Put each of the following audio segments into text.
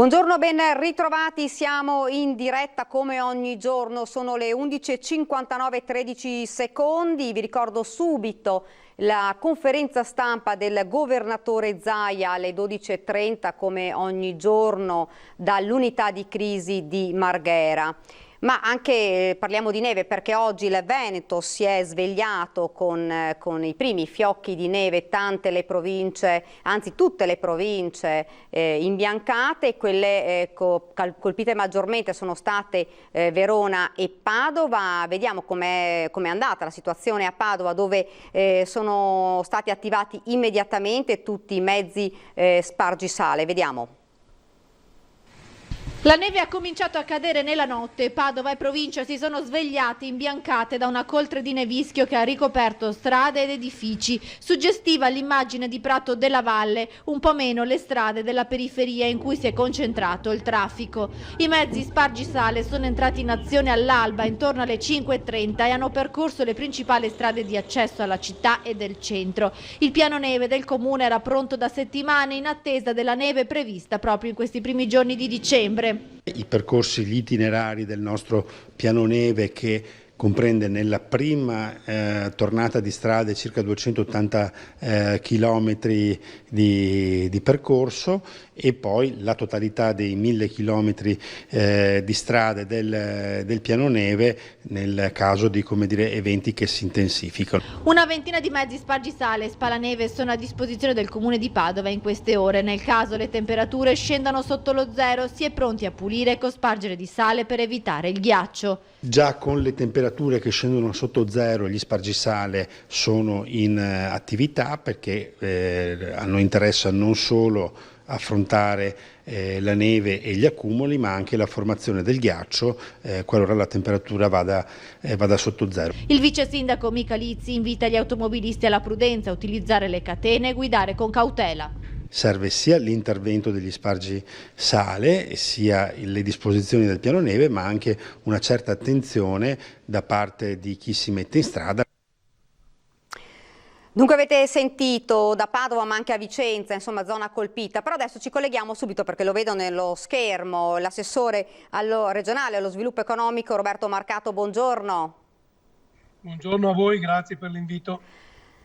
Buongiorno, ben ritrovati, siamo in diretta come ogni giorno, sono le 11:59 13 secondi, vi ricordo subito la conferenza stampa del governatore Zaia alle 12:30 come ogni giorno dall'unità di crisi di Marghera. Ma anche parliamo di neve perché oggi il Veneto si è svegliato con i primi fiocchi di neve, tante le province, anzi tutte le province imbiancate, quelle colpite maggiormente sono state Verona e Padova. Vediamo com'è andata la situazione a Padova, dove sono stati attivati immediatamente tutti i mezzi spargisale. Vediamo. La neve ha cominciato a cadere nella notte. Padova e provincia si sono svegliate imbiancate da una coltre di nevischio che ha ricoperto strade ed edifici. Suggestiva l'immagine di Prato della Valle, un po' meno le strade della periferia in cui si è concentrato il traffico. I mezzi spargisale sono entrati in azione all'alba intorno alle 5:30 e hanno percorso le principali strade di accesso alla città e del centro. Il piano neve del comune era pronto da settimane in attesa della neve prevista proprio in questi primi giorni di dicembre. I percorsi, gli itinerari del nostro piano neve, che comprende nella prima tornata di strade circa 280 chilometri di percorso, e poi la totalità dei 1000 chilometri di strade del piano neve nel caso di eventi che si intensificano. Una ventina di mezzi spargisale e spalaneve sono a disposizione del comune di Padova in queste ore. Nel caso le temperature scendano sotto lo zero, si è pronti a pulire e cospargere di sale per evitare il ghiaccio. Già con le temperature che scendono sotto zero, gli spargisale sono in attività perché a noi interessa non solo affrontare la neve e gli accumuli, ma anche la formazione del ghiaccio qualora la temperatura vada sotto zero. Il vice sindaco Michalizzi invita gli automobilisti alla prudenza, a utilizzare le catene e guidare con cautela. Serve sia l'intervento degli spargisale, sia le disposizioni del piano neve, ma anche una certa attenzione da parte di chi si mette in strada. Dunque avete sentito da Padova ma anche a Vicenza, insomma zona colpita, però adesso ci colleghiamo subito perché lo vedo nello schermo, l'assessore regionale allo sviluppo economico Roberto Marcato, buongiorno. Buongiorno a voi, grazie per l'invito.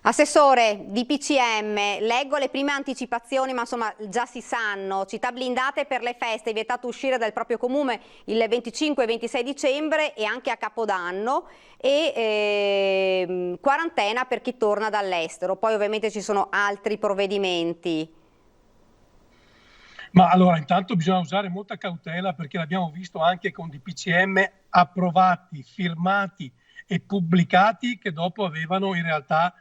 Assessore, DPCM, leggo le prime anticipazioni, ma insomma già si sanno, città blindate per le feste, vietato uscire dal proprio comune il 25 e 26 dicembre e anche a Capodanno, e quarantena per chi torna dall'estero, poi ovviamente ci sono altri provvedimenti. Ma allora intanto bisogna usare molta cautela perché l'abbiamo visto anche con DPCM approvati, firmati e pubblicati che dopo avevano in realtà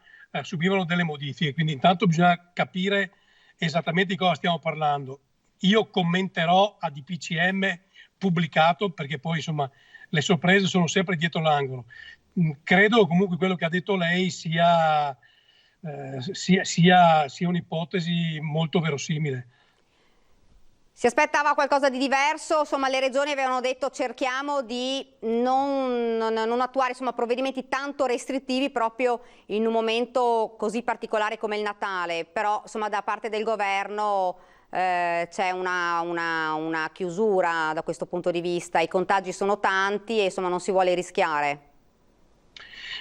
subivano delle modifiche, quindi intanto bisogna capire esattamente di cosa stiamo parlando. Io commenterò a DPCM pubblicato perché poi insomma le sorprese sono sempre dietro l'angolo. Credo comunque quello che ha detto lei sia un'ipotesi molto verosimile. Si aspettava qualcosa di diverso, insomma le regioni avevano detto cerchiamo di non attuare insomma, provvedimenti tanto restrittivi proprio in un momento così particolare come il Natale, però insomma da parte del governo c'è una chiusura da questo punto di vista, i contagi sono tanti e insomma non si vuole rischiare.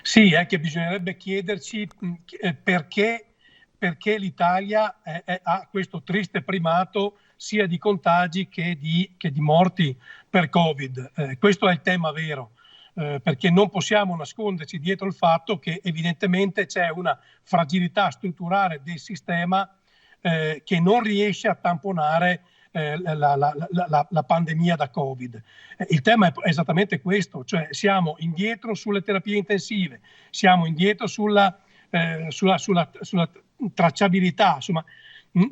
Sì, è che bisognerebbe chiederci perché l'Italia ha questo triste primato sia di contagi che di morti per Covid. Questo è il tema vero, perché non possiamo nasconderci dietro il fatto che evidentemente c'è una fragilità strutturale del sistema che non riesce a tamponare la pandemia da Covid. Il tema è esattamente questo, cioè siamo indietro sulle terapie intensive, siamo indietro sulla tracciabilità, insomma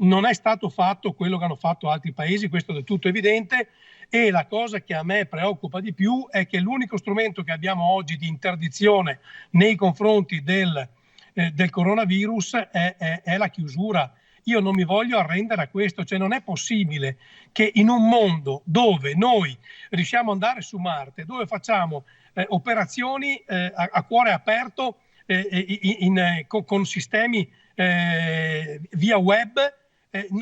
non è stato fatto quello che hanno fatto altri paesi, questo è del tutto evidente, e la cosa che a me preoccupa di più è che l'unico strumento che abbiamo oggi di interdizione nei confronti del coronavirus è la chiusura. Io non mi voglio arrendere a questo, cioè non è possibile che in un mondo dove noi riusciamo ad andare su Marte, dove facciamo operazioni a cuore aperto con sistemi via web,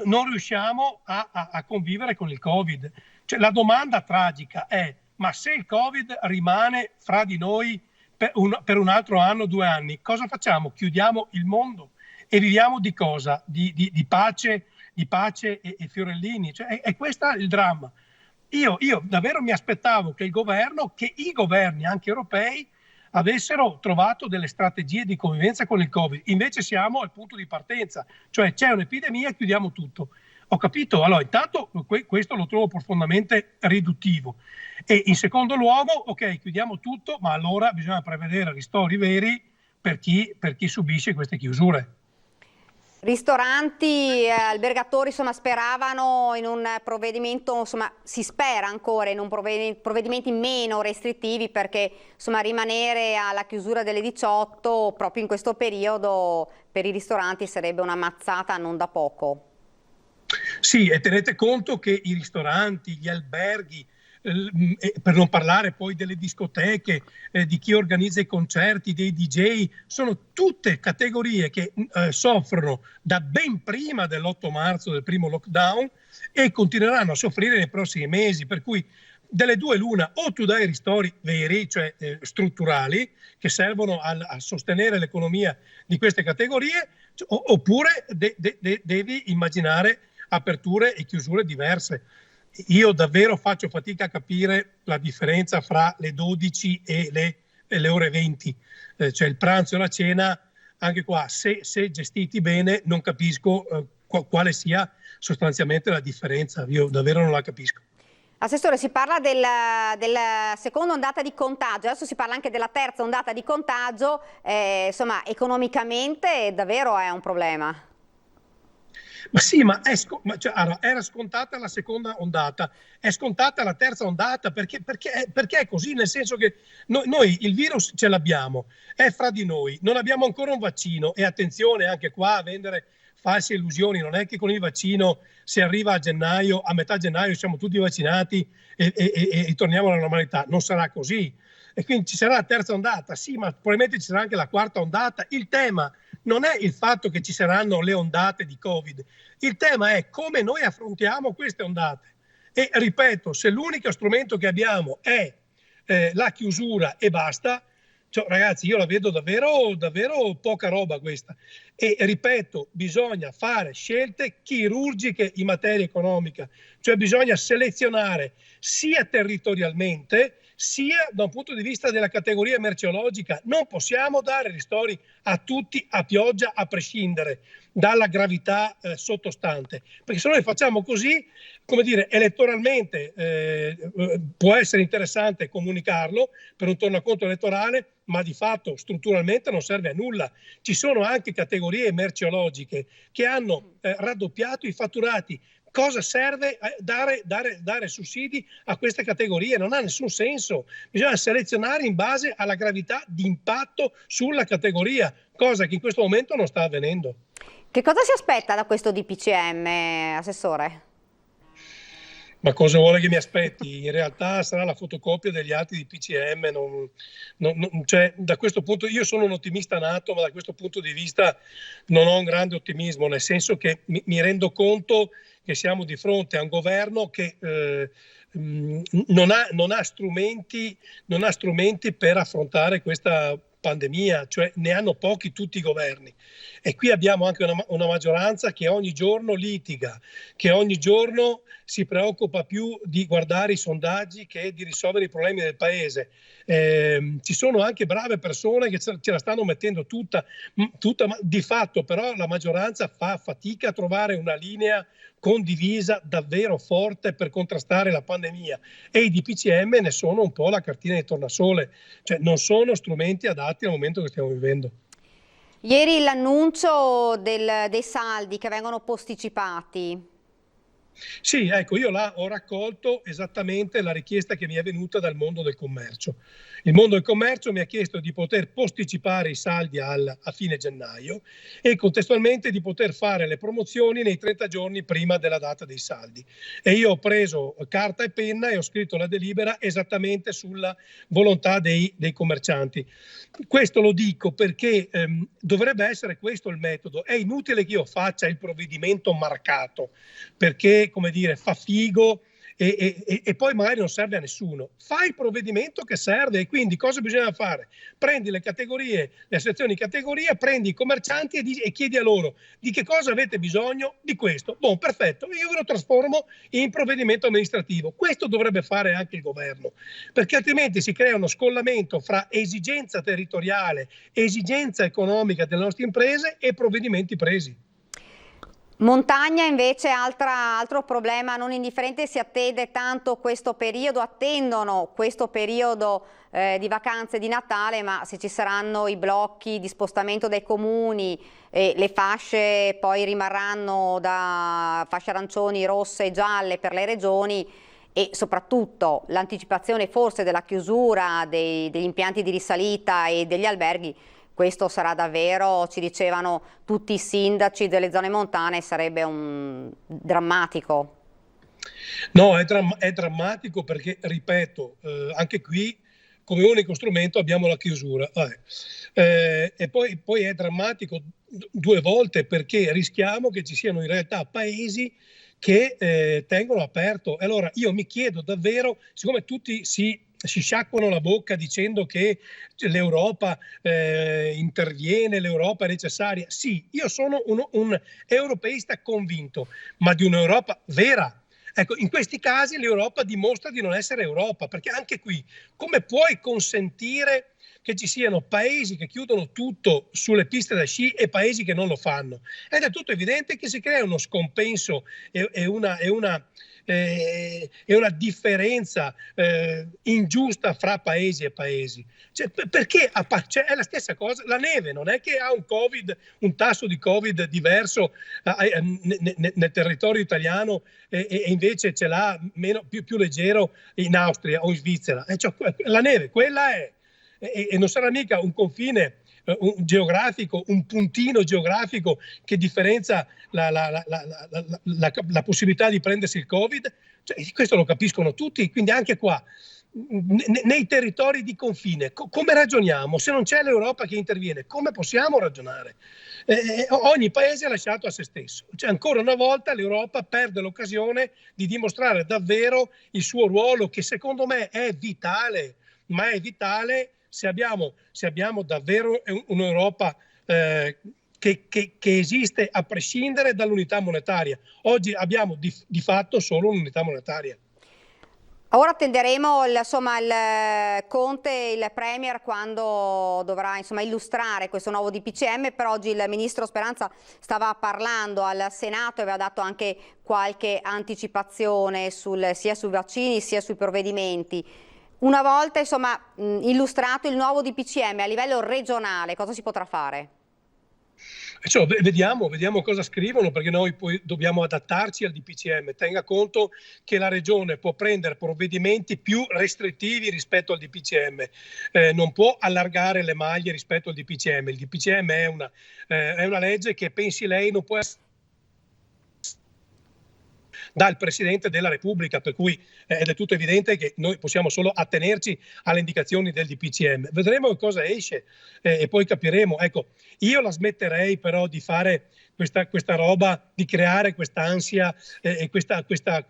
non riusciamo a convivere con il Covid. Cioè, la domanda tragica è: ma se il Covid rimane fra di noi per un altro anno, 2 anni, cosa facciamo? Chiudiamo il mondo e viviamo di cosa? Di pace e fiorellini? Cioè, è questo il dramma. Io davvero mi aspettavo che i governi anche europei avessero trovato delle strategie di convivenza con il Covid. Invece siamo al punto di partenza, cioè c'è un'epidemia e chiudiamo tutto. Ho capito, allora intanto questo lo trovo profondamente riduttivo. E in secondo luogo, ok, chiudiamo tutto, ma allora bisogna prevedere ristori veri per chi subisce queste chiusure. Ristoranti, albergatori, insomma, speravano in un provvedimento, insomma, si spera ancora in un provvedimenti meno restrittivi, perché insomma rimanere alla chiusura delle 18 proprio in questo periodo per i ristoranti sarebbe una mazzata non da poco. Sì, e tenete conto che i ristoranti, gli alberghi, per non parlare poi delle discoteche, di chi organizza i concerti, dei DJ, sono tutte categorie che soffrono da ben prima dell'8 marzo, del primo lockdown, e continueranno a soffrire nei prossimi mesi, per cui delle due l'una: o tu dai ristori veri, cioè strutturali, che servono a sostenere l'economia di queste categorie, oppure devi immaginare aperture e chiusure diverse. Io davvero faccio fatica a capire la differenza fra le 12 e le ore 20, cioè il pranzo e la cena. Anche qua, se gestiti bene, non capisco quale sia sostanzialmente la differenza. Io davvero non la capisco. Assessore, si parla della seconda ondata di contagio, adesso si parla anche della terza ondata di contagio, insomma economicamente davvero è un problema. Ma sì, ma era scontata la seconda ondata, è scontata la terza ondata, perché è così, nel senso che noi il virus ce l'abbiamo, è fra di noi, non abbiamo ancora un vaccino, e attenzione anche qua a vendere false illusioni. Non è che con il vaccino, se arriva a gennaio, a metà gennaio siamo tutti vaccinati e torniamo alla normalità. Non sarà così, e quindi ci sarà la terza ondata, sì, ma probabilmente ci sarà anche la quarta ondata. Il tema non è il fatto che ci saranno le ondate di Covid, il tema è come noi affrontiamo queste ondate. E ripeto, se l'unico strumento che abbiamo è la chiusura e basta, cioè, ragazzi, io la vedo davvero poca roba questa. E ripeto, bisogna fare scelte chirurgiche in materia economica, cioè bisogna selezionare sia territorialmente sia da un punto di vista della categoria merceologica. Non possiamo dare ristori a tutti a pioggia, a prescindere dalla gravità sottostante, perché se noi facciamo così, come dire, elettoralmente può essere interessante comunicarlo per un tornaconto elettorale, ma di fatto strutturalmente non serve a nulla. Ci sono anche categorie merceologiche che hanno raddoppiato i fatturati. Cosa serve dare sussidi a queste categorie? Non ha nessun senso. Bisogna selezionare in base alla gravità di impatto sulla categoria, cosa che in questo momento non sta avvenendo. Che cosa si aspetta da questo DPCM, Assessore? Ma cosa vuole che mi aspetti? In realtà sarà la fotocopia degli atti di PCM. Cioè, da questo punto, io sono un ottimista nato, ma da questo punto di vista non ho un grande ottimismo, nel senso che mi rendo conto che siamo di fronte a un governo che non ha strumenti per affrontare questa pandemia, cioè ne hanno pochi tutti i governi. E qui abbiamo anche una maggioranza che ogni giorno litiga, che ogni giorno si preoccupa più di guardare i sondaggi che di risolvere i problemi del paese. Ci sono anche brave persone che ce la stanno mettendo tutta, ma di fatto però la maggioranza fa fatica a trovare una linea condivisa davvero forte per contrastare la pandemia, e i DPCM ne sono un po' la cartina di tornasole, cioè non sono strumenti adatti al momento che stiamo vivendo. Ieri l'annuncio dei saldi che vengono posticipati. Sì, ecco, io là ho raccolto esattamente la richiesta che mi è venuta dal mondo del commercio. Il mondo del commercio mi ha chiesto di poter posticipare i saldi a fine gennaio e contestualmente di poter fare le promozioni nei 30 giorni prima della data dei saldi. E io ho preso carta e penna e ho scritto la delibera esattamente sulla volontà dei commercianti. Questo lo dico perché dovrebbe essere questo il metodo. È inutile che io faccia il provvedimento marcato, perché, come dire, fa figo e poi magari non serve a nessuno. Fai il provvedimento che serve, e quindi cosa bisogna fare? Prendi le categorie, le associazioni di categoria, prendi i commercianti e chiedi a loro di che cosa avete bisogno di questo. Buon, perfetto, io ve lo trasformo in provvedimento amministrativo. Questo dovrebbe fare anche il governo, perché altrimenti si crea uno scollamento fra esigenza territoriale, esigenza economica delle nostre imprese e provvedimenti presi. Montagna invece, altro problema non indifferente, si attende tanto questo periodo, attendono questo periodo di vacanze di Natale, ma se ci saranno i blocchi di spostamento dai comuni, le fasce poi rimarranno da fasce arancioni, rosse e gialle per le regioni, e soprattutto l'anticipazione forse della chiusura degli impianti di risalita e degli alberghi. Questo sarà davvero, ci dicevano tutti i sindaci delle zone montane, sarebbe un drammatico. No, è drammatico perché, ripeto, anche qui come unico strumento abbiamo la chiusura. E poi è drammatico due volte, perché rischiamo che ci siano in realtà paesi che tengono aperto. Allora io mi chiedo davvero, siccome tutti si sciacquano la bocca dicendo che l'Europa interviene, l'Europa è necessaria. Sì, io sono un europeista convinto, ma di un'Europa vera. Ecco, in questi casi l'Europa dimostra di non essere Europa, perché anche qui come puoi consentire che ci siano paesi che chiudono tutto sulle piste da sci e paesi che non lo fanno? Ed è tutto evidente che si crea uno scompenso e una differenza ingiusta fra paesi e paesi. Perché è la stessa cosa, la neve non è che ha un tasso di Covid diverso nel territorio italiano e invece ce l'ha più leggero in Austria o in Svizzera. Cioè, la neve, quella è, e non sarà mica un confine geografico, un puntino geografico che differenzia la possibilità di prendersi il Covid. Cioè, questo lo capiscono tutti, quindi anche qua nei territori di confine come ragioniamo? Se non c'è l'Europa che interviene, come possiamo ragionare? Ogni paese è lasciato a se stesso. Cioè, ancora una volta l'Europa perde l'occasione di dimostrare davvero il suo ruolo, che secondo me è vitale, ma è vitale se abbiamo davvero un'Europa che esiste a prescindere dall'unità monetaria. Oggi abbiamo di fatto solo un'unità monetaria. Ora attenderemo il Conte, il Premier, quando dovrà illustrare questo nuovo DPCM. Per oggi il Ministro Speranza stava parlando al Senato e aveva dato anche qualche anticipazione sia sui vaccini sia sui provvedimenti. Una volta illustrato il nuovo DPCM a livello regionale, cosa si potrà fare? Cioè, vediamo cosa scrivono, perché noi poi dobbiamo adattarci al DPCM. Tenga conto che la Regione può prendere provvedimenti più restrittivi rispetto al DPCM, non può allargare le maglie rispetto al DPCM. Il DPCM è una legge che, pensi lei, non può essere dal Presidente della Repubblica, per cui ed è tutto evidente che noi possiamo solo attenerci alle indicazioni del DPCM. Vedremo cosa esce e poi capiremo. Ecco, io la smetterei però di fare questa roba, di creare questa ansia e quest'area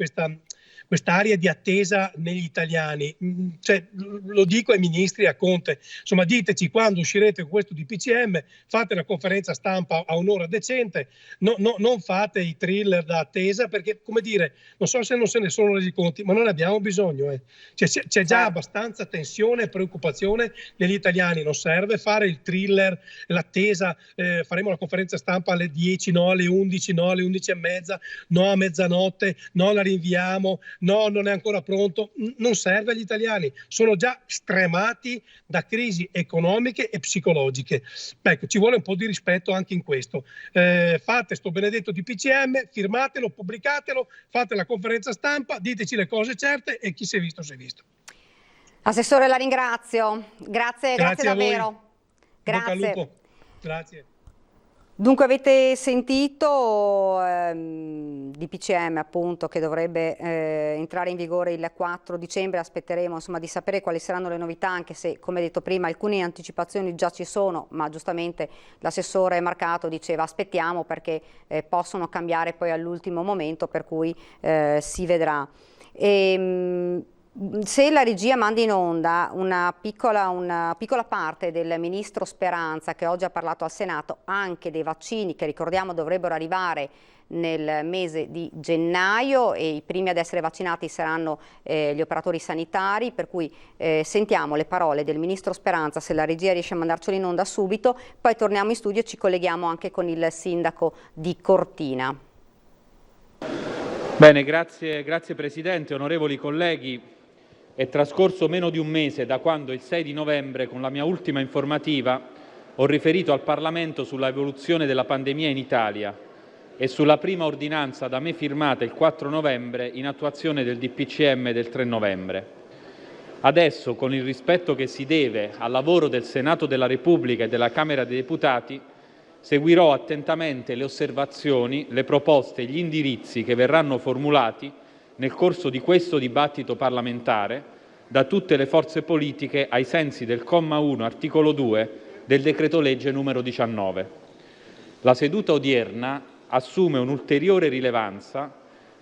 di attesa negli italiani. Cioè, lo dico ai ministri, a Conte, insomma, diteci quando uscirete con questo DPCM, fate una conferenza stampa a un'ora decente, non fate i thriller da attesa, perché, come dire, non so se non se ne sono resi conti, ma non ne abbiamo bisogno. C'è già abbastanza tensione e preoccupazione negli italiani, non serve fare il thriller, l'attesa, faremo la conferenza stampa alle 10, no alle 11, no alle 11:30, no a mezzanotte, no la rinviamo, no, non è ancora pronto, non serve agli italiani, sono già stremati da crisi economiche e psicologiche. Ecco, ci vuole un po' di rispetto anche in questo. Fate sto benedetto DPCM, firmatelo, pubblicatelo, fate la conferenza stampa, diteci le cose certe e chi si è visto si è visto. Assessore, la ringrazio. Grazie davvero. Grazie. Bocca al lupo. Grazie. Dunque avete sentito DPCM appunto che dovrebbe entrare in vigore il 4 dicembre, aspetteremo insomma di sapere quali saranno le novità, anche se come detto prima alcune anticipazioni già ci sono, ma giustamente l'assessore Marcato diceva aspettiamo perché possono cambiare poi all'ultimo momento, per cui si vedrà. Se la regia manda in onda una piccola parte del ministro Speranza, che oggi ha parlato al Senato anche dei vaccini che ricordiamo dovrebbero arrivare nel mese di gennaio e i primi ad essere vaccinati saranno gli operatori sanitari, per cui sentiamo le parole del ministro Speranza, se la regia riesce a mandarcelo in onda subito, poi torniamo in studio e ci colleghiamo anche con il sindaco di Cortina. Bene, grazie Presidente, onorevoli colleghi. È trascorso meno di un mese da quando il 6 di novembre, con la mia ultima informativa, ho riferito al Parlamento sull'evoluzione della pandemia in Italia e sulla prima ordinanza da me firmata il 4 novembre in attuazione del DPCM del 3 novembre. Adesso, con il rispetto che si deve al lavoro del Senato della Repubblica e della Camera dei Deputati, seguirò attentamente le osservazioni, le proposte e gli indirizzi che verranno formulati nel corso di questo dibattito parlamentare da tutte le forze politiche ai sensi del comma 1, articolo 2 del decreto legge numero 19. La seduta odierna assume un'ulteriore rilevanza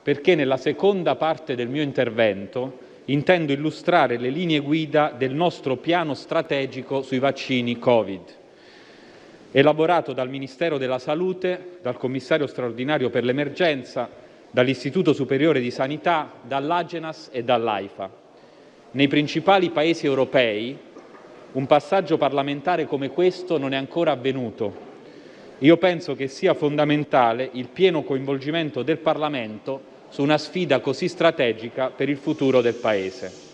perché nella seconda parte del mio intervento intendo illustrare le linee guida del nostro piano strategico sui vaccini Covid, elaborato dal Ministero della Salute, dal Commissario straordinario per l'emergenza, dall'Istituto Superiore di Sanità, dall'Agenas e dall'AIFA. Nei principali paesi europei un passaggio parlamentare come questo non è ancora avvenuto. Io penso che sia fondamentale il pieno coinvolgimento del Parlamento su una sfida così strategica per il futuro del Paese.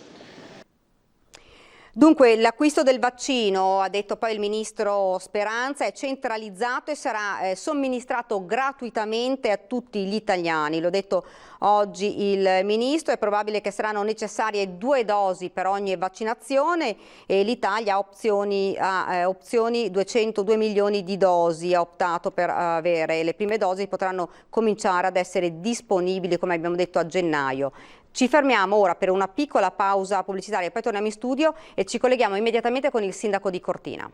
Dunque l'acquisto del vaccino, ha detto poi il ministro Speranza, è centralizzato e sarà somministrato gratuitamente a tutti gli italiani. L'ho detto oggi il ministro, è probabile che saranno necessarie 2 dosi per ogni vaccinazione e l'Italia ha opzioni 202 milioni di dosi, ha optato per avere le prime dosi, potranno cominciare ad essere disponibili come abbiamo detto a gennaio. Ci fermiamo ora per una piccola pausa pubblicitaria, poi torniamo in studio e ci colleghiamo immediatamente con il sindaco di Cortina.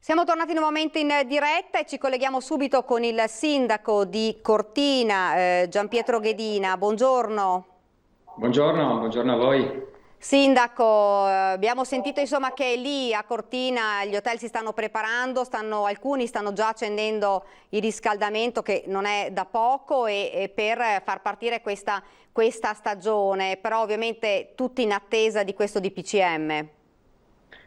Siamo tornati nuovamente in diretta e ci colleghiamo subito con il sindaco di Cortina, Gianpietro Ghedina. Buongiorno. Buongiorno a voi. Sindaco, abbiamo sentito insomma che lì a Cortina gli hotel si stanno preparando, alcuni stanno già accendendo il riscaldamento che non è da poco e per far partire questa stagione, però ovviamente tutti in attesa di questo DPCM.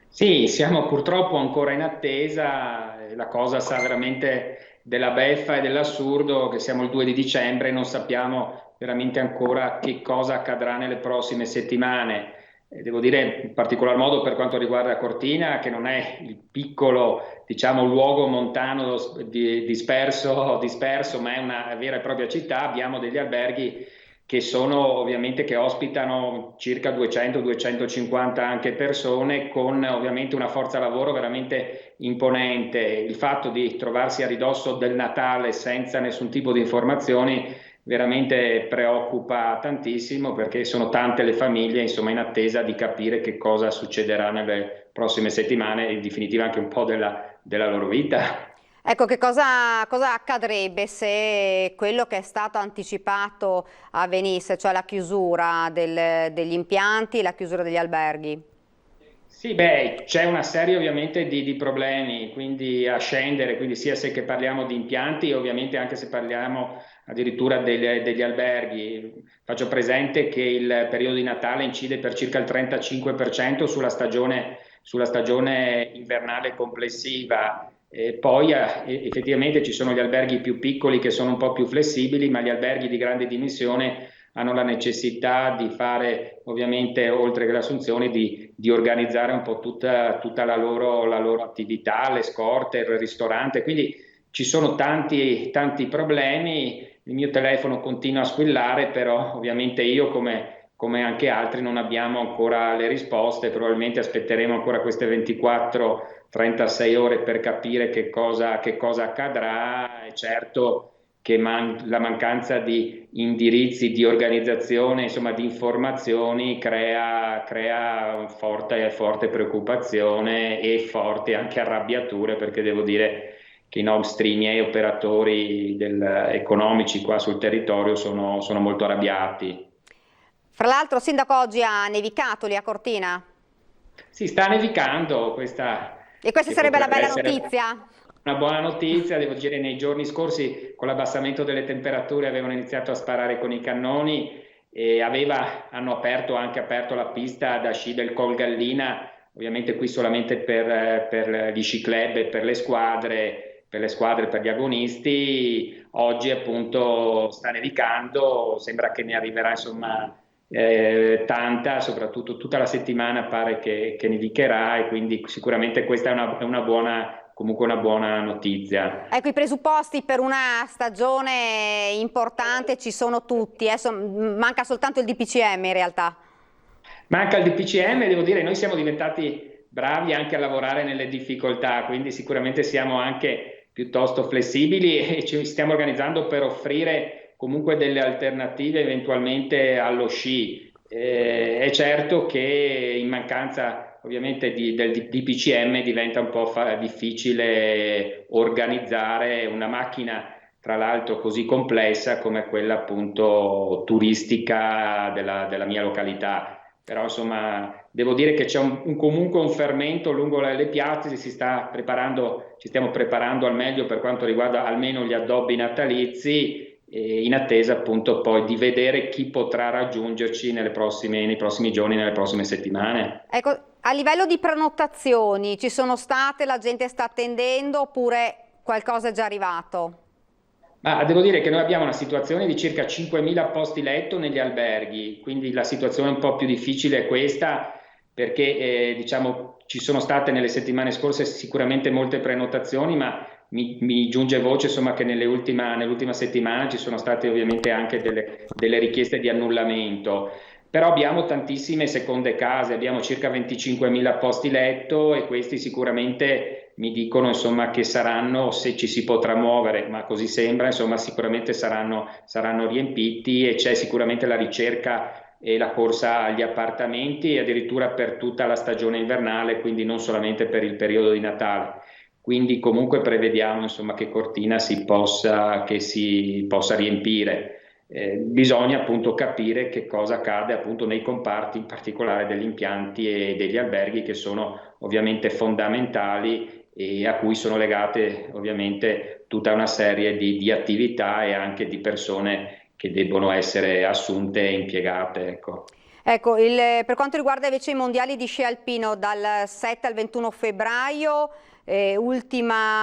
Sì, siamo purtroppo ancora in attesa, la cosa sa veramente della beffa e dell'assurdo che siamo il 2 di dicembre e non sappiamo veramente ancora che cosa accadrà nelle prossime settimane. Devo dire in particolar modo per quanto riguarda Cortina, che non è il piccolo, diciamo, luogo montano disperso, ma è una vera e propria città. Abbiamo degli alberghi che che ospitano circa 200-250 anche persone, con ovviamente una forza lavoro veramente imponente. Il fatto di trovarsi a ridosso del Natale senza nessun tipo di informazioni veramente preoccupa tantissimo, perché sono tante le famiglie insomma in attesa di capire che cosa succederà nelle prossime settimane e in definitiva anche un po' della loro vita. Ecco, che cosa accadrebbe se quello che è stato anticipato avvenisse, cioè la chiusura degli impianti, la chiusura degli alberghi? Sì, c'è una serie ovviamente di problemi, quindi a scendere, quindi sia se che parliamo di impianti, ovviamente anche se parliamo addirittura degli alberghi. Faccio presente che il periodo di Natale incide per circa il 35% sulla stagione sulla stagione invernale complessiva. Poi effettivamente ci sono gli alberghi più piccoli che sono un po' più flessibili, ma gli alberghi di grande dimensione hanno la necessità di fare, ovviamente, oltre che le assunzioni, di organizzare un po' tutta la loro attività, le scorte, il ristorante. Quindi ci sono tanti problemi. Il mio telefono continua a squillare, però ovviamente io, come anche altri, non abbiamo ancora le risposte. Probabilmente aspetteremo ancora queste 24-36 ore per capire che cosa accadrà. È certo che la mancanza di indirizzi, di organizzazione, insomma di informazioni crea forte preoccupazione e forti anche arrabbiature, perché devo dire che i nostri miei operatori economici qua sul territorio sono molto arrabbiati. Fra l'altro, Sindaco, oggi ha nevicato lì a Cortina? Sì, sta nevicando E questa sarebbe la bella notizia? Una buona notizia. Devo dire, nei giorni scorsi con l'abbassamento delle temperature avevano iniziato a sparare con i cannoni e hanno anche aperto la pista da sci del Col Gallina, ovviamente qui solamente per gli sci club e per le squadre, per gli agonisti. Oggi appunto sta nevicando, sembra che ne arriverà insomma tanta, soprattutto tutta la settimana pare che nevicherà, e quindi sicuramente questa è comunque una buona notizia. Ecco, i presupposti per una stagione importante ci sono tutti, manca soltanto il DPCM in realtà. Manca il DPCM, devo dire, noi siamo diventati bravi anche a lavorare nelle difficoltà, quindi sicuramente siamo anche piuttosto flessibili e ci stiamo organizzando per offrire comunque delle alternative eventualmente allo sci. È certo che in mancanza ovviamente del DPCM diventa un po' difficile organizzare una macchina, tra l'altro così complessa come quella appunto turistica della mia località. Però insomma devo dire che c'è comunque un fermento lungo le piazze, ci stiamo preparando al meglio per quanto riguarda almeno gli addobbi natalizi, in attesa appunto poi di vedere chi potrà raggiungerci nei prossimi giorni, nelle prossime settimane. Ecco, a livello di prenotazioni ci sono state, la gente sta attendendo oppure qualcosa è già arrivato? Ma devo dire che noi abbiamo una situazione di circa 5.000 posti letto negli alberghi, quindi la situazione un po' più difficile è questa, perché diciamo ci sono state nelle settimane scorse sicuramente molte prenotazioni, ma mi giunge voce insomma che nell'ultima settimana ci sono state ovviamente anche delle richieste di annullamento. Però abbiamo tantissime seconde case, abbiamo circa 25.000 posti letto e questi sicuramente mi dicono insomma che saranno, se ci si potrà muovere, ma così sembra, insomma sicuramente saranno riempiti, e c'è sicuramente la ricerca e la corsa agli appartamenti, addirittura per tutta la stagione invernale, quindi non solamente per il periodo di Natale. Quindi comunque prevediamo insomma che Cortina si possa riempire. Bisogna appunto capire che cosa accade appunto nei comparti, in particolare degli impianti e degli alberghi, che sono ovviamente fondamentali e a cui sono legate ovviamente tutta una serie di attività e anche di persone che debbono essere assunte e impiegate. Ecco, per quanto riguarda invece i mondiali di sci alpino, dal 7 al 21 febbraio, ultimi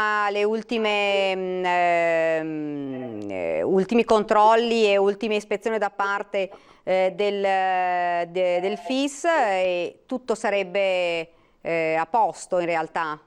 controlli e ultime ispezioni da parte del FIS, e tutto sarebbe a posto in realtà.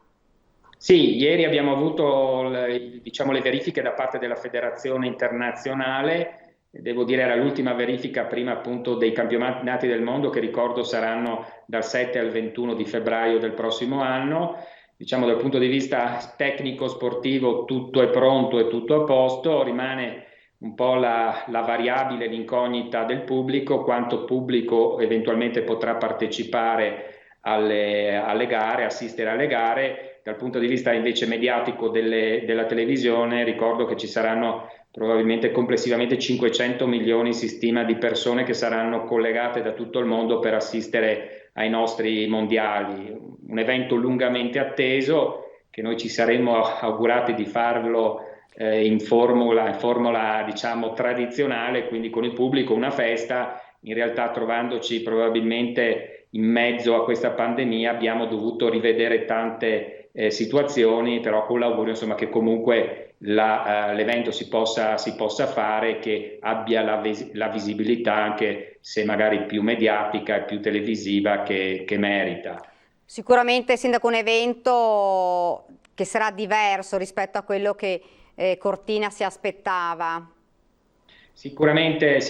Sì, ieri abbiamo avuto le verifiche da parte della Federazione Internazionale. Devo dire era l'ultima verifica prima appunto dei campionati del mondo, che ricordo saranno dal 7 al 21 di febbraio del prossimo anno. Diciamo dal punto di vista tecnico sportivo tutto è pronto e tutto a posto, rimane un po' la variabile, l'incognita del pubblico, quanto pubblico eventualmente potrà partecipare alle gare, assistere alle gare. Dal punto di vista invece mediatico della televisione, ricordo che ci saranno probabilmente complessivamente 500 milioni, si stima, di persone che saranno collegate da tutto il mondo per assistere ai nostri mondiali. Un evento lungamente atteso, che noi ci saremmo augurati di farlo in formula diciamo tradizionale, quindi con il pubblico, una festa, in realtà trovandoci probabilmente in mezzo a questa pandemia abbiamo dovuto rivedere tante situazioni, però con l'augurio insomma che comunque l'evento si possa fare, che abbia la visibilità, anche se magari più mediatica e più televisiva, che merita. Sicuramente, Sindaco, un evento che sarà diverso rispetto a quello che Cortina si aspettava. Sicuramente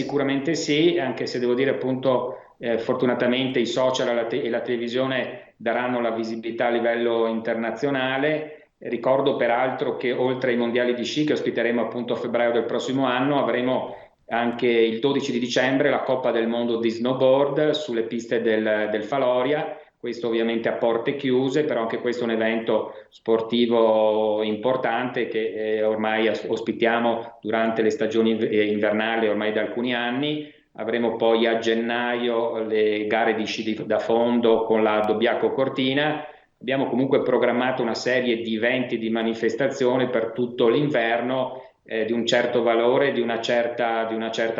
sì, anche se devo dire appunto fortunatamente i social e la televisione daranno la visibilità a livello internazionale. Ricordo peraltro che oltre ai mondiali di sci che ospiteremo appunto a febbraio del prossimo anno, avremo anche il 12 di dicembre la Coppa del Mondo di snowboard sulle piste del Faloria. Questo ovviamente a porte chiuse, però anche questo è un evento sportivo importante che ormai ospitiamo durante le stagioni invernali ormai da alcuni anni. Avremo poi a gennaio le gare di sci da fondo con la Dobbiaco Cortina. Abbiamo comunque programmato una serie di eventi, di manifestazioni per tutto l'inverno di un certo valore, di una certa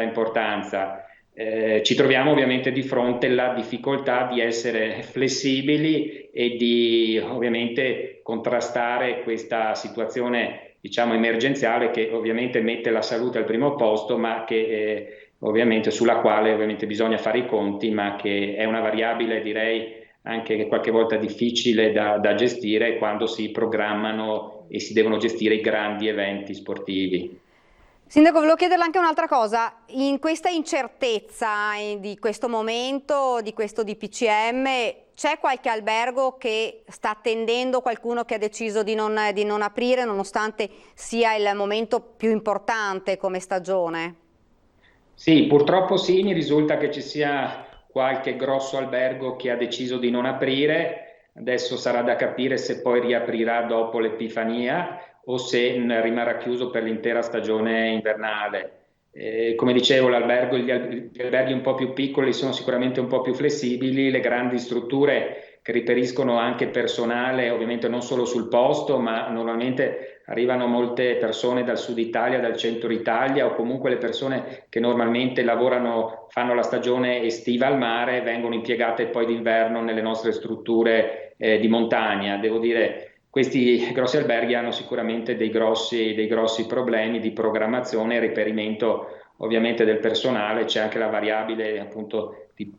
importanza. Ci troviamo ovviamente di fronte alla difficoltà di essere flessibili e di ovviamente contrastare questa situazione, diciamo, emergenziale, che ovviamente mette la salute al primo posto, ma che ovviamente sulla quale ovviamente bisogna fare i conti, ma che è una variabile, direi, anche qualche volta difficile da gestire quando si programmano e si devono gestire i grandi eventi sportivi. Sindaco, volevo chiederle anche un'altra cosa. In questa incertezza di questo momento, di questo DPCM, c'è qualche albergo che sta attendendo qualcuno che ha deciso di non aprire, nonostante sia il momento più importante come stagione? Sì, purtroppo sì, mi risulta che ci sia qualche grosso albergo che ha deciso di non aprire. Adesso sarà da capire se poi riaprirà dopo l'Epifania o se rimarrà chiuso per l'intera stagione invernale. Come dicevo, gli alberghi un po' più piccoli sono sicuramente un po' più flessibili, le grandi strutture che riperiscono anche personale, ovviamente non solo sul posto, ma normalmente arrivano molte persone dal sud Italia, dal centro Italia, o comunque le persone che normalmente fanno la stagione estiva al mare, vengono impiegate poi d'inverno nelle nostre strutture di montagna. Devo dire, questi grossi alberghi hanno sicuramente dei grossi problemi di programmazione e reperimento ovviamente del personale. C'è anche la variabile appunto di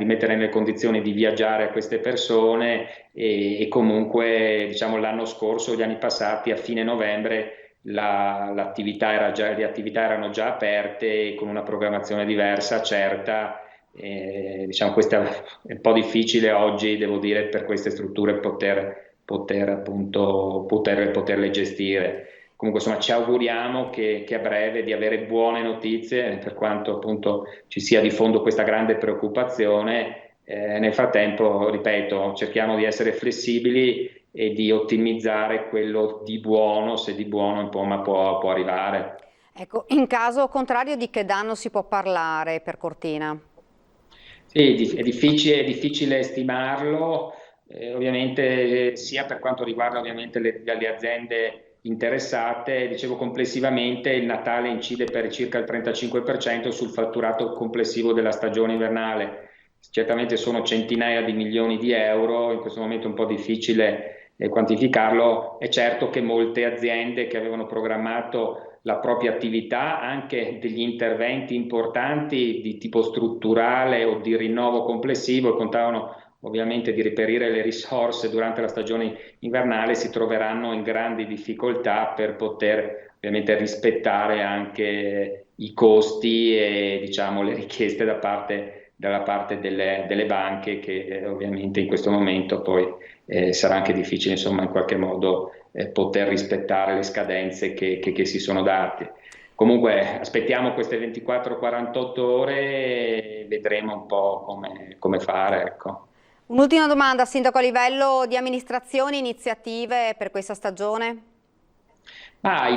mettere nelle condizioni di viaggiare a queste persone e comunque diciamo l'anno scorso, gli anni passati, a fine novembre le attività erano già aperte con una programmazione diversa, certa. Diciamo questo è un po' difficile oggi, devo dire, per queste strutture poterle gestire. Comunque insomma ci auguriamo che a breve di avere buone notizie, per quanto appunto ci sia di fondo questa grande preoccupazione. Nel frattempo, ripeto, cerchiamo di essere flessibili e di ottimizzare quello di buono, se di buono insomma può arrivare. Ecco, in caso contrario di che danno si può parlare per Cortina? Sì, è difficile stimarlo. Ovviamente sia per quanto riguarda ovviamente le aziende interessate. Dicevo, complessivamente il Natale incide per circa il 35% sul fatturato complessivo della stagione invernale. Certamente sono centinaia di milioni di euro, in questo momento è un po' difficile quantificarlo. È certo che molte aziende che avevano programmato la propria attività, anche degli interventi importanti di tipo strutturale o di rinnovo complessivo, e contavano ovviamente di reperire le risorse durante la stagione invernale, si troveranno in grandi difficoltà per poter ovviamente rispettare anche i costi e diciamo le richieste dalla parte delle banche, che ovviamente in questo momento poi sarà anche difficile insomma in qualche modo poter rispettare le scadenze che si sono date. Comunque aspettiamo queste 24-48 ore e vedremo un po' come fare, ecco. Un'ultima domanda, Sindaco, a livello di amministrazione, iniziative per questa stagione?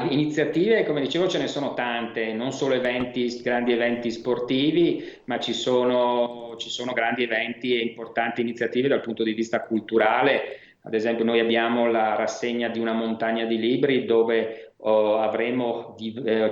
Iniziative, come dicevo, ce ne sono tante, non solo grandi eventi sportivi, ma ci sono grandi eventi e importanti iniziative dal punto di vista culturale. Ad esempio noi abbiamo la rassegna di una montagna di libri dove avremo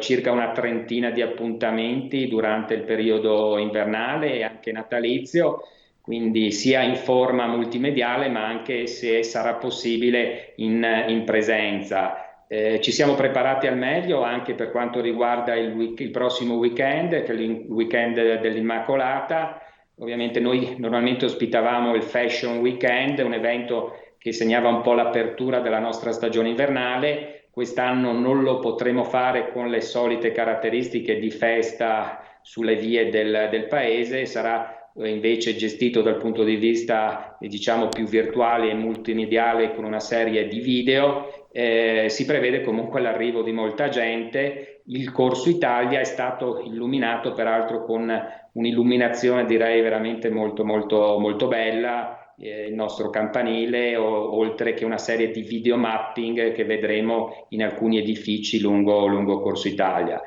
circa una trentina di appuntamenti durante il periodo invernale e anche natalizio. quindi sia in forma multimediale ma anche, se sarà possibile, in presenza. Ci siamo preparati al meglio anche per quanto riguarda il prossimo weekend, che è il weekend dell'Immacolata. Ovviamente noi normalmente ospitavamo il Fashion Weekend, un evento che segnava un po' l'apertura della nostra stagione invernale. Quest'anno non lo potremo fare con le solite caratteristiche di festa sulle vie del paese, sarà invece gestito dal punto di vista diciamo più virtuale e multimediale, con una serie di video. Si prevede comunque l'arrivo di molta gente. Il Corso Italia è stato illuminato peraltro con un'illuminazione direi veramente molto molto molto bella, il nostro campanile, oltre che una serie di video mapping che vedremo in alcuni edifici lungo Corso Italia.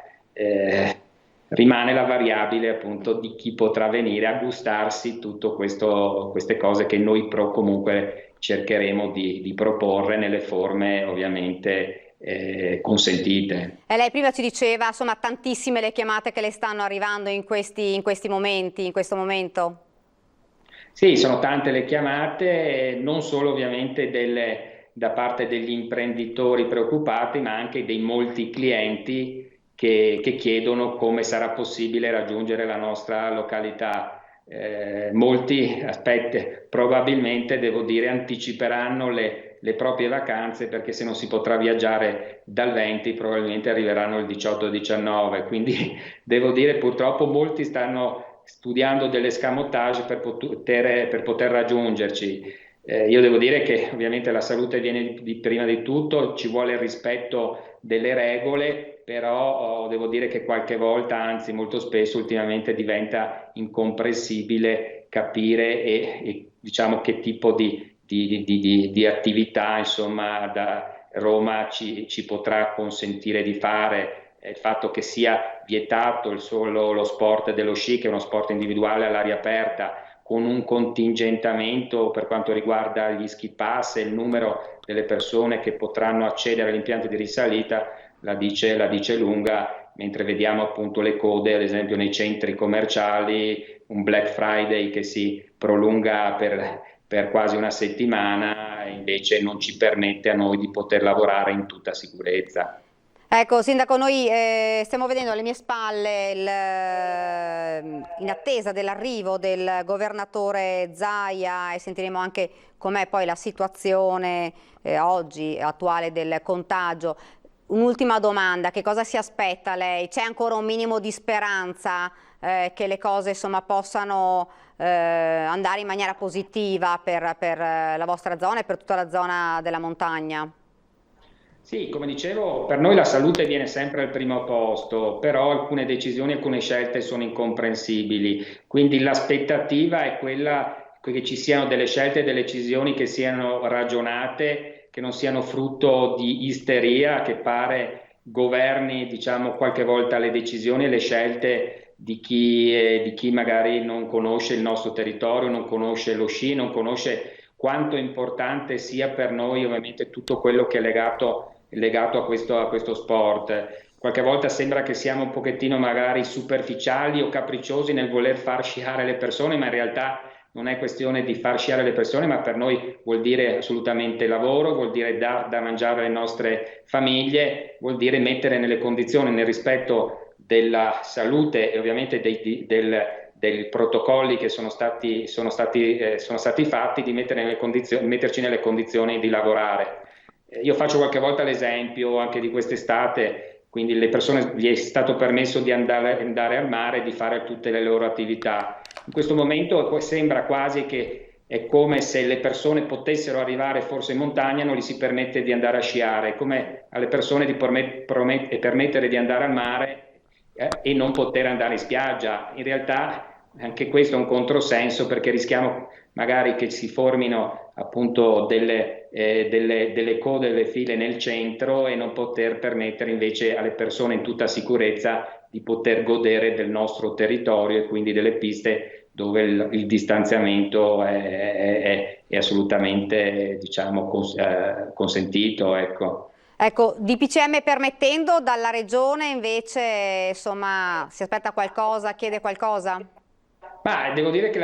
Rimane la variabile appunto di chi potrà venire a gustarsi tutto queste cose che noi comunque cercheremo di proporre nelle forme ovviamente consentite. E lei prima ci diceva, insomma, tantissime le chiamate che le stanno arrivando in questi momenti, in questo momento. Sì, sono tante le chiamate, non solo ovviamente da parte degli imprenditori preoccupati, ma anche dei molti clienti che chiedono come sarà possibile raggiungere la nostra località. Molti probabilmente, devo dire, anticiperanno le proprie vacanze, perché se non si potrà viaggiare dal 20 probabilmente arriveranno il 18-19, quindi devo dire purtroppo molti stanno studiando delle escamotage per poter raggiungerci. Io devo dire che ovviamente la salute viene prima di tutto, ci vuole il rispetto delle regole, però devo dire che qualche volta, anzi molto spesso ultimamente, diventa incomprensibile capire e diciamo che tipo di attività insomma da Roma ci potrà consentire di fare. Il fatto che sia vietato lo sport dello sci, che è uno sport individuale all'aria aperta, con un contingentamento per quanto riguarda gli ski pass e il numero delle persone che potranno accedere all'impianto di risalita, la dice lunga, mentre vediamo appunto le code ad esempio nei centri commerciali, un Black Friday che si prolunga per quasi una settimana, e invece non ci permette a noi di poter lavorare in tutta sicurezza. Ecco, Sindaco, noi stiamo vedendo alle mie spalle, in attesa dell'arrivo del governatore Zaia, e sentiremo anche com'è poi la situazione oggi attuale del contagio. Un'ultima domanda, che cosa si aspetta lei? C'è ancora un minimo di speranza che le cose insomma possano andare in maniera positiva per la vostra zona e per tutta la zona della montagna? Sì, come dicevo, per noi la salute viene sempre al primo posto, però alcune decisioni, alcune scelte sono incomprensibili, quindi l'aspettativa è quella che ci siano delle scelte e delle decisioni che siano ragionate, che non siano frutto di isteria, che pare governi, diciamo, qualche volta le decisioni e le scelte di chi magari non conosce il nostro territorio, non conosce lo sci, non conosce quanto importante sia per noi ovviamente tutto quello che è legato a questo sport. Qualche volta sembra che siamo un pochettino magari superficiali o capricciosi nel voler far sciare le persone, ma in realtà non è questione di far sciare le persone, ma per noi vuol dire assolutamente lavoro, vuol dire dar da mangiare alle nostre famiglie, vuol dire mettere nelle condizioni, nel rispetto della salute e ovviamente dei protocolli che sono stati fatti, di metterci nelle condizioni di lavorare. Io faccio qualche volta l'esempio anche di quest'estate, quindi le persone gli è stato permesso di andare al mare e di fare tutte le loro attività. In questo momento sembra quasi che è come se le persone potessero arrivare forse in montagna, non gli si permette di andare a sciare, come alle persone di permettere di andare al mare e non poter andare in spiaggia. In realtà anche questo è un controsenso, perché rischiamo magari che si formino appunto delle code, delle file nel centro, e non poter permettere invece alle persone in tutta sicurezza di poter godere del nostro territorio e quindi delle piste dove il distanziamento è assolutamente, diciamo, consentito, ecco. Ecco, DPCM permettendo, dalla Regione invece insomma si aspetta qualcosa, chiede qualcosa? Ma devo dire che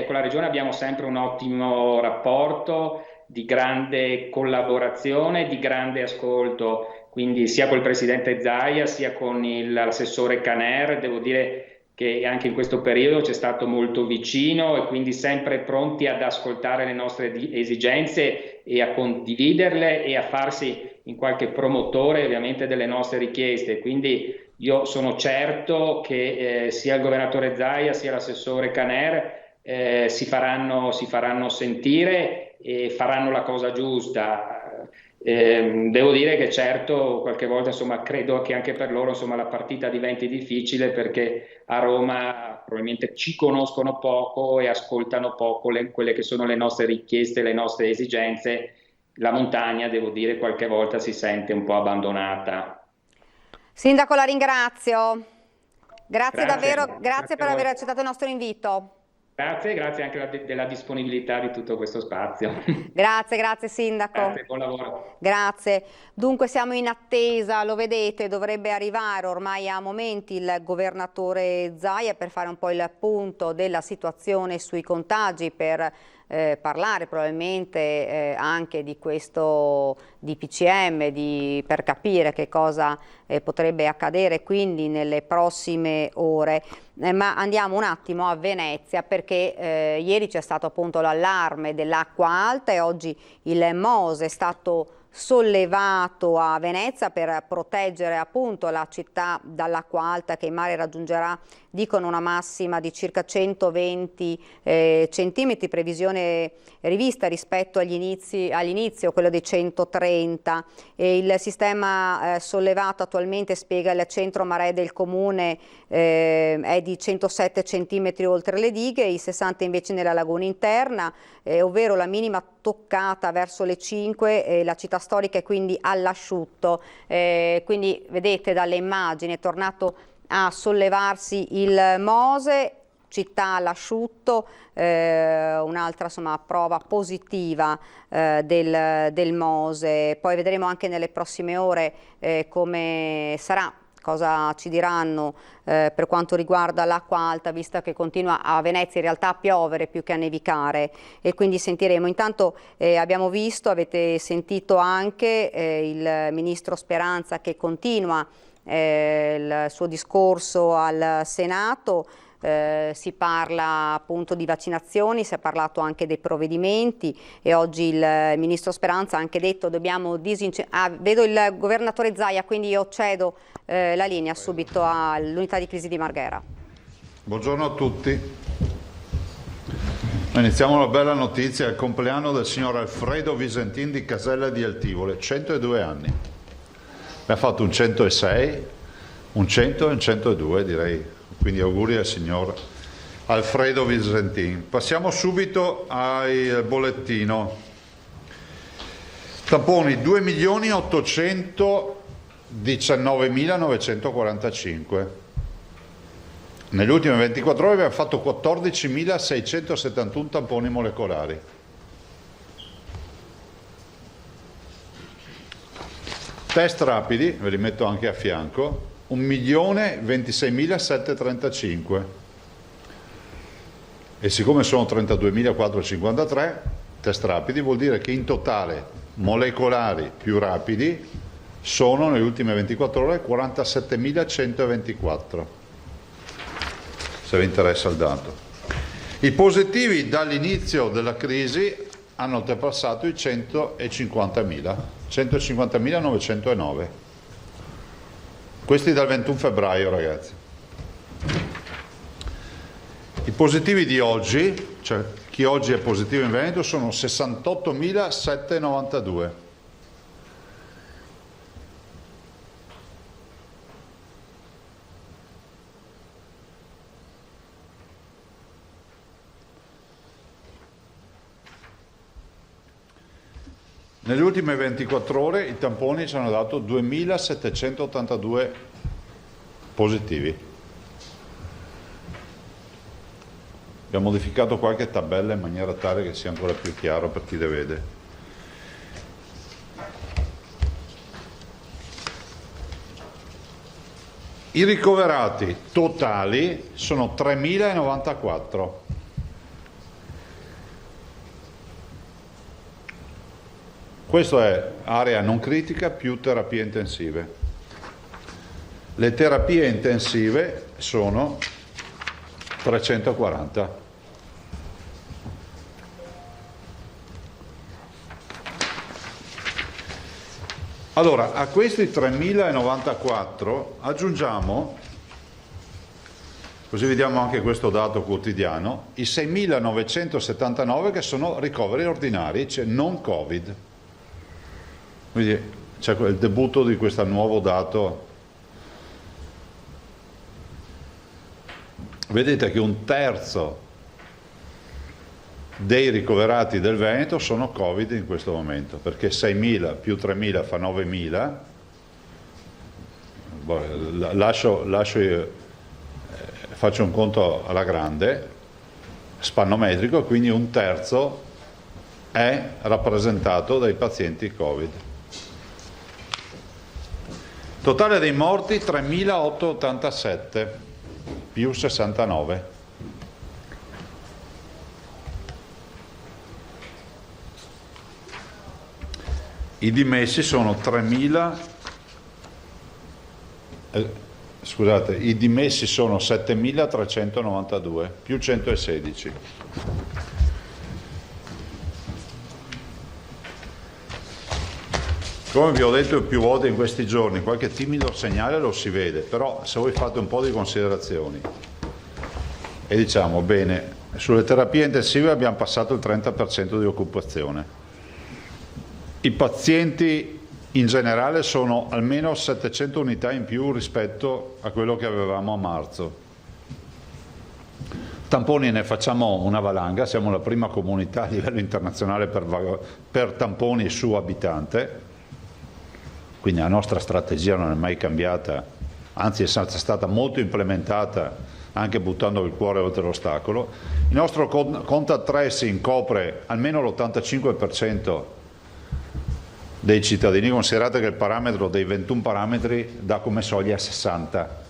con la regione abbiamo sempre un ottimo rapporto, di grande collaborazione, di grande ascolto, quindi sia col presidente Zaia sia con l'assessore Caner. Devo dire che anche in questo periodo c'è stato molto vicino e quindi sempre pronti ad ascoltare le nostre esigenze e a condividerle e a farsi in qualche promotore ovviamente delle nostre richieste. Quindi io sono certo che sia il governatore Zaia sia l'assessore Caner si faranno sentire e faranno la cosa giusta. Devo dire che certo qualche volta credo che anche per loro la partita diventi difficile, perché a Roma probabilmente ci conoscono poco e ascoltano poco quelle che sono le nostre richieste, le nostre esigenze. La montagna, devo dire, qualche volta si sente un po' abbandonata. Sindaco, la ringrazio. Grazie Grazie. davvero, grazie per a voi. aver accettato il nostro invito. Grazie anche della disponibilità di tutto questo spazio. Grazie Sindaco. Grazie, buon lavoro. Grazie. Dunque siamo in attesa, lo vedete, dovrebbe arrivare ormai a momenti il governatore Zaia per fare un po' il punto della situazione sui contagi, per parlare probabilmente anche di questo DPCM, per capire che cosa potrebbe accadere quindi nelle prossime ore. Ma andiamo un attimo a Venezia, perché ieri c'è stato appunto l'allarme dell'acqua alta e oggi il MOSE è stato sollevato a Venezia per proteggere appunto la città dall'acqua alta, che in mare raggiungerà, dicono, una massima di circa 120 centimetri, previsione rivista rispetto all'inizio, quello dei 130. E il sistema sollevato attualmente, spiega il centro mare del comune, è di 107 centimetri oltre le dighe, i 60 invece nella laguna interna, ovvero la minima toccata verso le 5, la città storica è quindi all'asciutto. Quindi vedete dalle immagini è tornato a sollevarsi il MOSE, città all'asciutto, un'altra prova positiva del MOSE. Poi vedremo anche nelle prossime ore come sarà, cosa ci diranno per quanto riguarda l'acqua alta, visto che continua a Venezia in realtà a piovere più che a nevicare, e quindi sentiremo. Intanto abbiamo visto, avete sentito anche il ministro Speranza che continua il suo discorso al Senato. Si parla appunto di vaccinazioni, si è parlato anche dei provvedimenti, e oggi il ministro Speranza ha anche detto dobbiamo vedo il governatore Zaia, quindi io cedo la linea subito all'unità di crisi di Marghera. Buongiorno a tutti. Iniziamo una bella notizia: il compleanno del signor Alfredo Visentin di Casella di Altivole, 102 anni. Mi ha fatto un 106, un 100 e un 102 direi, quindi auguri al signor Alfredo Visentin. Passiamo subito al bollettino. Tamponi 2.819.945. Negli ultimi 24 ore abbiamo fatto 14.671 tamponi molecolari. Test rapidi, ve li metto anche a fianco, 1.026.735. E siccome sono 32.453 test rapidi, vuol dire che in totale molecolari più rapidi sono nelle ultime 24 ore 47.124, se vi interessa il dato. I positivi dall'inizio della crisi hanno oltrepassato i 150.000, 150.909. Questi dal 21 febbraio, ragazzi. I positivi di oggi, cioè chi oggi è positivo in Veneto, sono 68.792. Nelle ultime 24 ore i tamponi ci hanno dato 2.782 positivi. Abbiamo modificato qualche tabella in maniera tale che sia ancora più chiaro per chi le vede. I ricoverati totali sono 3.094. Questo è area non critica più terapie intensive. Le terapie intensive sono 340. Allora, a questi 3.094 aggiungiamo, così vediamo anche questo dato quotidiano, i 6.979 che sono ricoveri ordinari, cioè non Covid. Quindi c'è il debutto di questo nuovo dato. Vedete che un terzo dei ricoverati del Veneto sono Covid in questo momento, perché 6.000 più 3.000 fa 9.000. Faccio un conto alla grande, spannometrico, quindi un terzo è rappresentato dai pazienti Covid. Totale dei morti 3.887 più 69. I dimessi sono 3.000, i dimessi sono 7.392 più 116. Come vi ho detto più volte in questi giorni, qualche timido segnale lo si vede, però se voi fate un po' di considerazioni e diciamo, bene, sulle terapie intensive abbiamo passato il 30% di occupazione. I pazienti in generale sono almeno 700 unità in più rispetto a quello che avevamo a marzo. Tamponi ne facciamo una valanga, siamo la prima comunità a livello internazionale per tamponi su abitante, quindi la nostra strategia non è mai cambiata, anzi è stata molto implementata anche buttando il cuore oltre l'ostacolo. Il nostro contact tracing copre almeno l'85% dei cittadini, considerate che il parametro dei 21 parametri dà come soglia 60.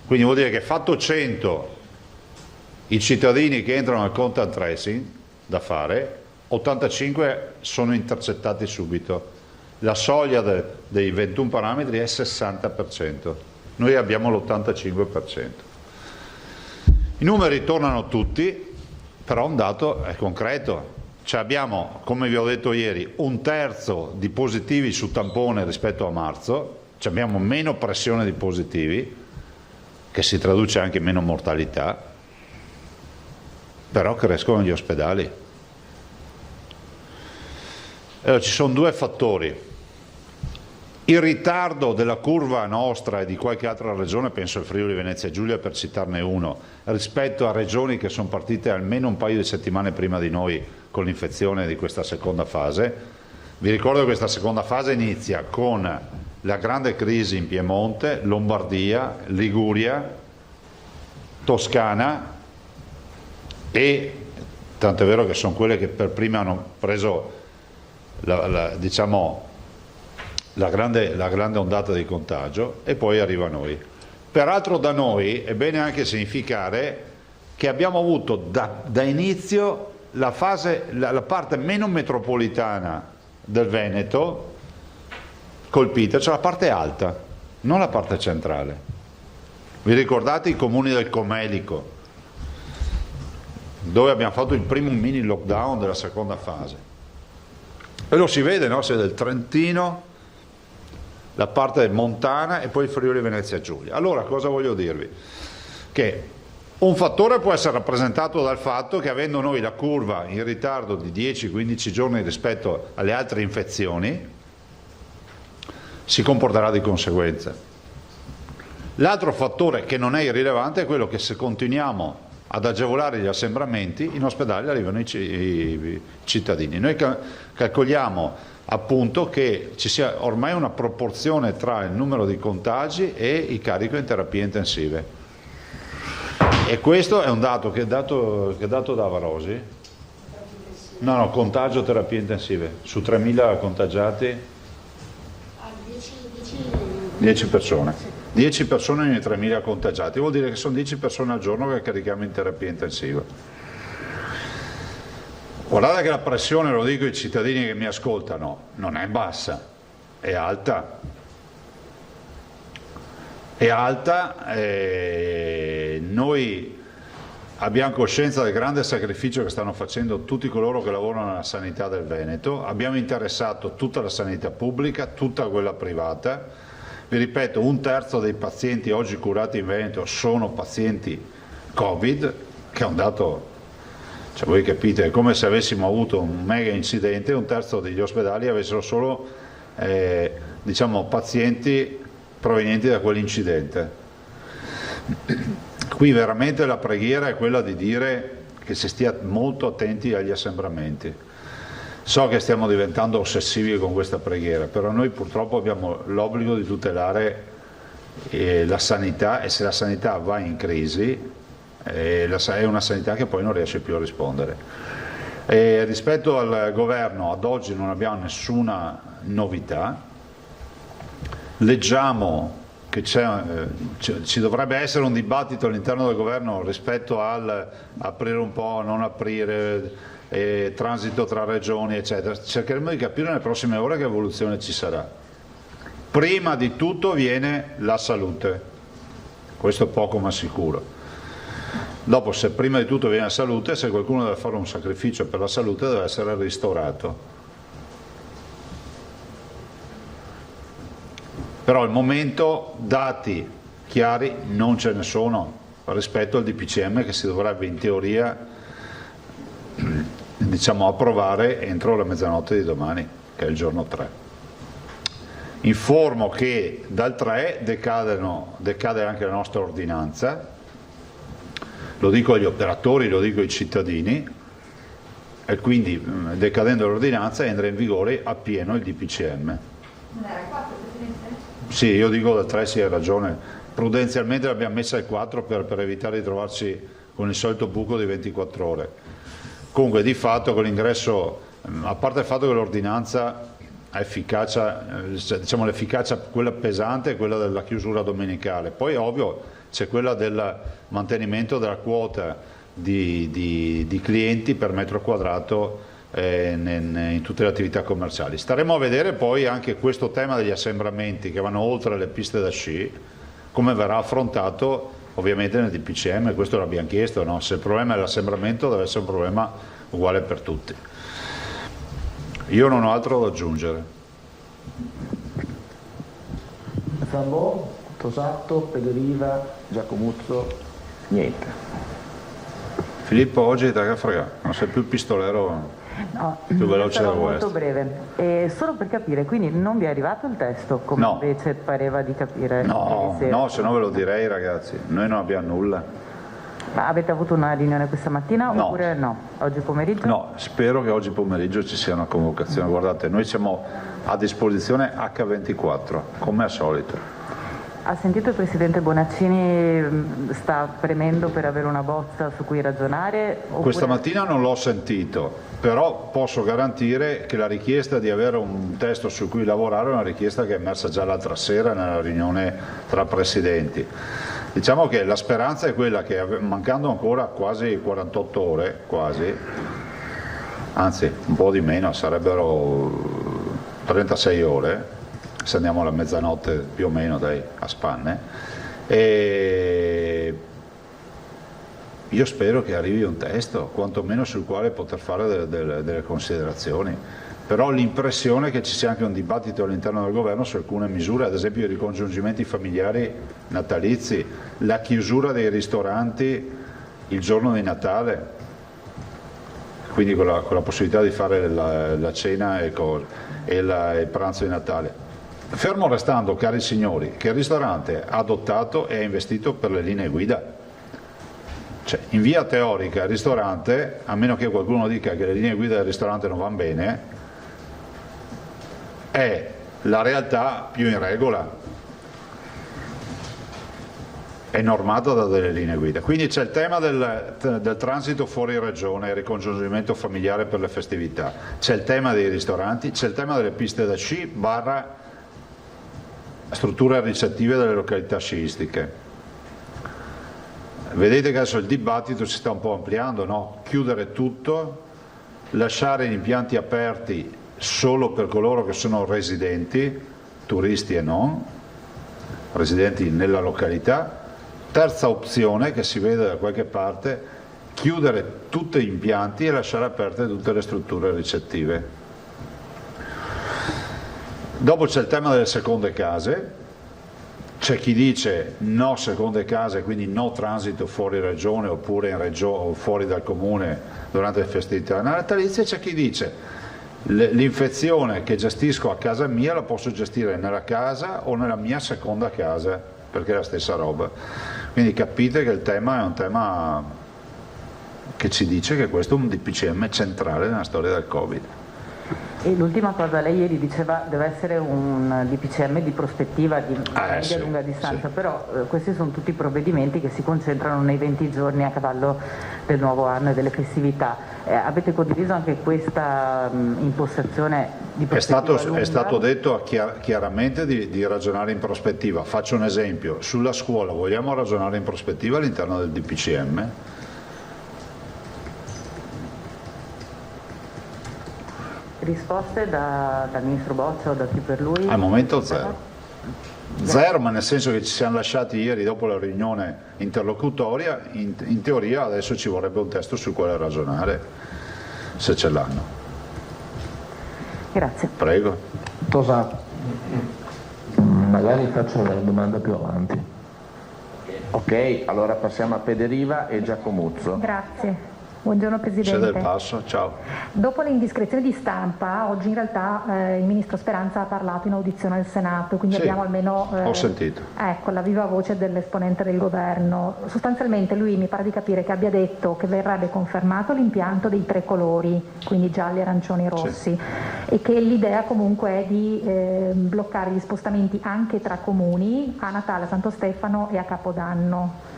Quindi vuol dire che fatto 100 i cittadini che entrano al contact tracing da fare, 85 sono intercettati subito. La soglia dei 21 parametri è 60%, noi abbiamo l'85%. I numeri tornano tutti, però un dato è concreto. Cioè abbiamo, come vi ho detto ieri, un terzo di positivi su tampone rispetto a marzo, cioè abbiamo meno pressione di positivi, che si traduce anche in meno mortalità, però crescono gli ospedali. Allora, ci sono due fattori. Il ritardo della curva nostra e di qualche altra regione, penso al Friuli Venezia Giulia per citarne uno, rispetto a regioni che sono partite almeno un paio di settimane prima di noi con l'infezione di questa seconda fase. Vi ricordo che questa seconda fase inizia con la grande crisi in Piemonte, Lombardia, Liguria, Toscana e tanto è vero che sono quelle che per prima hanno preso la grande ondata di contagio e poi arriva a noi. Peraltro da noi è bene anche significare che abbiamo avuto da inizio la parte meno metropolitana del Veneto colpita, cioè la parte alta, non la parte centrale. Vi ricordate i comuni del Comelico, dove abbiamo fatto il primo mini lockdown della seconda fase? E lo si vede, no? Se del Trentino, la parte montana e poi il Friuli Venezia Giulia. Allora cosa voglio dirvi? Che un fattore può essere rappresentato dal fatto che avendo noi la curva in ritardo di 10-15 giorni rispetto alle altre infezioni, si comporterà di conseguenza. L'altro fattore che non è irrilevante è quello che se continuiamo ad agevolare gli assembramenti, in ospedale arrivano i cittadini. Noi calcoliamo appunto che ci sia ormai una proporzione tra il numero di contagi e il carico in terapie intensive. E questo è un dato che è dato da Avarosi? No, contagio terapie intensive. Su 3.000 contagiati? 10 persone. 10 persone ogni 3.000 contagiati, vuol dire che sono 10 persone al giorno che carichiamo in terapia intensiva. Guardate che la pressione, lo dico ai cittadini che mi ascoltano, non è bassa, è alta. È alta e noi abbiamo coscienza del grande sacrificio che stanno facendo tutti coloro che lavorano nella sanità del Veneto, abbiamo interessato tutta la sanità pubblica, tutta quella privata. Vi ripeto, 1/3 dei pazienti oggi curati in Veneto sono pazienti Covid, che è un dato, cioè voi capite, è come se avessimo avuto un mega incidente e 1/3 degli ospedali avessero solo diciamo, pazienti provenienti da quell'incidente. Qui veramente la preghiera è quella di dire che si stia molto attenti agli assembramenti. So che stiamo diventando ossessivi con questa preghiera, però noi purtroppo abbiamo l'obbligo di tutelare la sanità, e se la sanità va in crisi è una sanità che poi non riesce più a rispondere. Rispetto al governo, ad oggi non abbiamo nessuna novità. Leggiamo che ci dovrebbe essere un dibattito all'interno del governo rispetto al aprire un po', non aprire, transito tra regioni, eccetera. Cercheremo di capire nelle prossime ore che evoluzione ci sarà. Prima di tutto viene la salute, questo è poco ma sicuro. Dopo, se prima di tutto viene la salute, se qualcuno deve fare un sacrificio per la salute deve essere ristorato. Però al momento dati chiari non ce ne sono rispetto al DPCM che si dovrebbe in teoria diciamo, approvare entro la mezzanotte di domani, che è il giorno 3. Informo che dal 3 decade anche la nostra ordinanza, lo dico agli operatori, lo dico ai cittadini, e quindi decadendo l'ordinanza entra in vigore appieno il DPCM. Non era 4, Presidente? Sì, io dico dal 3, sì, hai ragione. Prudenzialmente l'abbiamo messa al 4 per evitare di trovarci con il solito buco di 24 ore. Comunque di fatto con l'ingresso, a parte il fatto che l'ordinanza ha efficacia, diciamo l'efficacia quella pesante è quella della chiusura domenicale, poi ovvio c'è quella del mantenimento della quota di clienti per metro quadrato in tutte le attività commerciali. Staremo a vedere poi anche questo tema degli assembramenti che vanno oltre le piste da sci, come verrà affrontato ovviamente nel DPCM, questo l'abbiamo chiesto, no? Se il problema è l'assembramento deve essere un problema uguale per tutti. Io non ho altro da aggiungere. Zambò, Tosatto, Pederiva, Giacomuzzo, niente. Filippo, oggi te che frega, non sei più il pistolero. No, più veloce sarò del molto West. breve. Solo per capire, quindi non vi è arrivato il testo come No. invece pareva di capire? No, ieri sera? no, se no ve lo direi ragazzi, noi non abbiamo nulla. Ma avete avuto una riunione questa mattina No. oppure no? Oggi pomeriggio? No, spero che oggi pomeriggio ci sia una convocazione. Guardate, noi siamo a disposizione H24, come al solito. Ha sentito il Presidente Bonaccini sta premendo per avere una bozza su cui ragionare? Oppure... Questa mattina non l'ho sentito, però posso garantire che la richiesta di avere un testo su cui lavorare è una richiesta che è emersa già l'altra sera nella riunione tra presidenti. Diciamo che la speranza è quella che, mancando ancora quasi 48 ore, quasi, anzi un po' di meno, sarebbero 36 ore, se andiamo alla mezzanotte più o meno dai, a spanne, e io spero che arrivi un testo, quantomeno sul quale poter fare delle considerazioni, però l'impressione è che ci sia anche un dibattito all'interno del governo su alcune misure, ad esempio i ricongiungimenti familiari natalizi, la chiusura dei ristoranti il giorno di Natale, quindi con la possibilità di fare la cena e il pranzo di Natale. Fermo restando, cari signori, che il ristorante ha adottato e ha investito per le linee guida. Cioè, in via teorica il ristorante, a meno che qualcuno dica che le linee guida del ristorante non vanno bene, è la realtà più in regola, è normata da delle linee guida. Quindi c'è il tema del transito fuori regione, il ricongiungimento familiare per le festività, c'è il tema dei ristoranti, c'è il tema delle piste da sci / strutture ricettive delle località sciistiche. Vedete che adesso il dibattito si sta un po' ampliando, no? Chiudere tutto, lasciare gli impianti aperti solo per coloro che sono residenti, turisti e non, residenti nella località. Terza opzione che si vede da qualche parte, chiudere tutti gli impianti e lasciare aperte tutte le strutture ricettive. Dopo c'è il tema delle seconde case. C'è chi dice no seconde case, quindi no transito fuori regione oppure in o fuori dal comune durante le festività natalizie. C'è chi dice l'infezione che gestisco a casa mia la posso gestire nella casa o nella mia seconda casa, perché è la stessa roba. Quindi capite che il tema è un tema che ci dice che questo è un DPCM centrale nella storia del Covid. E l'ultima cosa, lei ieri diceva deve essere un DPCM di prospettiva di media e lunga distanza, sì. Però questi sono tutti provvedimenti che si concentrano nei 20 giorni a cavallo del nuovo anno e delle festività. Avete condiviso anche questa impostazione di prospettiva lunga? È stato detto chiaramente di ragionare in prospettiva. Faccio un esempio, sulla scuola vogliamo ragionare in prospettiva all'interno del DPCM? Risposte dal Ministro Boccia o da chi per lui? Al momento zero. Zero, ma nel senso che ci siamo lasciati ieri dopo la riunione interlocutoria, in teoria adesso ci vorrebbe un testo sul quale ragionare, se ce l'hanno. Grazie. Prego. Tosato. Magari faccio una domanda più avanti. Ok, allora passiamo a Pederiva e Giacomuzzo. Grazie. Buongiorno Presidente. C'è del passo, ciao. Dopo le indiscrezioni di stampa, oggi in realtà il Ministro Speranza ha parlato in audizione al Senato, quindi sì, abbiamo almeno ho sentito. Ecco, la viva voce dell'esponente del governo. Sostanzialmente lui mi pare di capire che abbia detto che verrebbe confermato l'impianto dei 3 colori, quindi gialli, arancioni e rossi, sì. E che l'idea comunque è di bloccare gli spostamenti anche tra comuni a Natale, a Santo Stefano e a Capodanno.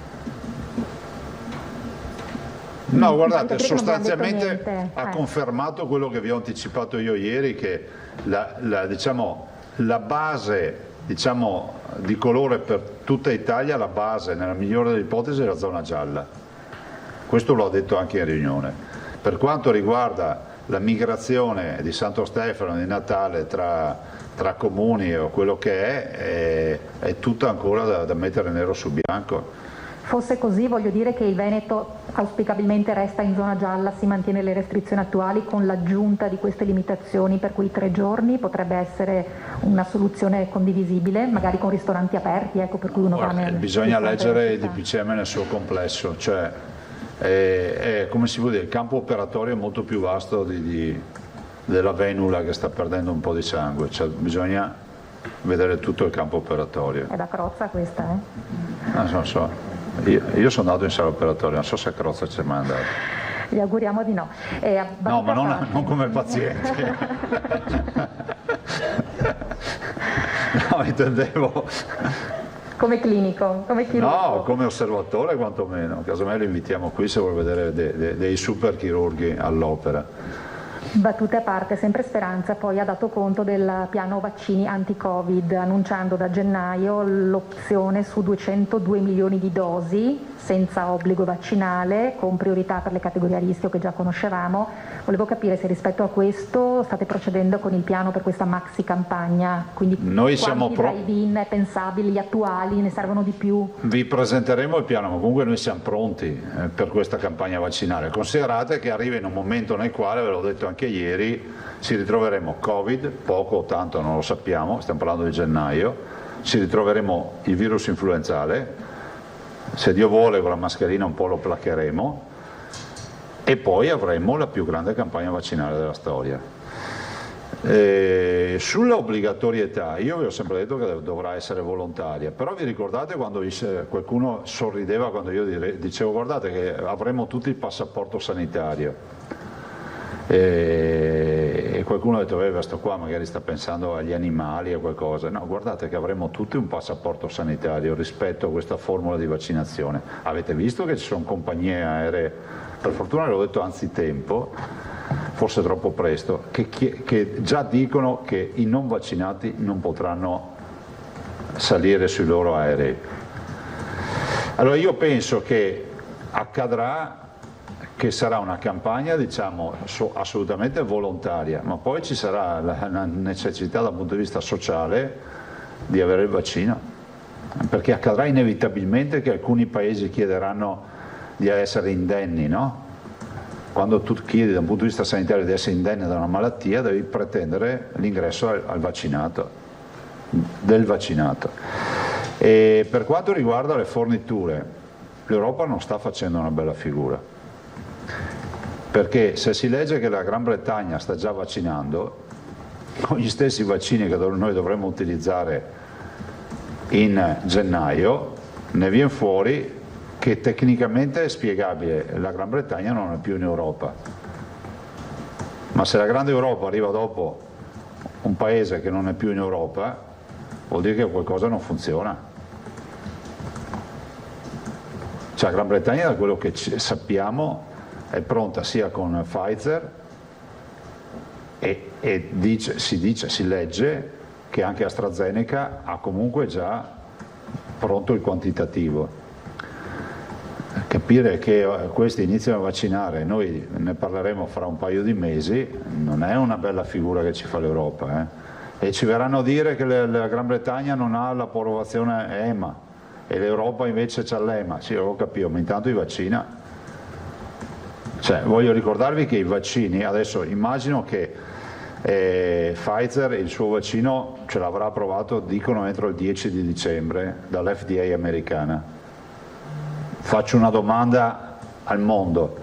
No, guardate, sostanzialmente ha confermato quello che vi ho anticipato io ieri, che la base di colore per tutta Italia, la base nella migliore delle ipotesi è la zona gialla. Questo l'ho detto anche in riunione. Per quanto riguarda la migrazione di Santo Stefano, di Natale tra comuni o quello che è tutto ancora da mettere nero su bianco. Fosse così, voglio dire che il Veneto auspicabilmente resta in zona gialla, si mantiene le restrizioni attuali con l'aggiunta di queste limitazioni per quei 3 giorni, potrebbe essere una soluzione condivisibile, magari con ristoranti aperti, ecco, per cui uno va nel... Bisogna leggere il DPCM nel suo complesso, cioè come si può dire, il campo operatorio è molto più vasto della venula che sta perdendo un po' di sangue, cioè bisogna vedere tutto il campo operatorio. È da Crozza questa, Non so. Io sono andato in sala operatoria, non so se a Crozza c'è mai andato. Gli auguriamo di no. No, ma non come paziente. No, intendevo... Come clinico, come chirurgo. No, come osservatore quantomeno. Casomai lo invitiamo qui se vuole vedere dei super chirurghi all'opera. Battute a parte, sempre Speranza poi ha dato conto del piano vaccini anti-Covid, annunciando da gennaio l'opzione su 202 milioni di dosi senza obbligo vaccinale, con priorità per le categorie a rischio che già conoscevamo. Volevo capire se rispetto a questo state procedendo con il piano per questa maxi campagna, quindi quanti drive-in pensabili, attuali, ne servono di più? Vi presenteremo il piano, ma comunque noi siamo pronti per questa campagna vaccinale. Considerate che arriva in un momento nel quale, ve l'ho detto anche ieri, ci ritroveremo Covid, poco o tanto non lo sappiamo, stiamo parlando di gennaio, ci ritroveremo il virus influenzale, se Dio vuole con la mascherina un po' lo placheremo, e poi avremo la più grande campagna vaccinale della storia. Sulla obbligatorietà io vi ho sempre detto che dovrà essere volontaria, però vi ricordate quando qualcuno sorrideva quando io dicevo guardate che avremo tutti il passaporto sanitario, e qualcuno ha detto questo qua magari sta pensando agli animali e qualcosa. No, guardate che avremo tutti un passaporto sanitario rispetto a questa formula di vaccinazione. Avete visto che ci sono compagnie aeree, per fortuna l'ho detto anzitempo, forse troppo presto, che già dicono che i non vaccinati non potranno salire sui loro aerei. Allora io penso che accadrà che sarà una campagna, diciamo, assolutamente volontaria, ma poi ci sarà la necessità dal punto di vista sociale di avere il vaccino, perché accadrà inevitabilmente che alcuni paesi chiederanno di essere indenni, no? Quando tu chiedi da un punto di vista sanitario di essere indenne da una malattia, devi pretendere l'ingresso al vaccinato, del vaccinato. E per quanto riguarda le forniture, l'Europa non sta facendo una bella figura, perché se si legge che la Gran Bretagna sta già vaccinando, con gli stessi vaccini che noi dovremmo utilizzare in gennaio, ne viene fuori che tecnicamente è spiegabile, la Gran Bretagna non è più in Europa, ma se la grande Europa arriva dopo un paese che non è più in Europa, vuol dire che qualcosa non funziona. Cioè la Gran Bretagna, da quello che sappiamo, è pronta sia con Pfizer e si legge che anche AstraZeneca ha comunque già pronto il quantitativo. Capire che questi iniziano a vaccinare, noi ne parleremo fra un paio di mesi, non è una bella figura che ci fa l'Europa. E ci verranno a dire che la Gran Bretagna non ha l'approvazione EMA e l'Europa invece c'ha l'EMA. Sì, lo capivo, ma intanto i vaccina. Cioè, voglio ricordarvi che i vaccini, adesso immagino che Pfizer il suo vaccino ce l'avrà approvato, dicono, entro il 10 di dicembre dall'FDA americana. Faccio una domanda al mondo,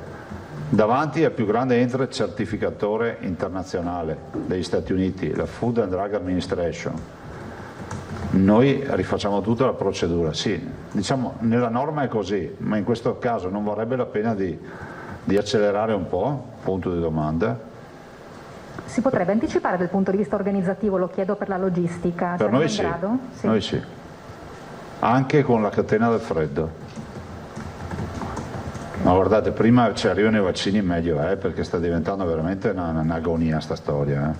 davanti al più grande ente certificatore internazionale degli Stati Uniti, la Food and Drug Administration, noi rifacciamo tutta la procedura, sì, diciamo nella norma è così, ma in questo caso non varrebbe la pena di accelerare un po'? Punto di domanda. Si potrebbe anticipare dal punto di vista organizzativo, lo chiedo per la logistica. Per noi sì, grado? Sì, noi sì, anche con la catena del freddo. Ma guardate, prima ci arrivano i vaccini meglio, perché sta diventando veramente un'agonia sta storia.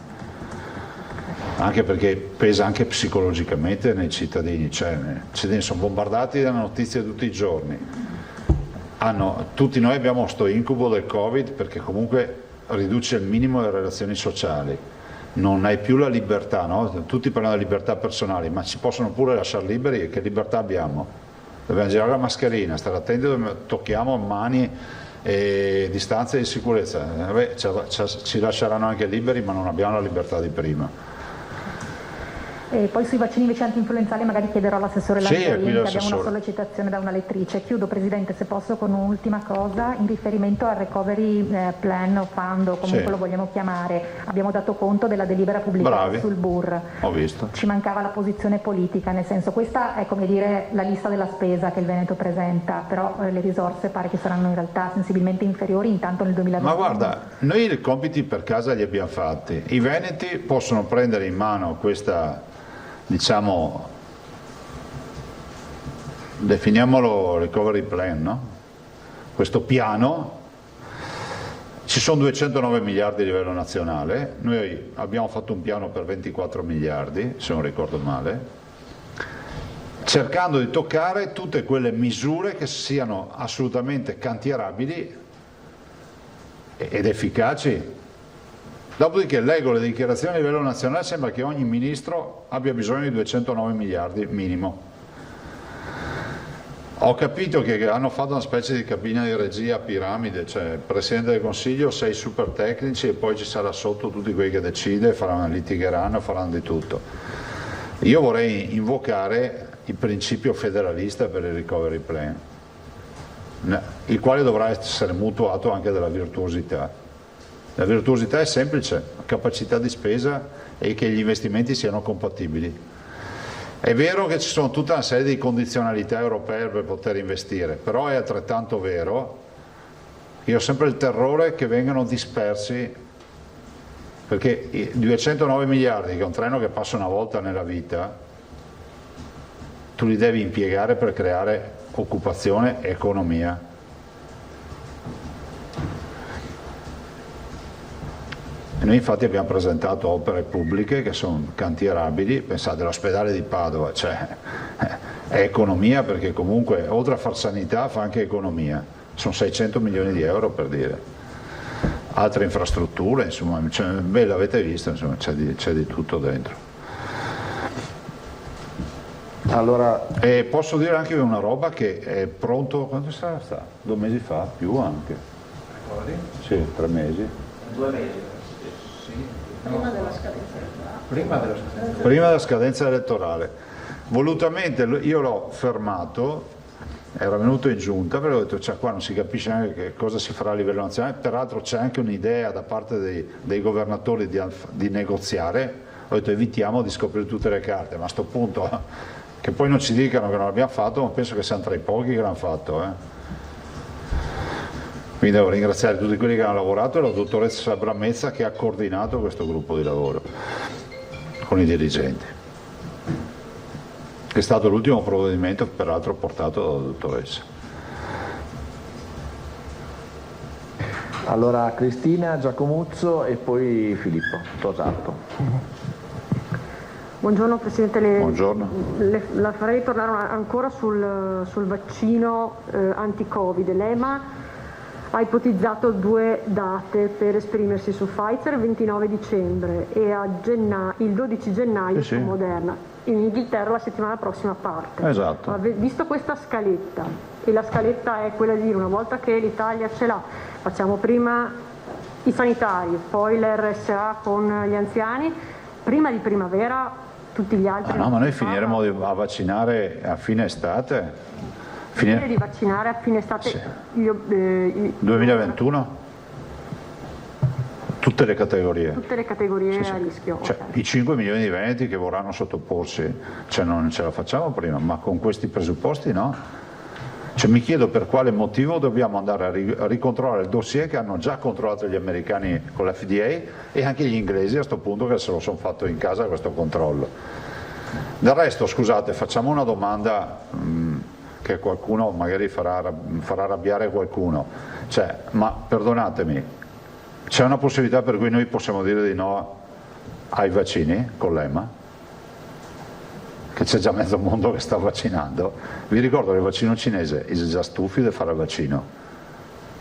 Anche perché pesa anche psicologicamente nei cittadini, cioè i cittadini sono bombardati da notizie tutti i giorni. Tutti noi abbiamo sto incubo del Covid, perché comunque riduce al minimo le relazioni sociali, non hai più la libertà, no? Tutti parlano di libertà personali, ma ci possono pure lasciare liberi, e che libertà abbiamo? Dobbiamo girare la mascherina, stare attenti dove tocchiamo mani e distanze di sicurezza. Ci lasceranno anche liberi, ma non abbiamo la libertà di prima. E poi sui vaccini invece anti-influenzali magari chiederò all'assessore Lazzarini, che abbiamo una sollecitazione da una lettrice. Chiudo, Presidente, se posso, con un'ultima cosa in riferimento al recovery plan o fund, o comunque lo vogliamo chiamare. Abbiamo dato conto della delibera pubblicata sul BUR. Ho visto. Ci mancava la posizione politica, nel senso, questa è, come dire, la lista della spesa che il Veneto presenta, però le risorse pare che saranno in realtà sensibilmente inferiori intanto nel 2021. Ma guarda, noi i compiti per casa li abbiamo fatti. I veneti possono prendere in mano questa, diciamo, definiamolo recovery plan, no? Questo piano. Ci sono 209 miliardi a livello nazionale, noi abbiamo fatto un piano per 24 miliardi, se non ricordo male, cercando di toccare tutte quelle misure che siano assolutamente cantierabili ed efficaci. Dopodiché leggo le dichiarazioni a livello nazionale, sembra che ogni ministro abbia bisogno di 209 miliardi minimo. Ho capito che hanno fatto una specie di cabina di regia a piramide, cioè il Presidente del Consiglio, 6 super tecnici e poi ci sarà sotto tutti quelli che decide, litigheranno, faranno di tutto. Io vorrei invocare il principio federalista per il recovery plan, il quale dovrà essere mutuato anche dalla virtuosità. La virtuosità è semplice, capacità di spesa e che gli investimenti siano compatibili. È vero che ci sono tutta una serie di condizionalità europee per poter investire, però è altrettanto vero che io ho sempre il terrore che vengano dispersi, perché i 209 miliardi, che è un treno che passa una volta nella vita, tu li devi impiegare per creare occupazione e economia. E noi infatti abbiamo presentato opere pubbliche che sono cantierabili. Pensate all'ospedale di Padova, cioè, è economia, perché comunque oltre a far sanità fa anche economia, sono 600 milioni di euro per dire. Altre infrastrutture, insomma, beh, l'avete visto, insomma, c'è di tutto dentro. Allora, posso dire anche una roba che è pronto, quanto sarà stato? 2 mesi fa? Più anche? Sì, 3 mesi. 2 mesi, sì. Prima della scadenza. Prima della scadenza elettorale. Volutamente io l'ho fermato, era venuto in giunta, perché ho detto, cioè, qua non si capisce neanche che cosa si farà a livello nazionale, peraltro c'è anche un'idea da parte dei governatori di negoziare. Ho detto evitiamo di scoprire tutte le carte, ma a sto punto che poi non ci dicano che non l'abbiamo fatto, ma penso che siamo tra i pochi che l'hanno fatto. Quindi devo ringraziare tutti quelli che hanno lavorato e la dottoressa Bramezza che ha coordinato questo gruppo di lavoro con i dirigenti. È stato l'ultimo provvedimento peraltro portato dalla dottoressa. Allora Cristina, Giacomuzzo e poi Filippo Tosato. Buongiorno Presidente, Buongiorno. La farei tornare ancora sul vaccino anti-Covid. L'EMA ha ipotizzato 2 date per esprimersi su Pfizer, il 29 dicembre e il 12 gennaio su Moderna. In Inghilterra la settimana prossima parte. Esatto. Visto questa scaletta, e la scaletta è quella di dire una volta che l'Italia ce l'ha, facciamo prima i sanitari, poi l'RSA con gli anziani, prima di primavera tutti gli altri. No, ma noi finiremo a vaccinare a fine estate. Finire di vaccinare a fine estate. Sì. 2021? Tutte le categorie. Tutte le categorie sì. a rischio. Cioè, okay. I 5 milioni di veneti che vorranno sottoporsi, cioè non ce la facciamo prima, ma con questi presupposti no. Cioè, mi chiedo per quale motivo dobbiamo andare a ricontrollare il dossier che hanno già controllato gli americani con l'FDA e anche gli inglesi a questo punto che se lo sono fatto in casa questo controllo. Del resto, scusate, facciamo una domanda che qualcuno magari farà arrabbiare qualcuno. Cioè, ma perdonatemi, c'è una possibilità per cui noi possiamo dire di no ai vaccini con l'EMA? Che c'è già mezzo mondo che sta vaccinando. Vi ricordo che il vaccino cinese è già stufi di fare il vaccino.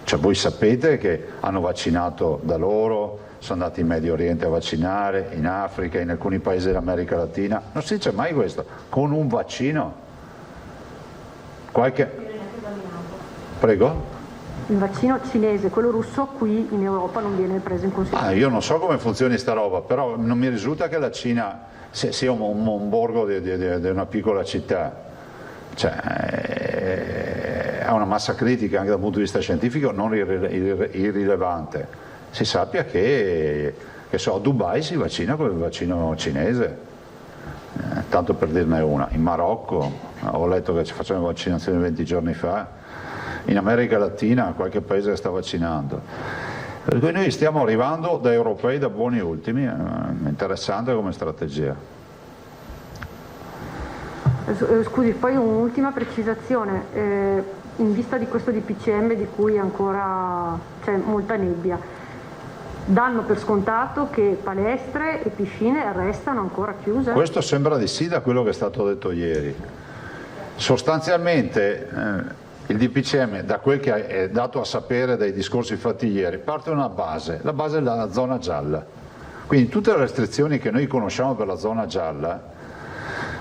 Cioè voi sapete che hanno vaccinato da loro, sono andati in Medio Oriente a vaccinare, in Africa, in alcuni paesi dell'America Latina. Non si dice mai questo, con un vaccino. Prego? Il vaccino cinese, quello russo, qui in Europa non viene preso in considerazione. Io non so come funzioni sta roba, però non mi risulta che la Cina sia un borgo di una piccola città, cioè, ha una massa critica anche dal punto di vista scientifico non irrilevante. Si sappia che a Dubai si vaccina con il vaccino cinese, tanto per dirne una. In Marocco, ho letto che ci facevano vaccinazioni 20 giorni fa, in America Latina qualche paese sta vaccinando. Per cui noi stiamo arrivando da europei da buoni ultimi, interessante come strategia. Scusi, poi un'ultima precisazione, in vista di questo DPCM di cui ancora c'è molta nebbia, danno per scontato che palestre e piscine restano ancora chiuse? Questo sembra di sì da quello che è stato detto ieri. Sostanzialmente il DPCM, da quel che è dato a sapere dai discorsi fatti ieri, parte da una base, la base è la zona gialla. Quindi tutte le restrizioni che noi conosciamo per la zona gialla,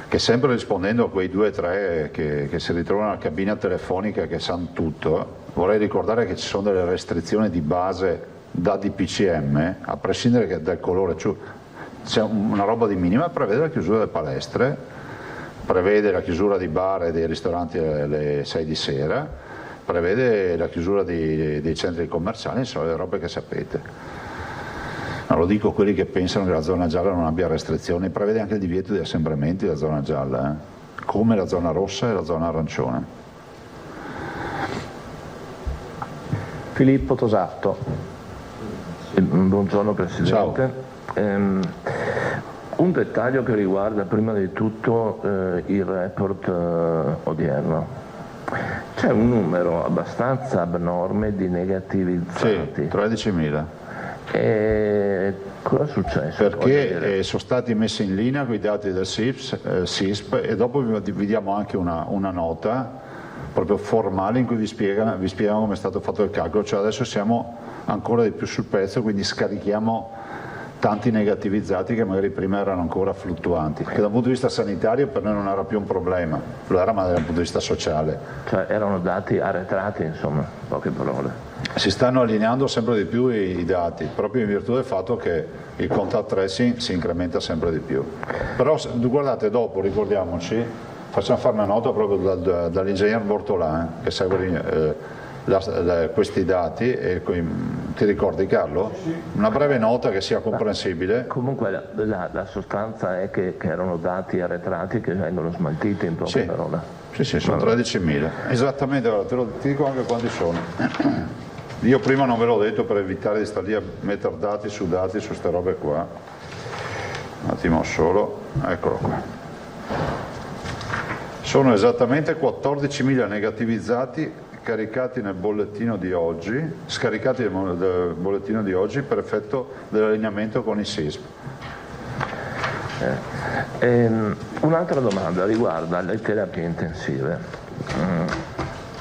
che sempre rispondendo a quei 2 o 3 che si ritrovano alla cabina telefonica che sanno tutto, vorrei ricordare che ci sono delle restrizioni di base da DPCM, a prescindere dal colore, cioè c'è una roba di minima, prevede la chiusura delle palestre, prevede la chiusura di bar e dei ristoranti alle 6 di sera, prevede la chiusura dei centri commerciali, sono le robe che sapete. Non lo dico quelli che pensano che la zona gialla non abbia restrizioni, prevede anche il divieto di assembramenti della zona gialla, come la zona rossa e la zona arancione. Filippo Tosato. Buongiorno Presidente. Ciao. Un dettaglio che riguarda prima di tutto il report odierno. C'è un numero abbastanza abnorme di negativizzati. Sì, 13.000. E cosa è successo? Perché sono stati messi in linea con i dati del SISP e dopo vi diamo anche una nota proprio formale in cui vi spiegano come è stato fatto il calcolo, cioè adesso siamo ancora di più sul pezzo, quindi scarichiamo tanti negativizzati che magari prima erano ancora fluttuanti, che dal punto di vista sanitario per noi non era più un problema, lo era ma dal punto di vista sociale. Cioè erano dati arretrati, insomma, in poche parole. Si stanno allineando sempre di più i dati, proprio in virtù del fatto che il contact tracing si incrementa sempre di più. Però guardate, dopo ricordiamoci, facciamo fare una nota proprio dall'ingegner Bortolan che segue questi dati e ti ricordi Carlo? Una breve nota che sia comprensibile. Comunque la sostanza è che erano dati arretrati che vengono smaltiti in poche parole. Sì, sono 13.000. Esattamente, ti dico anche quanti sono. Io prima non ve l'ho detto per evitare di stare lì a mettere dati su queste robe qua. Un attimo solo, eccolo qua. Sono esattamente 14.000 negativizzati scaricati nel bollettino di oggi per effetto dell'allineamento con i SISP. Un'altra domanda riguarda le terapie intensive.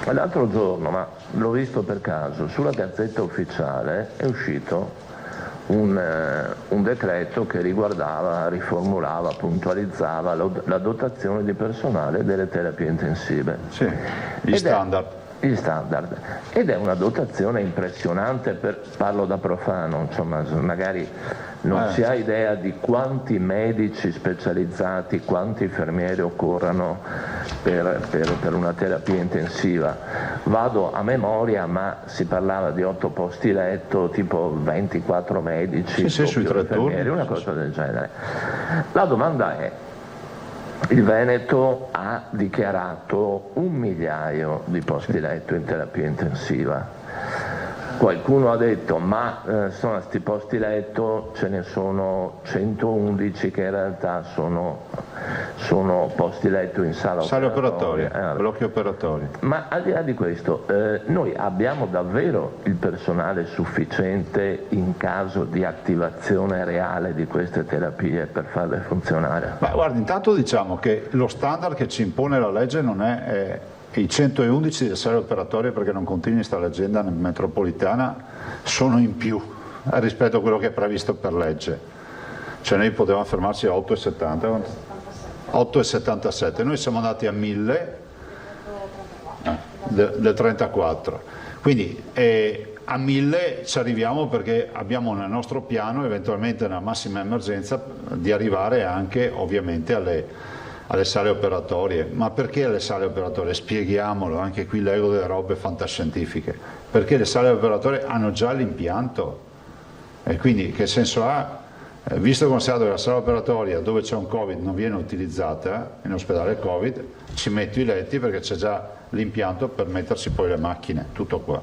L'altro giorno, ma l'ho visto per caso, sulla Gazzetta Ufficiale è uscito un decreto che riguardava, riformulava, puntualizzava la dotazione di personale delle terapie intensive. Sì, gli standard. Ed è una dotazione impressionante, parlo da profano, insomma, magari non si ha idea di quanti medici specializzati, quanti infermieri occorrano per una terapia intensiva. Vado a memoria, ma si parlava di 8 posti letto, tipo 24 medici, sui 3 infermieri, una cosa del genere. La domanda è: il Veneto ha dichiarato 1 migliaio di posti letto in terapia intensiva. Qualcuno ha detto ma sono questi posti letto, ce ne sono 111 che in realtà sono posti letto in sala operatoria. Blocchi operatori. Ma al di là di questo, noi abbiamo davvero il personale sufficiente in caso di attivazione reale di queste terapie per farle funzionare? Ma guardi, intanto diciamo che lo standard che ci impone la legge non è i 111 delle sale operatorie, perché non continui sta leggenda metropolitana, sono in più rispetto a quello che è previsto per legge. Cioè noi potevamo fermarci a 8,70, 8,77, noi siamo andati a 1000 del 34, quindi a 1000 ci arriviamo perché abbiamo nel nostro piano, eventualmente nella massima emergenza, di arrivare anche ovviamente alle sale operatorie. Ma perché alle sale operatorie? Spieghiamolo, anche qui leggo delle robe fantascientifiche. Perché le sale operatorie hanno già l'impianto, e quindi che senso ha? Visto che considerato che la sala operatoria dove c'è un Covid non viene utilizzata, in ospedale Covid, ci metto i letti perché c'è già l'impianto per mettersi poi le macchine, tutto qua.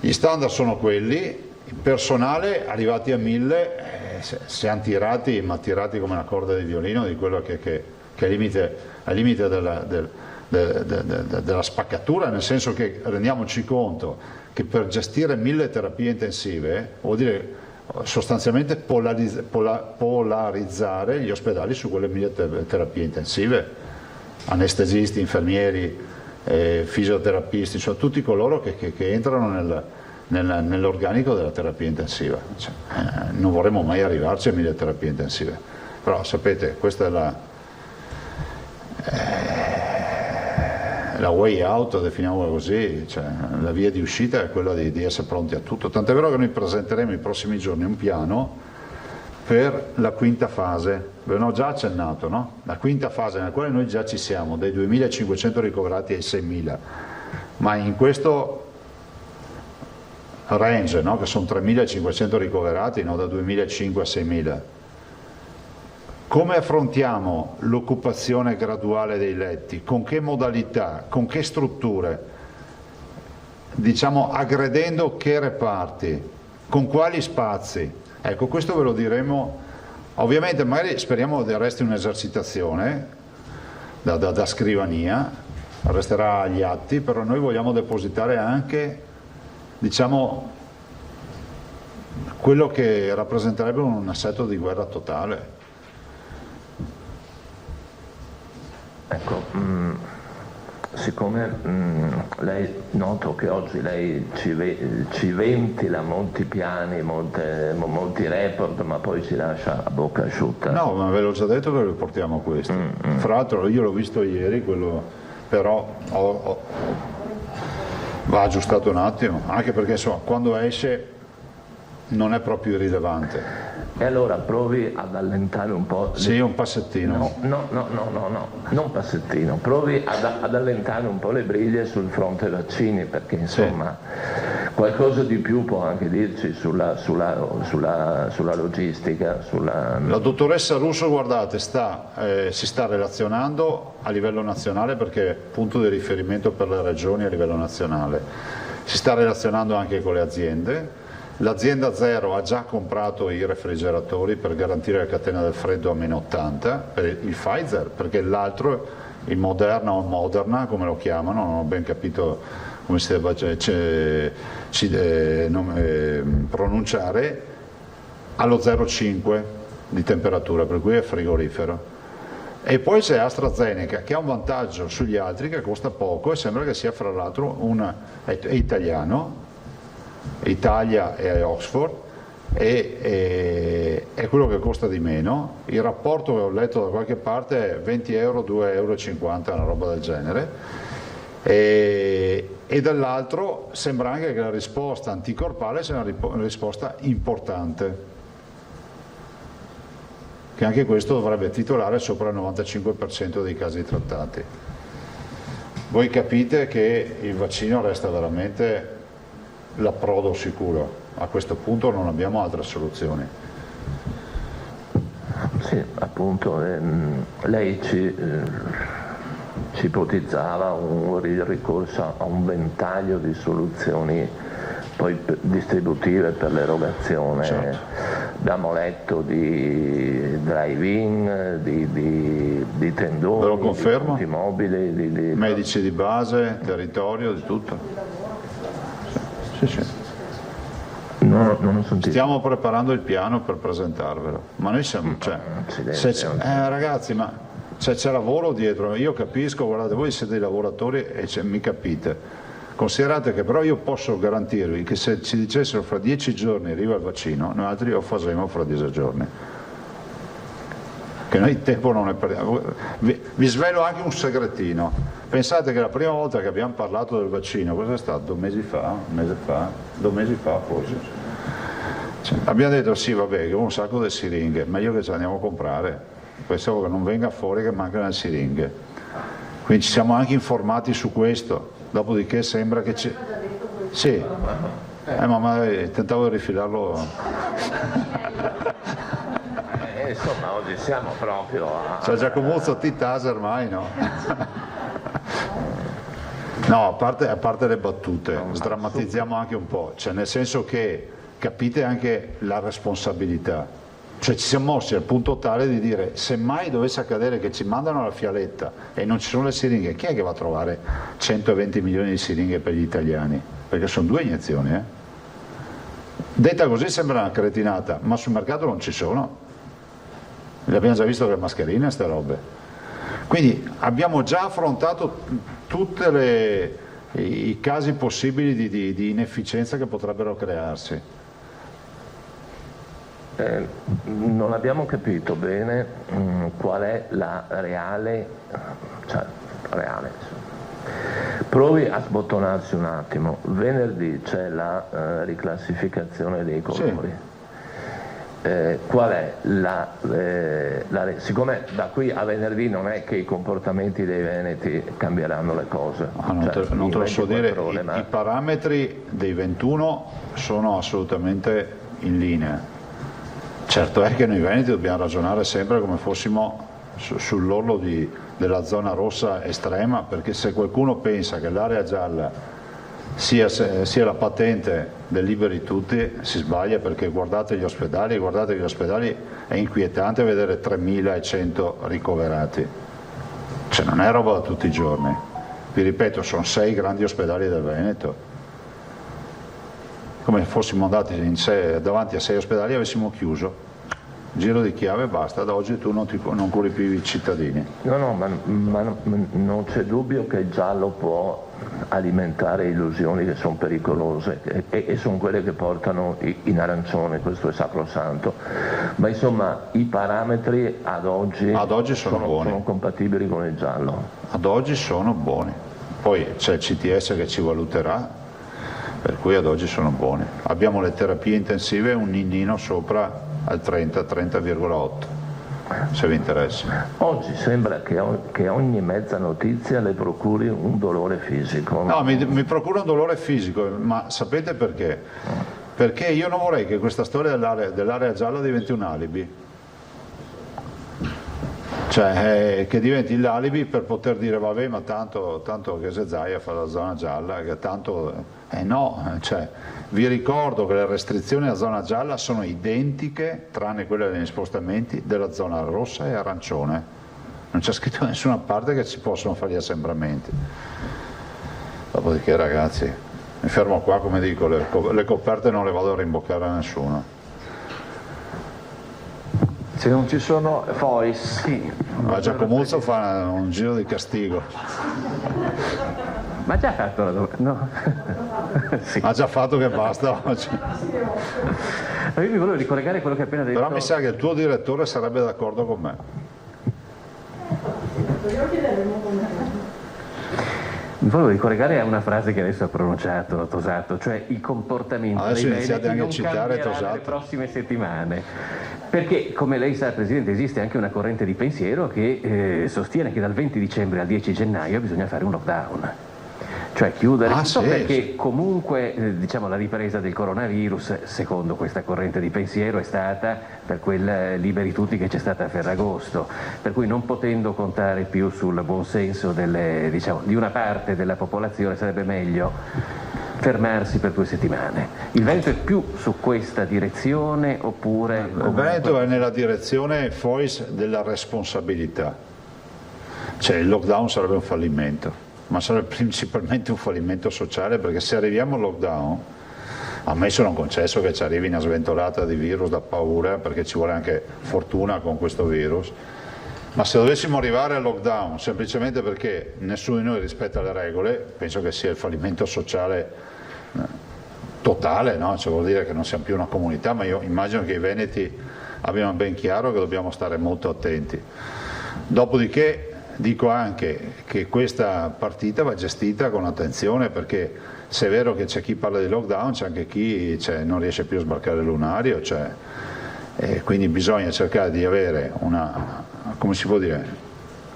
Gli standard sono quelli, il personale arrivati a 1000 siamo tirati, ma tirati come una corda di violino di quello che è al limite della spaccatura, nel senso che rendiamoci conto che per gestire 1000 terapie intensive vuol dire sostanzialmente polarizzare gli ospedali su quelle 1000 terapie intensive, anestesisti, infermieri, fisioterapisti, cioè tutti coloro che entrano nell'organico della terapia intensiva. Cioè, non vorremmo mai arrivarci a 1000 terapie intensive, però sapete, questa è la way out, definiamola così, cioè, la via di uscita è quella di essere pronti a tutto, tant'è vero che noi presenteremo i prossimi giorni un piano per la quinta fase, ve l'ho già accennato, no? La quinta fase nella quale noi già ci siamo, dai 2.500 ricoverati ai 6.000, ma in questo range, no? Che sono 3.500 ricoverati, no? Da 2.500 a 6.000. Come affrontiamo l'occupazione graduale dei letti? Con che modalità? Con che strutture? Diciamo, aggredendo che reparti? Con quali spazi? Ecco, questo ve lo diremo, ovviamente magari speriamo che resti un'esercitazione da scrivania, resterà agli atti, però noi vogliamo depositare anche, diciamo, quello che rappresenterebbe un assetto di guerra totale. Ecco, siccome lei, noto che oggi lei ci ventila molti piani, molti report, ma poi ci lascia a bocca asciutta. No, ma ve l'ho già detto che riportiamo questo. Fra l'altro io l'ho visto ieri, però va aggiustato un attimo, anche perché insomma, quando esce non è proprio irrilevante. E allora provi ad allentare un po'. Sì, un passettino. No, non passettino. Provi ad allentare un po' le briglie sul fronte vaccini, perché insomma qualcosa di più può anche dirci sulla logistica. La dottoressa Russo, guardate, si sta relazionando a livello nazionale, perché è punto di riferimento per le regioni a livello nazionale. Si sta relazionando anche con le aziende. L'azienda Zero ha già comprato i refrigeratori per garantire la catena del freddo a -80 per il Pfizer, perché l'altro, il Moderna o Moderna come lo chiamano, non ho ben capito come si deve pronunciare, allo 0,5 di temperatura, per cui è frigorifero. E poi c'è AstraZeneca, che ha un vantaggio sugli altri, che costa poco e sembra che sia fra l'altro è italiano, Italia e Oxford, e è quello che costa di meno. Il rapporto che ho letto da qualche parte è 20 euro, 2,50 euro, una roba del genere, e dall'altro sembra anche che la risposta anticorpale sia una risposta importante, che anche questo dovrebbe titolare sopra il 95% dei casi trattati. Voi capite che il vaccino resta veramente l'approdo sicuro, a questo punto non abbiamo altre soluzioni. Sì, appunto, lei ci ipotizzava il ricorso a un ventaglio di soluzioni poi distributive per l'erogazione. Certo. Abbiamo letto di drive-in, di tendoni, ve lo confermo? Di punti mobili, medici di base, territorio, di tutto. Sì. No, non ho sentito. Stiamo preparando il piano per presentarvelo, ma noi siamo, ragazzi, ma c'è lavoro dietro. Io capisco, guardate, voi siete dei lavoratori e mi capite. Considerate che però io posso garantirvi che se ci dicessero fra 10 giorni arriva il vaccino, noi altri lo faremo fra 10 giorni. Che noi il tempo non ne perdiamo. Vi svelo anche un segretino. Pensate che la prima volta che abbiamo parlato del vaccino, cosa è stato? 2 mesi fa? Un mese fa forse. Abbiamo detto sì, vabbè, che ho un sacco di siringhe, meglio che ce le andiamo a comprare. Pensavo che non venga fuori che mancano le siringhe. Quindi ci siamo anche informati su questo. Dopodiché sembra che ci... Sì, ma tentavo di rifilarlo... Insomma, oggi siamo proprio a... C'è Giacomuzzo T-Taser ormai, no? No, a parte le battute, sdrammatizziamo anche un po', cioè nel senso che capite anche la responsabilità. Cioè ci siamo mossi al punto tale di dire, se mai dovesse accadere che ci mandano la fialetta e non ci sono le siringhe, chi è che va a trovare 120 milioni di siringhe per gli italiani? Perché sono 2 iniezioni, Detta così sembra una cretinata, ma sul mercato non ci sono. L'abbiamo già visto con le mascherine, queste robe. Quindi abbiamo già affrontato tutti i casi possibili di inefficienza che potrebbero crearsi. Non abbiamo capito bene qual è la reale. Provi a sbottonarsi un attimo. Venerdì c'è la riclassificazione dei colori. Sì. Qual è siccome da qui a venerdì non è che i comportamenti dei veneti cambieranno le cose. Non te lo so dire, i parametri dei 21 sono assolutamente in linea. Certo è che noi veneti dobbiamo ragionare sempre come fossimo sull'orlo della zona rossa estrema, perché se qualcuno pensa che l'area gialla sia la patente del liberi tutti, si sbaglia, perché guardate gli ospedali, è inquietante vedere 3.100 ricoverati, cioè non è roba da tutti i giorni. Vi ripeto, sono 6 grandi ospedali del Veneto come fossimo andati davanti a 6 ospedali e avessimo chiuso. Giro di chiave e basta, da oggi tu non curi più i cittadini. No, ma non c'è dubbio che il giallo può alimentare illusioni che sono pericolose e sono quelle che portano in arancione, questo è sacrosanto. Ma insomma i parametri ad oggi sono compatibili con il giallo. Ad oggi sono buoni. Poi c'è il CTS che ci valuterà, per cui ad oggi sono buoni. Abbiamo le terapie intensive, un ninnino sopra al 30,8, se vi interessa. Oggi sembra che ogni mezza notizia le procuri un dolore fisico. No, mi procura un dolore fisico, ma sapete perché? Perché io non vorrei che questa storia dell'area gialla diventi un alibi. Cioè che diventi l'alibi per poter dire vabbè, ma tanto che Zaia fa la zona gialla, che tanto no, cioè vi ricordo che le restrizioni alla zona gialla sono identiche, tranne quelle degli spostamenti, della zona rossa e arancione. Non c'è scritto da nessuna parte che si possono fare gli assembramenti. Dopodiché ragazzi, mi fermo qua, come dico, le coperte non le vado a rimboccare a nessuno. Se non ci sono FOIS, sì. Ma Giacomuzzo fa un giro di castigo. Ma già fatto la domanda? No. Sì. Ha già fatto che basta oggi. Ma io mi volevo ricollegare a quello che ha appena detto. Però mi sa che il tuo direttore sarebbe d'accordo con me. Mi volevo ricollegare a una frase che adesso ha pronunciato Tosato, cioè il comportamento adesso dei veneti non cambierà nelle prossime settimane. Perché, come lei sa, Presidente, esiste anche una corrente di pensiero che sostiene che dal 20 dicembre al 10 gennaio bisogna fare un lockdown. Cioè chiudere tutto, sì, perché sì. Comunque diciamo, la ripresa del coronavirus, secondo questa corrente di pensiero, è stata per quel liberi tutti che c'è stata a Ferragosto, per cui non potendo contare più sul buonsenso di una parte della popolazione sarebbe meglio fermarsi per 2 settimane. Il Veneto è più su questa direzione oppure... Il Veneto è nella direzione FOIS della responsabilità, cioè il lockdown sarebbe un fallimento. Ma sarebbe principalmente un fallimento sociale, perché se arriviamo al lockdown, ammesso non concesso che ci arrivi una sventolata di virus da paura, perché ci vuole anche fortuna con questo virus, ma se dovessimo arrivare al lockdown semplicemente perché nessuno di noi rispetta le regole, penso che sia il fallimento sociale totale, no? Cioè vuol dire che non siamo più una comunità, ma io immagino che i veneti abbiano ben chiaro che dobbiamo stare molto attenti. Dopodiché dico anche che questa partita va gestita con attenzione, perché se è vero che c'è chi parla di lockdown, c'è anche chi non riesce più a sbarcare il lunario, quindi bisogna cercare di avere come si può dire,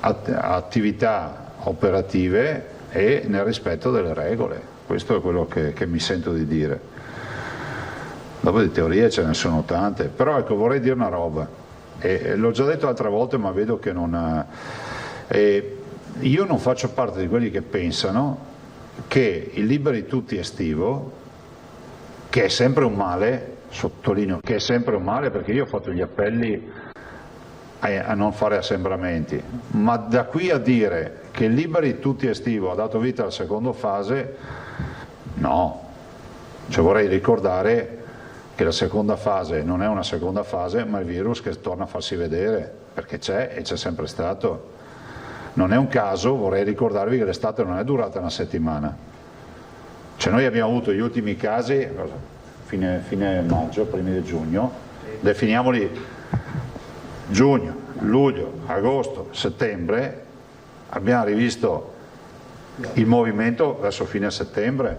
attività operative e nel rispetto delle regole. Questo è quello che mi sento di dire. Dopo di teorie ce ne sono tante, però ecco, vorrei dire una roba, e l'ho già detto altre volte, ma vedo che non... io non faccio parte di quelli che pensano che il liberi tutti estivo, che è sempre un male, sottolineo che è sempre un male, perché io ho fatto gli appelli a non fare assembramenti, ma da qui a dire che il liberi tutti estivo ha dato vita alla seconda fase, no. Cioè vorrei ricordare che la seconda fase non è una seconda fase, ma il virus che torna a farsi vedere, perché c'è e c'è sempre stato. Non è un caso, vorrei ricordarvi che l'estate non è durata una settimana. Cioè noi abbiamo avuto gli ultimi casi, fine maggio, primi di giugno, definiamoli giugno, luglio, agosto, settembre, abbiamo rivisto il movimento verso fine settembre,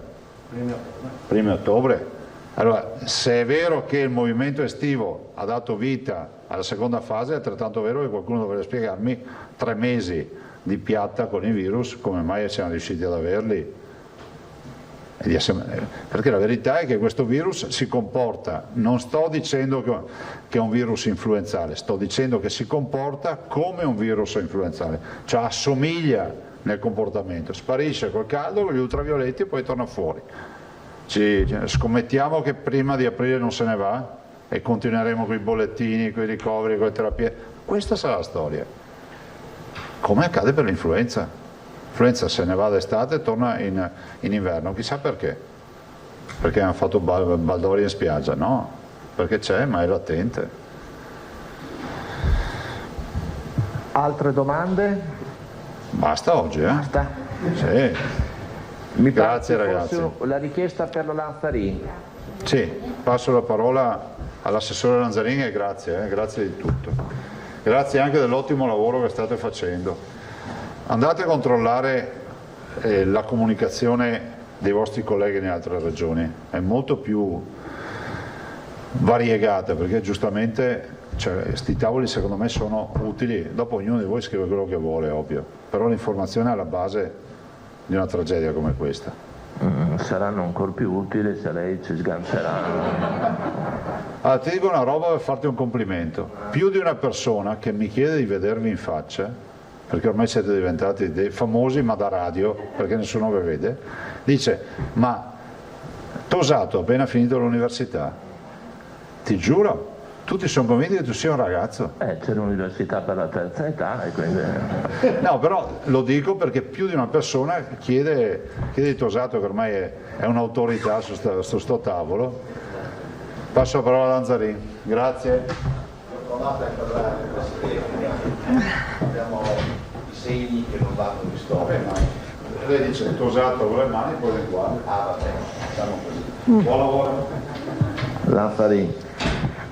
primi ottobre. Allora, se è vero che il movimento estivo ha dato vita alla seconda fase, è altrettanto vero che qualcuno dovrebbe spiegarmi 3 mesi di piatta con il virus, come mai siamo riusciti ad averli. Perché la verità è che questo virus si comporta, non sto dicendo che è un virus influenzale, sto dicendo che si comporta come un virus influenzale, cioè assomiglia nel comportamento, sparisce col caldo, con gli ultravioletti e poi torna fuori. Scommettiamo che prima di aprile non se ne va e continueremo con i bollettini, con i ricoveri, con le terapie. Questa sarà la storia. Come accade per l'influenza. L'influenza se ne va d'estate e torna in inverno, chissà perché. perché hanno fatto baldoria in spiaggia, no, perché c'è, ma è latente. Altre domande? Basta oggi, Basta? Sì. Grazie ragazzi. La richiesta per la Lanzarin. Sì, passo la parola all'assessore Lanzarin e grazie di tutto. Grazie anche dell'ottimo lavoro che state facendo. Andate a controllare la comunicazione dei vostri colleghi nelle altre regioni, è molto più variegata, perché giustamente questi tavoli secondo me sono utili, dopo ognuno di voi scrive quello che vuole, ovvio, però l'informazione è alla base di una tragedia come questa. Saranno ancora più utili se lei ci sgancerà. Allora, ti dico una roba per farti un complimento, più di una persona che mi chiede di vedervi in faccia, perché ormai siete diventati dei famosi ma da radio, perché nessuno vi vede, dice: ma Tosato appena finito l'università, ti giuro, tutti sono convinti che tu sia un ragazzo. C'è l'università per la terza età e quindi... No, però lo dico perché più di una persona chiede di Tosato, che ormai è un'autorità su sto tavolo. Passo la parola a Lanzarin. Grazie. Abbiamo i segni che non danno di storia. Lei dice Tosato con le mani, poi le guarda. Vabbè, siamo così. Buon lavoro. Lanzarin.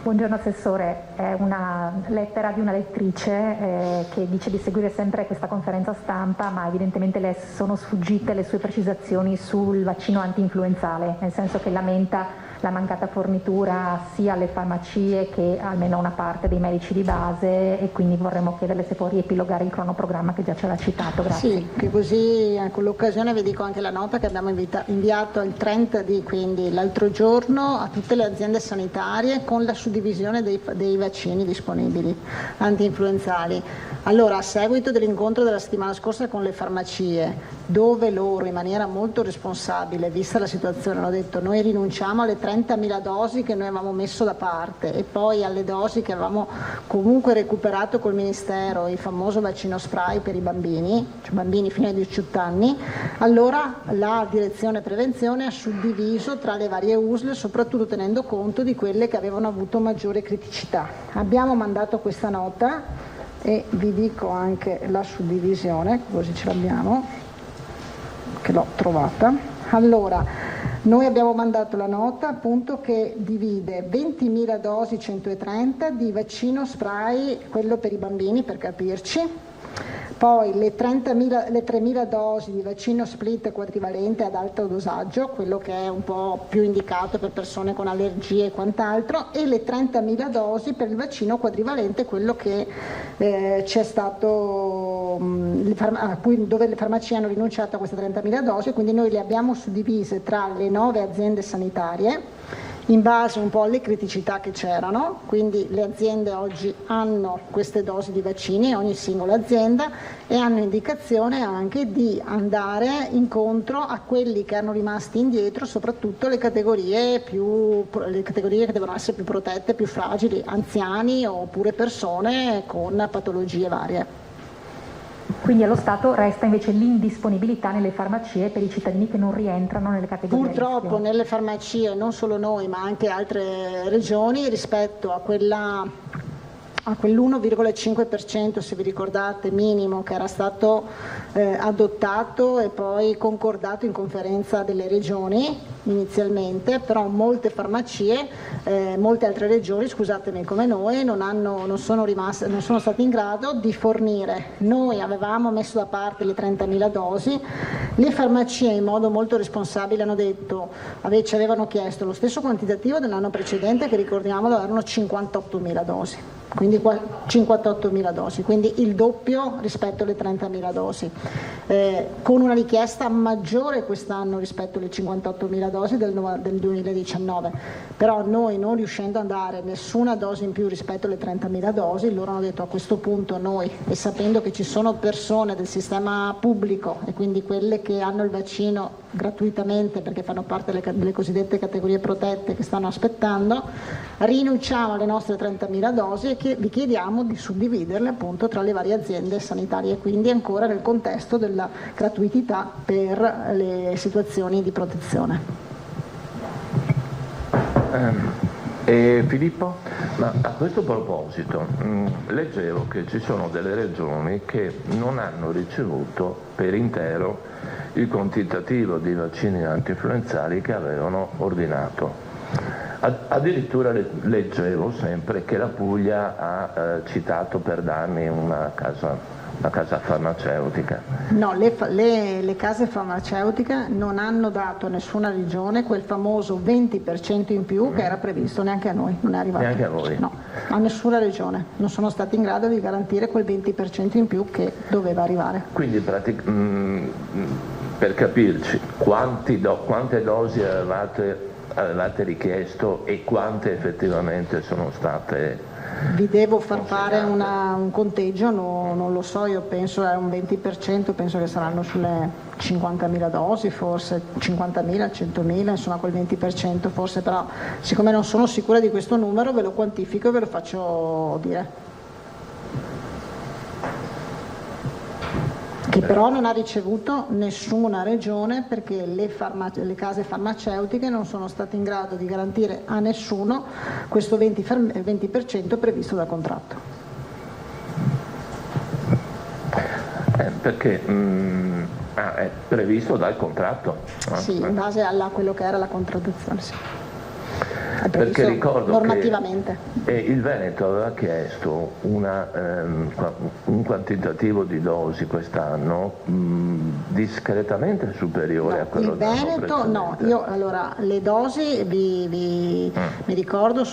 Buongiorno Assessore, è una lettera di una lettrice che dice di seguire sempre questa conferenza stampa, ma evidentemente le sono sfuggite le sue precisazioni sul vaccino anti-influenzale, nel senso che lamenta la mancata fornitura sia alle farmacie che almeno a una parte dei medici di base, e quindi vorremmo chiederle se può riepilogare il cronoprogramma che già ce l'ha citato. Grazie. Sì, che così con l'occasione vi dico anche la nota che abbiamo inviato il 30 di, quindi l'altro giorno, a tutte le aziende sanitarie con la suddivisione dei vaccini disponibili anti-influenzali. Allora, a seguito dell'incontro della settimana scorsa con le farmacie, dove loro in maniera molto responsabile, vista la situazione, hanno detto: noi rinunciamo alle 30.000 dosi che noi avevamo messo da parte e poi alle dosi che avevamo comunque recuperato col Ministero, il famoso vaccino spray per i bambini, cioè bambini fino ai 18 anni, allora la direzione prevenzione ha suddiviso tra le varie USL, soprattutto tenendo conto di quelle che avevano avuto maggiore criticità. Abbiamo mandato questa nota e vi dico anche la suddivisione, così ce l'abbiamo, che l'ho trovata. Allora, noi abbiamo mandato la nota appunto che divide 20.000 dosi 130 di vaccino spray, quello per i bambini per capirci, poi le 3.000 dosi di vaccino split quadrivalente ad alto dosaggio, quello che è un po' più indicato per persone con allergie e quant'altro, e le 30.000 dosi per il vaccino quadrivalente, quello che c'è stato, dove le farmacie hanno rinunciato a queste 30.000 dosi, quindi noi le abbiamo suddivise tra le 9 aziende sanitarie in base un po' alle criticità che c'erano, quindi le aziende oggi hanno queste dosi di vaccini, ogni singola azienda, e hanno indicazione anche di andare incontro a quelli che erano rimasti indietro, soprattutto le categorie che devono essere più protette, più fragili, anziani oppure persone con patologie varie. Quindi allo Stato resta invece l'indisponibilità nelle farmacie per i cittadini che non rientrano nelle categorie. Purtroppo nelle farmacie, non solo noi ma anche altre regioni, rispetto a quell'1,5% se vi ricordate minimo che era stato adottato e poi concordato in conferenza delle regioni inizialmente, però molte farmacie, molte altre regioni, scusatemi, come noi, non sono state in grado di fornire. Noi avevamo messo da parte le 30.000 dosi, le farmacie in modo molto responsabile hanno detto, ci avevano chiesto lo stesso quantitativo dell'anno precedente, che ricordiamolo erano 58.000 dosi. Quindi 58.000 dosi, quindi il doppio rispetto alle 30.000 dosi, con una richiesta maggiore quest'anno rispetto alle 58.000 dosi del 2019, però noi non riuscendo a dare nessuna dose in più rispetto alle 30.000 dosi, loro hanno detto a questo punto noi, e sapendo che ci sono persone del sistema pubblico e quindi quelle che hanno il vaccino gratuitamente perché fanno parte delle cosiddette categorie protette che stanno aspettando, rinunciamo alle nostre 30.000 dosi e che vi chiediamo di suddividerle appunto tra le varie aziende sanitarie, quindi ancora nel contesto della gratuità per le situazioni di protezione. E Filippo? Ma a questo proposito leggevo che ci sono delle regioni che non hanno ricevuto per intero il quantitativo di vaccini antinfluenzali che avevano ordinato. Addirittura leggevo sempre che la Puglia ha citato per danni una casa farmaceutica. No, le case farmaceutiche non hanno dato a nessuna regione quel famoso 20% in più che era previsto, neanche a noi, non è arrivato. Neanche a voi? No, a nessuna regione, non sono stati in grado di garantire quel 20% in più che doveva arrivare. Quindi per capirci, quante dosi avevate richiesto e quante effettivamente sono state? Vi devo far fare un conteggio, non lo so, io penso è un 20%, penso che saranno sulle 50.000 dosi, forse 50.000, 100.000, insomma quel 20% forse, però siccome non sono sicura di questo numero ve lo quantifico e ve lo faccio dire. Che però non ha ricevuto nessuna regione perché le case farmaceutiche non sono state in grado di garantire a nessuno questo 20% previsto dal contratto. Perché è previsto dal contratto? Sì, in base a quello che era la contrattazione, sì. Perché ricordo normativamente che il Veneto aveva chiesto un quantitativo di dosi quest'anno discretamente superiore a quello del Veneto. No, allora le dosi mi ricordo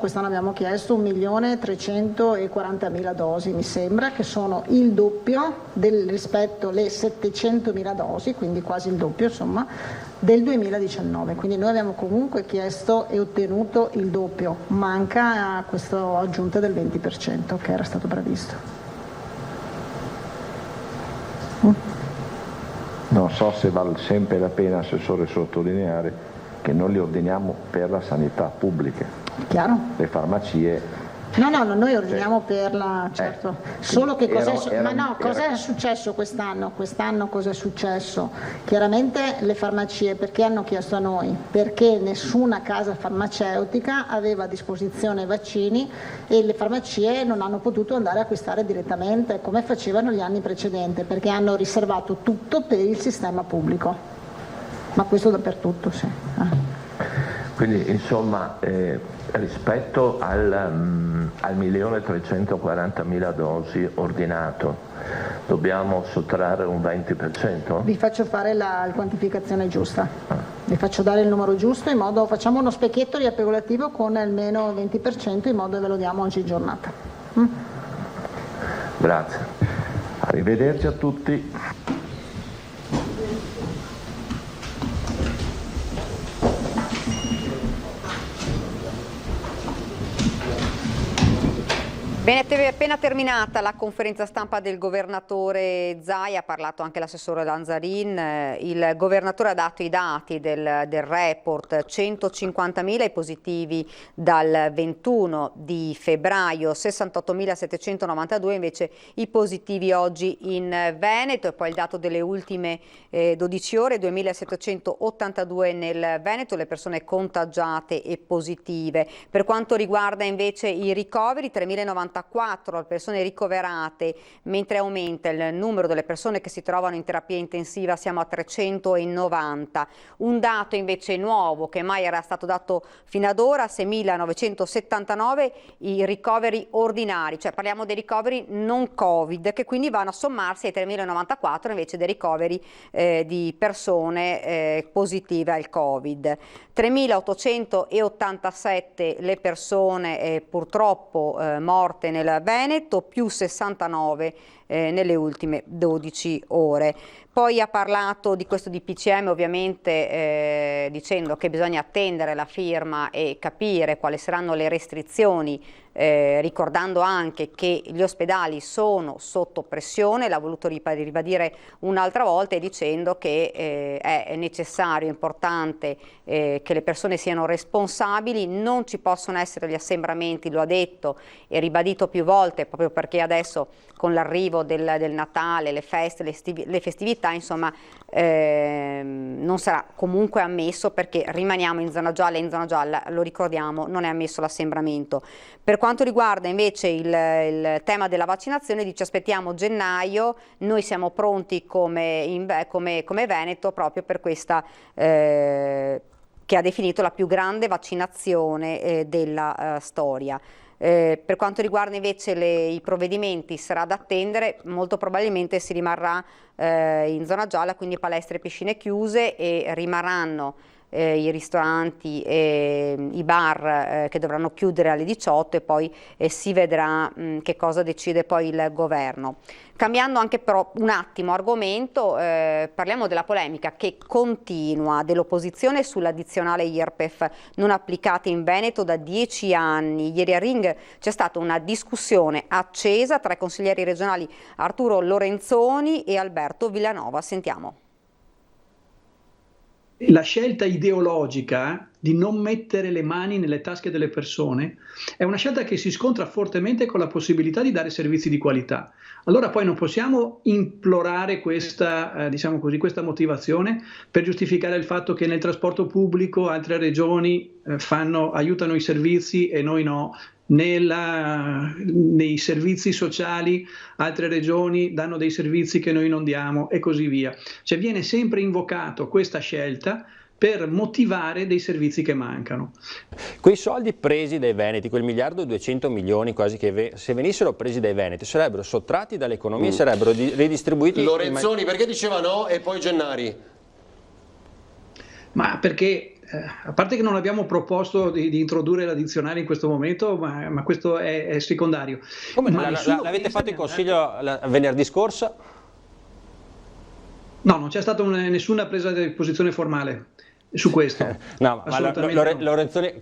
quest'anno abbiamo chiesto 1.340.000 dosi, mi sembra, che sono il doppio rispetto alle 700.000 dosi, quindi quasi il doppio insomma del 2019, quindi noi abbiamo comunque chiesto e ottenuto il doppio, manca questa aggiunta del 20% che era stato previsto. Non so se vale sempre la pena, Assessore, sottolineare che non li ordiniamo per la sanità pubblica. Chiaro? Le farmacie. No, noi ordiniamo per la, certo. Solo che cosa è successo quest'anno? Quest'anno cosa è successo? Chiaramente le farmacie perché hanno chiesto a noi? Perché nessuna casa farmaceutica aveva a disposizione vaccini e le farmacie non hanno potuto andare a acquistare direttamente come facevano gli anni precedenti, perché hanno riservato tutto per il sistema pubblico. Ma questo dappertutto, sì. Quindi insomma rispetto al 1.340.000 dosi ordinato dobbiamo sottrarre un 20%? Vi faccio fare la quantificazione giusta, vi faccio dare il numero giusto, facciamo uno specchietto riepilogativo con almeno il 20% in modo che ve lo diamo oggi giornata. Grazie. Arrivederci a tutti. Bene, è appena terminata la conferenza stampa del governatore Zaia, ha parlato anche l'assessore Lanzarin, il governatore ha dato i dati del report, 150.000 i positivi dal 21 di febbraio, 68.792 invece i positivi oggi in Veneto, e poi il dato delle ultime 12 ore, 2.782 nel Veneto, le persone contagiate e positive. Per quanto riguarda invece i ricoveri, 3.094 persone ricoverate, mentre aumenta il numero delle persone che si trovano in terapia intensiva, siamo a 390. Un dato invece nuovo che mai era stato dato fino ad ora, 6.979 i ricoveri ordinari, cioè parliamo dei ricoveri non Covid, che quindi vanno a sommarsi ai 3.094 invece dei ricoveri di persone positive al Covid. 3.887 le persone purtroppo morte nel Veneto, più 69 nelle ultime 12 ore. Poi ha parlato di questo DPCM ovviamente dicendo che bisogna attendere la firma e capire quali saranno le restrizioni, ricordando anche che gli ospedali sono sotto pressione, l'ha voluto ribadire un'altra volta, e dicendo che è necessario, importante che le persone siano responsabili, non ci possono essere gli assembramenti, lo ha detto e ribadito più volte, proprio perché adesso con l'arrivo del Natale, le feste, le festività, insomma, non sarà comunque ammesso, perché rimaniamo in zona gialla, e in zona gialla, lo ricordiamo, non è ammesso l'assembramento. Per quanto riguarda invece il tema della vaccinazione, ci aspettiamo gennaio, noi siamo pronti come Veneto proprio per questa che ha definito la più grande vaccinazione della storia. Per quanto riguarda invece i provvedimenti, sarà da attendere, molto probabilmente si rimarrà in zona gialla, quindi palestre e piscine chiuse, e rimarranno i ristoranti e i bar che dovranno chiudere alle 18, e poi si vedrà che cosa decide poi il governo. Cambiando anche però un attimo argomento, parliamo della polemica che continua dell'opposizione sull'addizionale IRPEF non applicata in Veneto da 10 anni. Ieri a Ring c'è stata una discussione accesa tra i consiglieri regionali Arturo Lorenzoni e Alberto Villanova. Sentiamo. La scelta ideologica di non mettere le mani nelle tasche delle persone è una scelta che si scontra fortemente con la possibilità di dare servizi di qualità. Allora poi non possiamo implorare questa, diciamo così, questa motivazione per giustificare il fatto che nel trasporto pubblico altre regioni aiutano i servizi e noi no. Nei servizi sociali altre regioni danno dei servizi che noi non diamo, e così via. Cioè viene sempre invocato questa scelta per motivare dei servizi che mancano. Quei soldi presi dai veneti, quel 1.200 miliardi quasi, che se venissero presi dai veneti sarebbero sottratti dall'economia e sarebbero ridistribuiti. Lorenzoni perché diceva no e poi Gennari? Ma perché a parte che non abbiamo proposto di introdurre l'addizionale in questo momento, ma questo è secondario. Come l'avete fatto in consiglio venerdì scorso? No, non c'è stata nessuna presa di posizione formale su questo. No, ma Lorenzoni,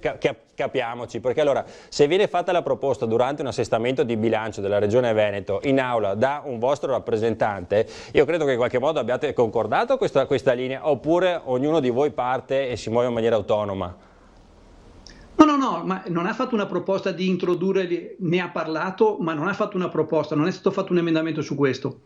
capiamoci, perché allora se viene fatta la proposta durante un assestamento di bilancio della Regione Veneto in aula da un vostro rappresentante, io credo che in qualche modo abbiate concordato questa linea, oppure ognuno di voi parte e si muove in maniera autonoma. No, ma non ha fatto una proposta di introdurre, ne ha parlato, ma non ha fatto una proposta, non è stato fatto un emendamento su questo,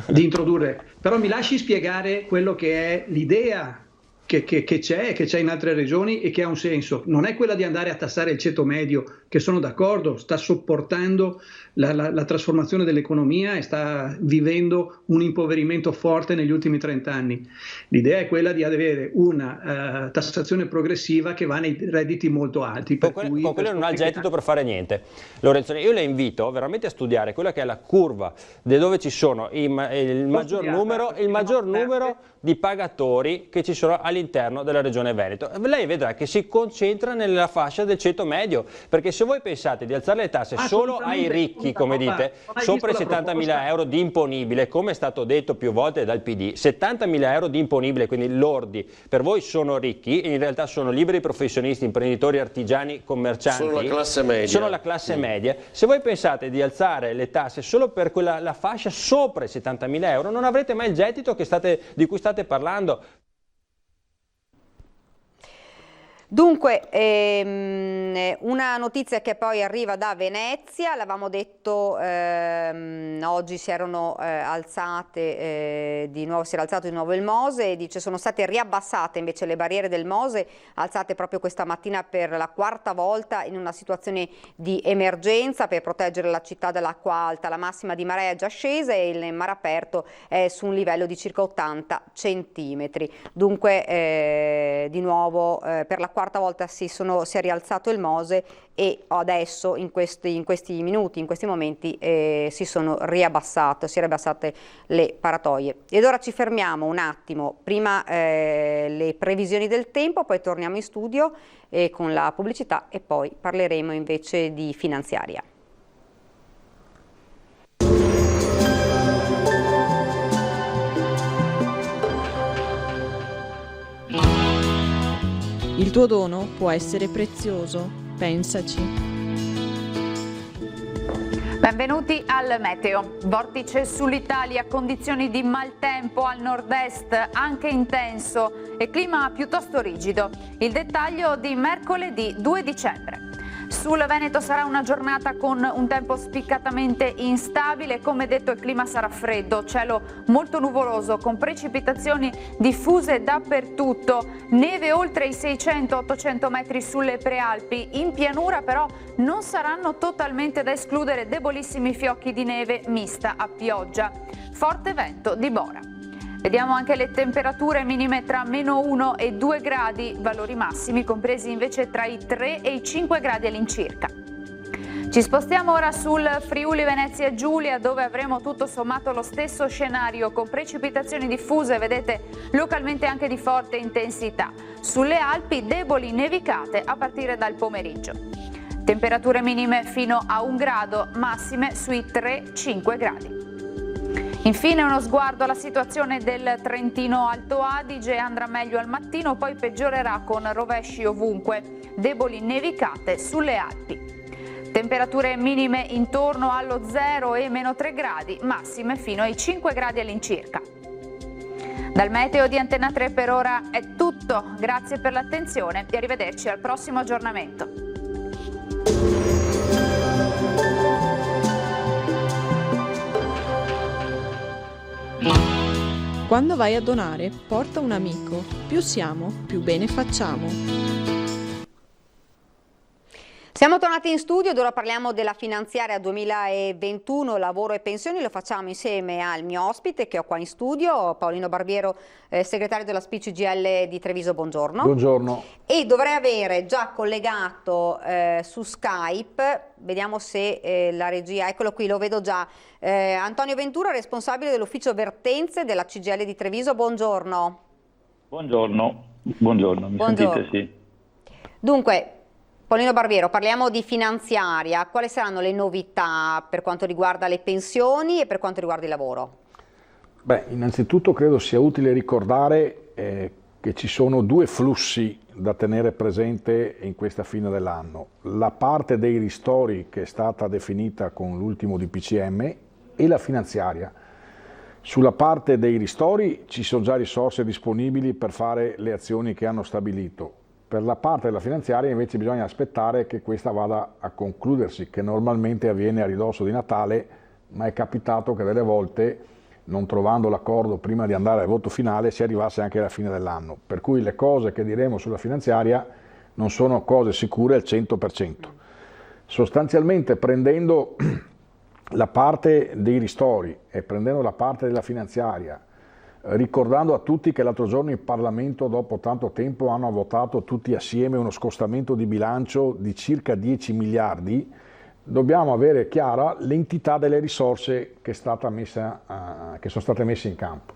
di introdurre. Però mi lasci spiegare quello che è l'idea che c'è in altre regioni e che ha un senso. Non è quella di andare a tassare il ceto medio, che sono d'accordo, sta sopportando la trasformazione dell'economia e sta vivendo un impoverimento forte negli ultimi 30 anni. L'idea è quella di avere una tassazione progressiva che va nei redditi molto alti. Con quello non ha il gettito per fare niente. Lorenzoni, io le invito veramente a studiare quella che è la curva dove ci sono il maggior numero di pagatori che ci sono all'interno della Regione Veneto. Lei vedrà che si concentra nella fascia del ceto medio, perché se voi pensate di alzare le tasse solo ai ricchi, come dite, sopra i 70.000 euro di imponibile, come è stato detto più volte dal PD, 70.000 euro di imponibile, quindi lordi, per voi sono ricchi, in realtà sono liberi professionisti, imprenditori, artigiani, commercianti. Sono la classe media. Sono la classe media. Se voi pensate di alzare le tasse solo per la fascia sopra i 70.000 euro, non avrete mai il gettito di cui state parlando. Dunque, una notizia che poi arriva da Venezia, l'avevamo detto, oggi si erano alzate si era alzato di nuovo il Mose, e dice sono state riabbassate invece le barriere del Mose, alzate proprio questa mattina per la quarta volta in una situazione di emergenza per proteggere la città dall'acqua alta. La massima di marea è già scesa e il mare aperto è su un livello di circa 80 centimetri. Dunque, di nuovo per la quarta volta si è rialzato il Mose, e adesso in questi minuti, in questi momenti si sono riabbassate le paratoie. Ed ora ci fermiamo un attimo, prima le previsioni del tempo, poi torniamo in studio con la pubblicità e poi parleremo invece di finanziaria. Il tuo dono può essere prezioso, pensaci. Benvenuti al meteo. Vortice sull'Italia, condizioni di maltempo al nord-est, anche intenso, e clima piuttosto rigido. Il dettaglio di mercoledì 2 dicembre. Sul Veneto sarà una giornata con un tempo spiccatamente instabile, come detto il clima sarà freddo, cielo molto nuvoloso con precipitazioni diffuse dappertutto, neve oltre i 600-800 metri sulle prealpi, in pianura però non saranno totalmente da escludere debolissimi fiocchi di neve mista a pioggia, forte vento di Bora. Vediamo anche le temperature minime tra -1 e 2 gradi, valori massimi compresi invece tra i 3 e i 5 gradi all'incirca. Ci spostiamo ora sul Friuli Venezia Giulia, dove avremo tutto sommato lo stesso scenario con precipitazioni diffuse, vedete, localmente anche di forte intensità. Sulle Alpi deboli nevicate a partire dal pomeriggio. Temperature minime fino a 1 grado, massime sui 3-5 gradi. Infine uno sguardo alla situazione del Trentino Alto Adige, andrà meglio al mattino, poi peggiorerà con rovesci ovunque, deboli nevicate sulle Alpi. Temperature minime intorno allo 0 e -3 gradi, massime fino ai 5 gradi all'incirca. Dal meteo di Antena 3 per ora è tutto, grazie per l'attenzione e arrivederci al prossimo aggiornamento. Quando vai a donare, porta un amico. Più siamo, più bene facciamo. Siamo tornati in studio ed ora parliamo della finanziaria 2021, lavoro e pensioni. Lo facciamo insieme al mio ospite che ho qua in studio, Paolino Barbiero, segretario della SPI-CGIL di Treviso. Buongiorno. Buongiorno. E dovrei avere già collegato su Skype, vediamo se la regia, eccolo qui, lo vedo già, Antonio Ventura, responsabile dell'ufficio vertenze della CGIL di Treviso. Buongiorno. Buongiorno, mi sentite? Sì. Dunque, Paolino Barbiero, parliamo di finanziaria. Quali saranno le novità per quanto riguarda le pensioni e per quanto riguarda il lavoro? Beh, innanzitutto credo sia utile ricordare che ci sono due flussi da tenere presente in questa fine dell'anno. La parte dei ristori che è stata definita con l'ultimo DPCM e la finanziaria. Sulla parte dei ristori ci sono già risorse disponibili per fare le azioni che hanno stabilito. Per la parte della finanziaria invece bisogna aspettare che questa vada a concludersi, che normalmente avviene a ridosso di Natale, ma è capitato che delle volte, non trovando l'accordo prima di andare al voto finale, si arrivasse anche alla fine dell'anno. Per cui le cose che diremo sulla finanziaria non sono cose sicure al 100%. Sostanzialmente prendendo la parte dei ristori e prendendo la parte della finanziaria, ricordando a tutti che l'altro giorno in Parlamento dopo tanto tempo hanno votato tutti assieme uno scostamento di bilancio di circa 10 miliardi, dobbiamo avere chiara l'entità delle risorse che sono state messe in campo.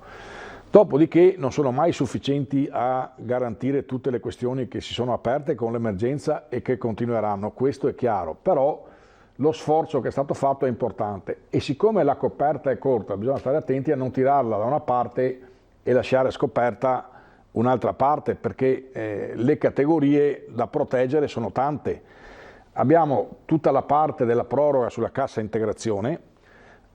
Dopodiché non sono mai sufficienti a garantire tutte le questioni che si sono aperte con l'emergenza e che continueranno, questo è chiaro, però lo sforzo che è stato fatto è importante e siccome la coperta è corta bisogna stare attenti a non tirarla da una parte e lasciare scoperta un'altra parte, perché le categorie da proteggere sono tante. Abbiamo tutta la parte della proroga sulla cassa integrazione,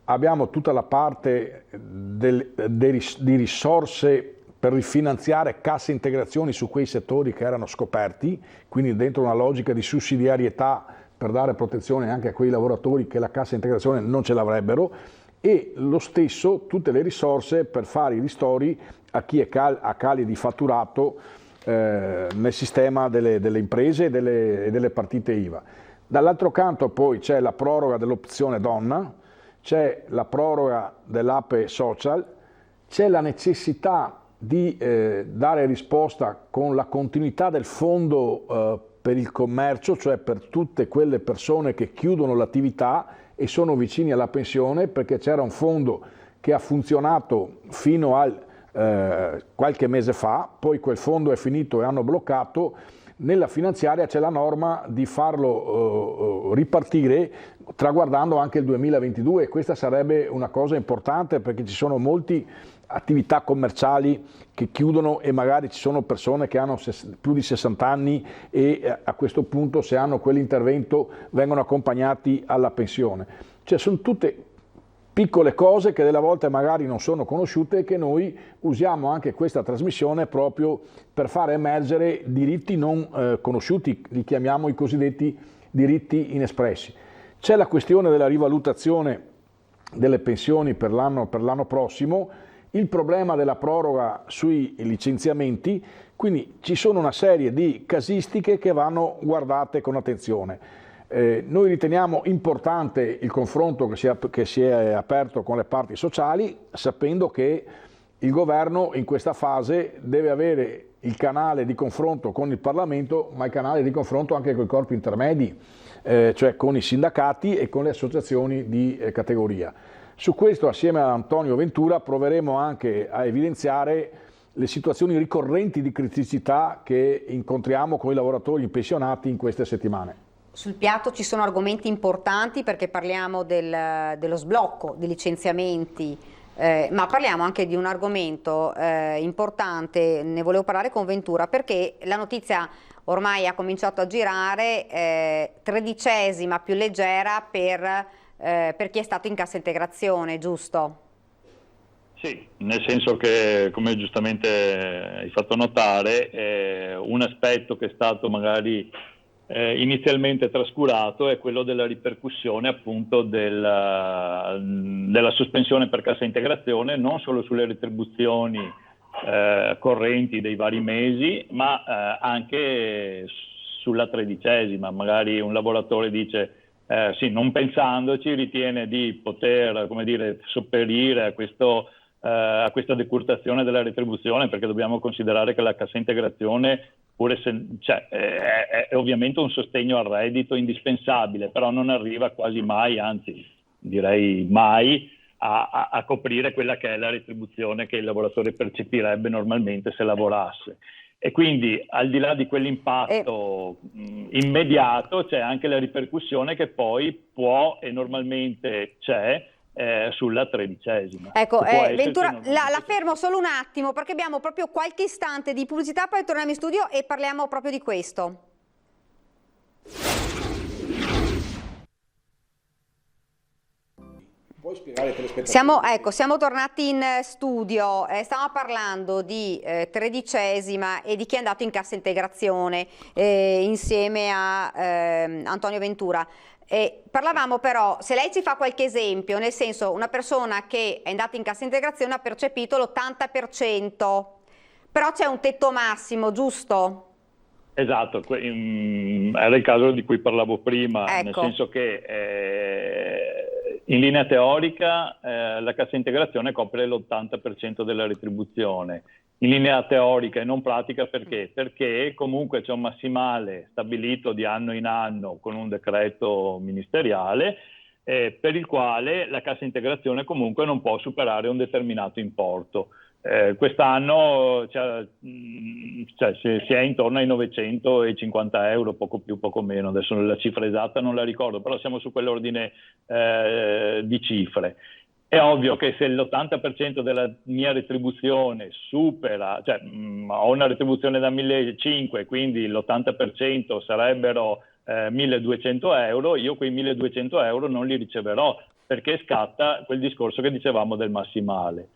abbiamo tutta la parte di risorse per rifinanziare cassa integrazioni su quei settori che erano scoperti, quindi dentro una logica di sussidiarietà per dare protezione anche a quei lavoratori che la cassa integrazione non ce l'avrebbero, e lo stesso tutte le risorse per fare i ristori a chi ha cali di fatturato nel sistema delle imprese e delle partite IVA. Dall'altro canto poi c'è la proroga dell'opzione donna, c'è la proroga dell'APE social, c'è la necessità di dare risposta con la continuità del fondo per il commercio, cioè per tutte quelle persone che chiudono l'attività e sono vicini alla pensione, perché c'era un fondo che ha funzionato fino a qualche mese fa, poi quel fondo è finito e hanno bloccato. Nella finanziaria c'è la norma di farlo ripartire traguardando anche il 2022 e questa sarebbe una cosa importante perché ci sono molte attività commerciali che chiudono e magari ci sono persone che hanno più di 60 anni e a questo punto se hanno quell'intervento vengono accompagnati alla pensione. Cioè sono tutte piccole cose che delle volte magari non sono conosciute e che noi usiamo anche questa trasmissione proprio per far emergere diritti non conosciuti, li chiamiamo i cosiddetti diritti inespressi. C'è la questione della rivalutazione delle pensioni per l'anno prossimo, il problema della proroga sui licenziamenti, quindi ci sono una serie di casistiche che vanno guardate con attenzione. Noi riteniamo importante il confronto che si è aperto con le parti sociali, sapendo che il governo in questa fase deve avere il canale di confronto con il Parlamento, ma il canale di confronto anche con i corpi intermedi, cioè con i sindacati e con le associazioni di categoria. Su questo, assieme a Antonio Ventura, proveremo anche a evidenziare le situazioni ricorrenti di criticità che incontriamo con i lavoratori pensionati in queste settimane. Sul piatto ci sono argomenti importanti perché parliamo dello sblocco dei licenziamenti, ma parliamo anche di un argomento importante, ne volevo parlare con Ventura perché la notizia ormai ha cominciato a girare, 13ª più leggera per chi è stato in cassa integrazione, giusto? Sì, nel senso che, come giustamente hai fatto notare, un aspetto che è stato magari inizialmente trascurato è quello della ripercussione appunto della sospensione per cassa integrazione, non solo sulle retribuzioni correnti dei vari mesi, ma anche sulla 13ª. Magari un lavoratore dice sì, non pensandoci ritiene di poter, come dire, sopperire a questa decurtazione della retribuzione, perché dobbiamo considerare che la cassa integrazione è ovviamente un sostegno al reddito indispensabile, però non arriva quasi mai, anzi direi mai, a coprire quella che è la retribuzione che il lavoratore percepirebbe normalmente se lavorasse. E quindi al di là di quell'impatto immediato c'è anche la ripercussione che poi può e normalmente c'è sulla 13ª. Ecco, Ventura, la fermo solo un attimo perché abbiamo proprio qualche istante di pubblicità, poi torniamo in studio e parliamo proprio di questo. Puoi spiegare ai telespettatori? Siamo tornati in studio, stiamo parlando di 13ª e di chi è andato in cassa integrazione insieme a Antonio Ventura. Parlavamo però, se lei ci fa qualche esempio, nel senso una persona che è andata in cassa integrazione ha percepito l'80%, però c'è un tetto massimo, giusto? Esatto, era il caso di cui parlavo prima, ecco. Nel senso che in linea teorica la cassa integrazione copre l'80% della retribuzione. In linea teorica e non pratica perché? Perché comunque c'è un massimale stabilito di anno in anno con un decreto ministeriale per il quale la cassa integrazione comunque non può superare un determinato importo. Quest'anno si è intorno ai 950 euro, poco più, poco meno, adesso la cifra esatta non la ricordo, però siamo su quell'ordine di cifre. È ovvio che se l'80% della mia retribuzione supera, cioè ho una retribuzione da 1.500, quindi l'80% sarebbero 1.200 euro, io quei 1.200 euro non li riceverò perché scatta quel discorso che dicevamo del massimale.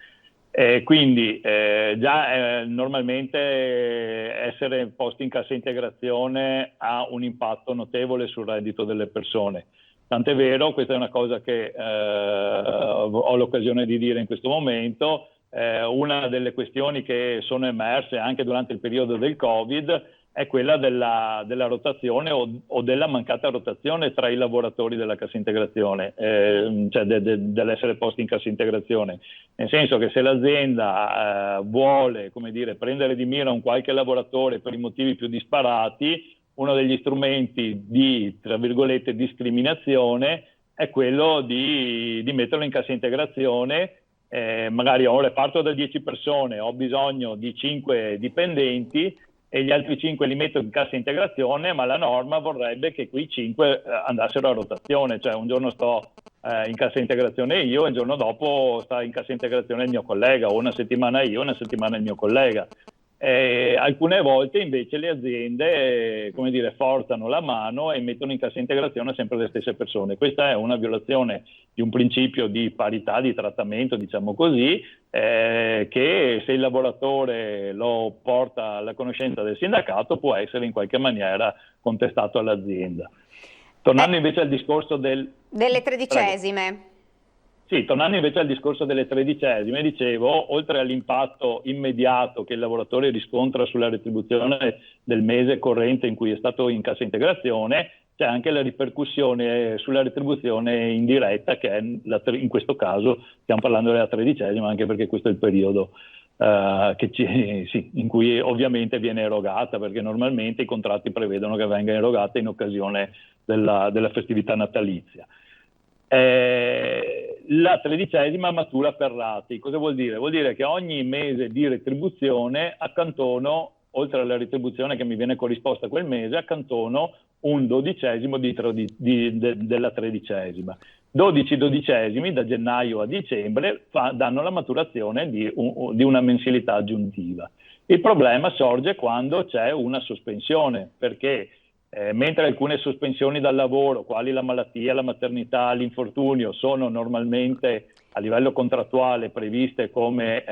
Quindi già normalmente essere posti in cassa integrazione ha un impatto notevole sul reddito delle persone. Tant'è vero, questa è una cosa che ho l'occasione di dire in questo momento, una delle questioni che sono emerse anche durante il periodo del Covid è quella della rotazione o della mancata rotazione tra i lavoratori della cassa integrazione, cioè dell'essere posti in cassa integrazione. Nel senso che se l'azienda vuole, come dire, prendere di mira un qualche lavoratore per i motivi più disparati, uno degli strumenti di, tra virgolette, discriminazione è quello di metterlo in cassa integrazione, magari ho un reparto da 10 persone, ho bisogno di 5 dipendenti e gli altri 5 li metto in cassa integrazione, ma la norma vorrebbe che quei 5 andassero a rotazione, cioè un giorno sto in cassa integrazione io e il giorno dopo sta in cassa integrazione il mio collega, o una settimana io, una settimana il mio collega. Alcune volte invece le aziende come dire, forzano la mano e mettono in cassa integrazione sempre le stesse persone. Questa è una violazione di un principio di parità di trattamento, diciamo così, che se il lavoratore lo porta alla conoscenza del sindacato può essere in qualche maniera contestato all'azienda. Tornando invece al discorso delle tredicesime. Sì, tornando invece al discorso delle tredicesime, dicevo, oltre all'impatto immediato che il lavoratore riscontra sulla retribuzione del mese corrente in cui è stato in cassa integrazione, c'è anche la ripercussione sulla retribuzione indiretta, che è in questo caso stiamo parlando della tredicesima, anche perché questo è il periodo in cui ovviamente viene erogata, perché normalmente i contratti prevedono che venga erogata in occasione della festività natalizia. La tredicesima matura per rate. Cosa vuol dire? Vuol dire che ogni mese di retribuzione accantono, oltre alla retribuzione che mi viene corrisposta quel mese, accantono un dodicesimo della tredicesima. 12 dodicesimi da gennaio a dicembre danno la maturazione di una mensilità aggiuntiva. Il problema sorge quando c'è una sospensione, perché mentre alcune sospensioni dal lavoro, quali la malattia, la maternità, l'infortunio, sono normalmente a livello contrattuale previste come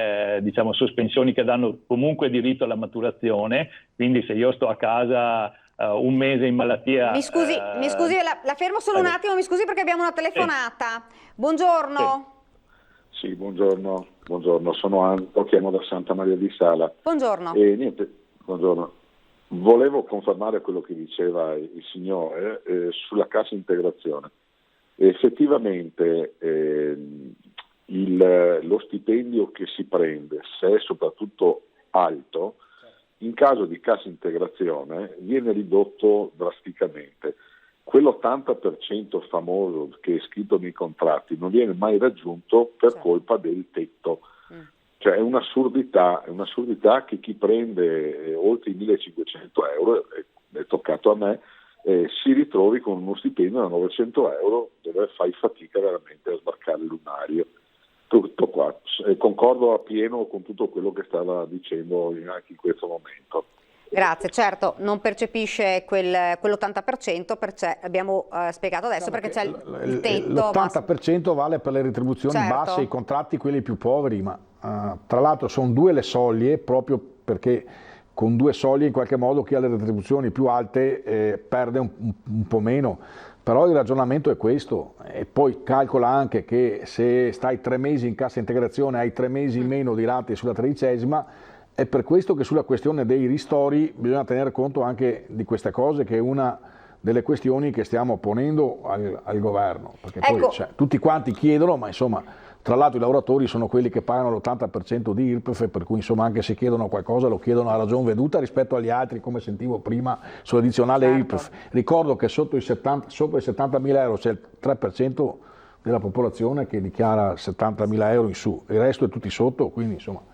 sospensioni che danno comunque diritto alla maturazione, quindi se io sto a casa un mese in malattia... Mi scusi, la fermo solo un attimo, mi scusi perché abbiamo una telefonata. Buongiorno. Sì, buongiorno, sono Anto, chiamo da Santa Maria di Sala. Buongiorno. Buongiorno. Volevo confermare quello che diceva il signore sulla cassa integrazione. Effettivamente lo stipendio che si prende, se è soprattutto alto, in caso di cassa integrazione viene ridotto drasticamente. Quell'80% famoso che è scritto nei contratti non viene mai raggiunto per colpa del tetto. Cioè è un'assurdità che chi prende oltre i 1.500 euro, è toccato a me, si ritrovi con uno stipendio da 900 euro dove fai fatica veramente a sbarcare il lunario. Tutto qua. Concordo appieno con tutto quello che stava dicendo anche in questo momento. Grazie, certo, non percepisce quell'80%, perché abbiamo spiegato adesso, perché c'è il tetto. L'80% vale per le retribuzioni basse, i contratti quelli più poveri, ma tra l'altro sono 2 le soglie, proprio perché con 2 soglie in qualche modo chi ha le retribuzioni più alte perde un po' meno. Però il ragionamento è questo, e poi calcola anche che se stai 3 mesi in cassa integrazione hai 3 mesi in meno di rate sulla tredicesima. È per questo che sulla questione dei ristori bisogna tenere conto anche di queste cose, che è una delle questioni che stiamo ponendo al governo, perché poi tutti quanti chiedono, ma insomma tra l'altro i lavoratori sono quelli che pagano l'80% di IRPEF, per cui insomma anche se chiedono qualcosa lo chiedono a ragion veduta rispetto agli altri, come sentivo prima sull'addizionale IRPEF. Ricordo che sopra i 70.000 euro c'è il 3% della popolazione che dichiara 70.000 euro in su, il resto è tutti sotto, quindi insomma...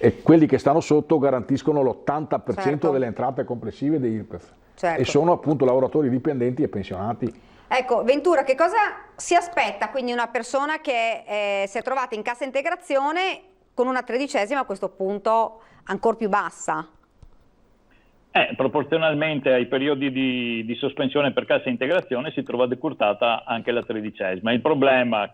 E quelli che stanno sotto garantiscono l'80% delle entrate complessive di IRPEF. E sono appunto lavoratori dipendenti e pensionati. Ecco, Ventura, che cosa si aspetta quindi una persona che si è trovata in cassa integrazione con una tredicesima a questo punto ancora più bassa? Proporzionalmente ai periodi di sospensione per cassa integrazione si trova decurtata anche la tredicesima. Il problema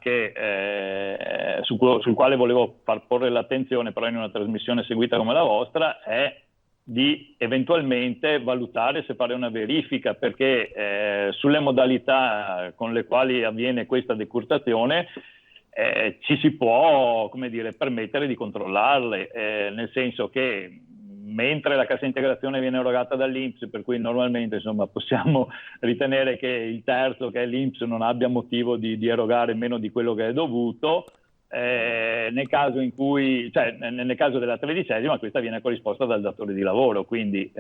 sul quale volevo far porre l'attenzione però in una trasmissione seguita come la vostra è di eventualmente valutare se fare una verifica, perché sulle modalità con le quali avviene questa decurtazione ci si può, come dire, permettere di controllarle, nel senso che mentre la cassa integrazione viene erogata dall'INPS, per cui normalmente insomma, possiamo ritenere che il terzo, che è l'INPS, non abbia motivo di erogare meno di quello che è dovuto, nel caso in cui, nel caso della tredicesima, questa viene corrisposta dal datore di lavoro, quindi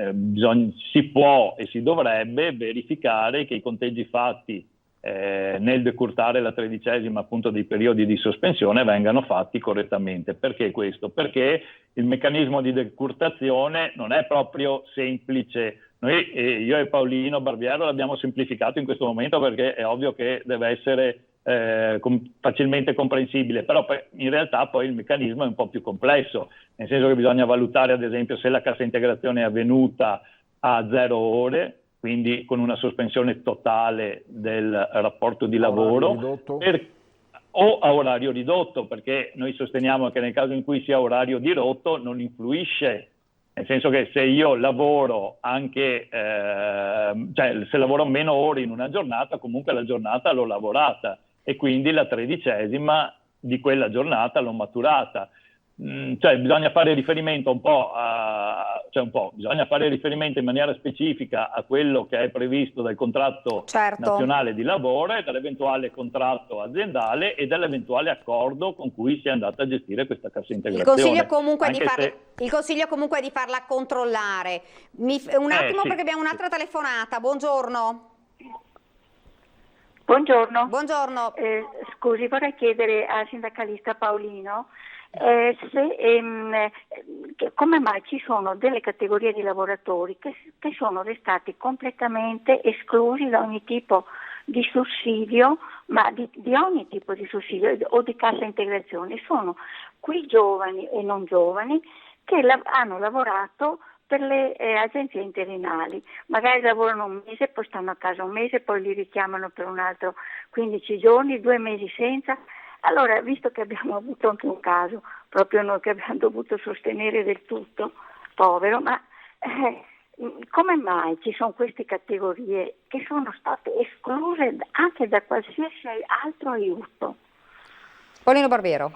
si può e si dovrebbe verificare che i conteggi fatti nel decurtare la tredicesima appunto dei periodi di sospensione vengano fatti correttamente. Perché questo? Perché il meccanismo di decurtazione non è proprio semplice. Noi, io e Paolino Barbiero, l'abbiamo semplificato in questo momento perché è ovvio che deve essere facilmente comprensibile, però in realtà poi il meccanismo è un po' più complesso, nel senso che bisogna valutare ad esempio se la cassa integrazione è avvenuta a 0 ore, quindi con una sospensione totale del rapporto di lavoro, o a orario ridotto, perché noi sosteniamo che nel caso in cui sia orario ridotto non influisce nel senso che se io lavoro anche, cioè se lavoro meno ore in una giornata, comunque la giornata l'ho lavorata e quindi la 13ª di quella giornata l'ho maturata. Cioè bisogna fare riferimento bisogna fare riferimento in maniera specifica a quello che è previsto dal contratto nazionale di lavoro e dall'eventuale contratto aziendale e dall'eventuale accordo con cui si è andata a gestire questa cassa integrazione. Il consiglio comunque è di farla controllare. Un attimo perché abbiamo un'altra telefonata. Buongiorno. Buongiorno. Scusi, vorrei chiedere al sindacalista Paolino come mai ci sono delle categorie di lavoratori che sono restati completamente esclusi da ogni tipo di sussidio, ma di ogni tipo di sussidio o di cassa integrazione. Sono quei giovani e non giovani che hanno lavorato per le agenzie interinali, magari lavorano un mese, poi stanno a casa un mese, poi li richiamano per un altro 15 giorni, 2 mesi senza. Allora, visto che abbiamo avuto anche un caso, proprio noi che abbiamo dovuto sostenere del tutto, povero, ma come mai ci sono queste categorie che sono state escluse anche da qualsiasi altro aiuto? Paolino Barbero.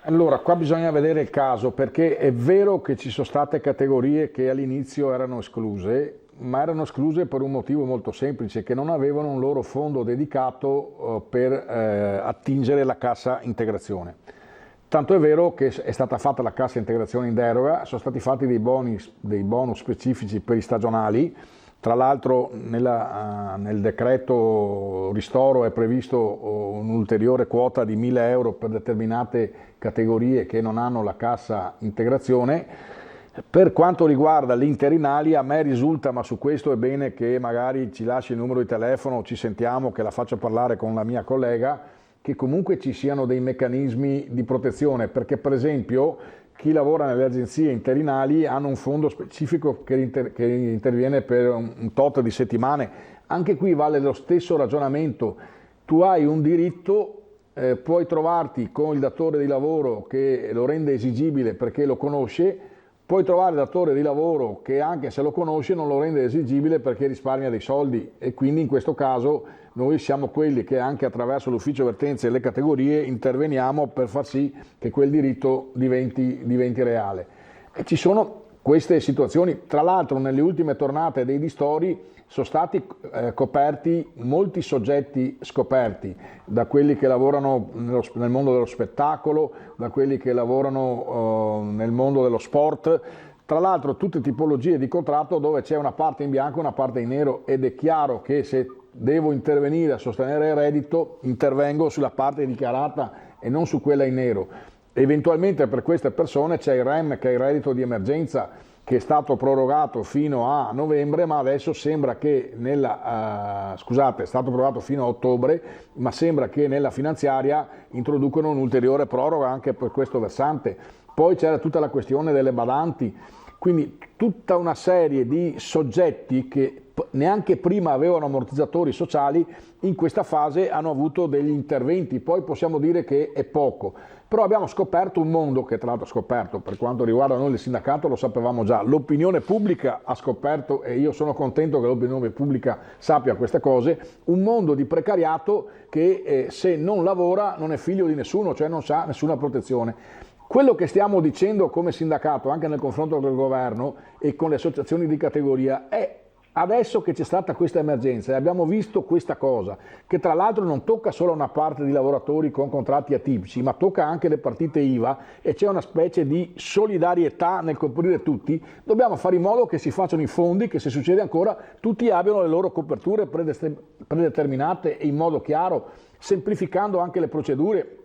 Allora, qua bisogna vedere il caso, perché è vero che ci sono state categorie che all'inizio erano escluse, ma erano escluse per un motivo molto semplice, che non avevano un loro fondo dedicato per attingere la cassa integrazione. Tanto è vero che è stata fatta la cassa integrazione in deroga, sono stati fatti dei bonus specifici per i stagionali. Tra l'altro nel decreto ristoro è previsto un'ulteriore quota di 1.000 euro per determinate categorie che non hanno la cassa integrazione. Per quanto riguarda gli interinali, a me risulta, ma su questo è bene che magari ci lasci il numero di telefono, ci sentiamo, che la faccio parlare con la mia collega, che comunque ci siano dei meccanismi di protezione, perché per esempio chi lavora nelle agenzie interinali hanno un fondo specifico che interviene per un tot di settimane. Anche qui vale lo stesso ragionamento, tu hai un diritto, puoi trovarti con il datore di lavoro che lo rende esigibile perché lo conosce, puoi trovare il datore di lavoro che anche se lo conosce non lo rende esigibile perché risparmia dei soldi, e quindi in questo caso noi siamo quelli che anche attraverso l'ufficio vertenze e le categorie interveniamo per far sì che quel diritto diventi reale. E ci sono queste situazioni, tra l'altro nelle ultime tornate dei ristori sono stati coperti molti soggetti scoperti, da quelli che lavorano nel mondo dello spettacolo, da quelli che lavorano nel mondo dello sport, tra l'altro tutte tipologie di contratto dove c'è una parte in bianco e una parte in nero, ed è chiaro che se devo intervenire a sostenere il reddito intervengo sulla parte dichiarata e non su quella in nero. Eventualmente per queste persone c'è il REM, che è il reddito di emergenza, che è stato prorogato fino a novembre, ma adesso sembra che è stato prorogato fino a ottobre, ma sembra che nella finanziaria introducono un'ulteriore proroga anche per questo versante. Poi c'era tutta la questione delle badanti, quindi tutta una serie di soggetti che neanche prima avevano ammortizzatori sociali, in questa fase hanno avuto degli interventi. Poi possiamo dire che è poco, però abbiamo scoperto un mondo che, tra l'altro, scoperto per quanto riguarda noi il sindacato lo sapevamo già, l'opinione pubblica ha scoperto, e io sono contento che l'opinione pubblica sappia queste cose, un mondo di precariato che se non lavora non è figlio di nessuno, cioè non ha nessuna protezione. Quello che stiamo dicendo come sindacato, anche nel confronto del governo e con le associazioni di categoria, è adesso che c'è stata questa emergenza e abbiamo visto questa cosa, che tra l'altro non tocca solo una parte di lavoratori con contratti atipici, ma tocca anche le partite IVA, e c'è una specie di solidarietà nel coprire tutti, dobbiamo fare in modo che si facciano i fondi, che se succede ancora tutti abbiano le loro coperture predeterminate e in modo chiaro, semplificando anche le procedure.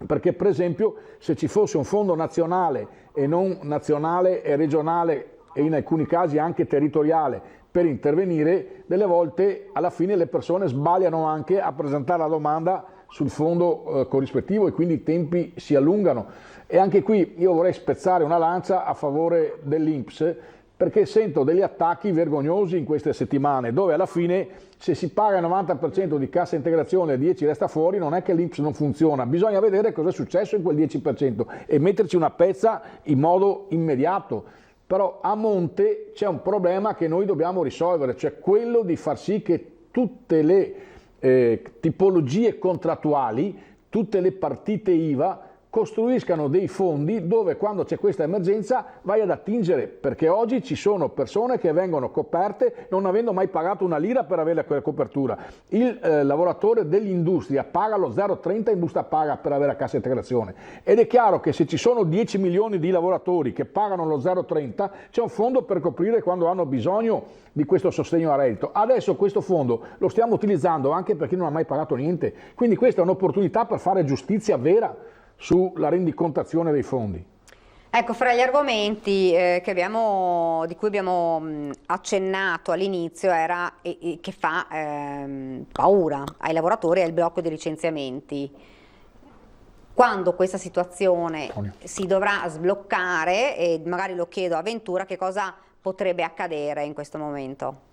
Perché per esempio se ci fosse un fondo nazionale e non nazionale e regionale e in alcuni casi anche territoriale per intervenire, delle volte alla fine le persone sbagliano anche a presentare la domanda sul fondo corrispettivo e quindi i tempi si allungano. E anche qui io vorrei spezzare una lancia a favore dell'INPS, perché sento degli attacchi vergognosi in queste settimane, dove alla fine se si paga il 90% di cassa integrazione e il 10% resta fuori, non è che l'INPS non funziona, bisogna vedere cosa è successo in quel 10% e metterci una pezza in modo immediato, però a monte c'è un problema che noi dobbiamo risolvere, cioè quello di far sì che tutte le tipologie contrattuali, tutte le partite IVA costruiscano dei fondi dove quando c'è questa emergenza vai ad attingere, perché oggi ci sono persone che vengono coperte non avendo mai pagato una lira per avere quella copertura. Il lavoratore dell'industria paga lo 0,30 in busta paga per avere la cassa integrazione, ed è chiaro che se ci sono 10 milioni di lavoratori che pagano lo 0,30 c'è un fondo per coprire quando hanno bisogno di questo sostegno a reddito. Adesso questo fondo lo stiamo utilizzando anche per chi non ha mai pagato niente, quindi questa è un'opportunità per fare giustizia vera sulla rendicontazione dei fondi. Ecco, fra gli argomenti di cui abbiamo accennato all'inizio era che fa paura ai lavoratori è il blocco dei licenziamenti. Quando questa situazione si dovrà sbloccare, e magari lo chiedo a Ventura, che cosa potrebbe accadere in questo momento?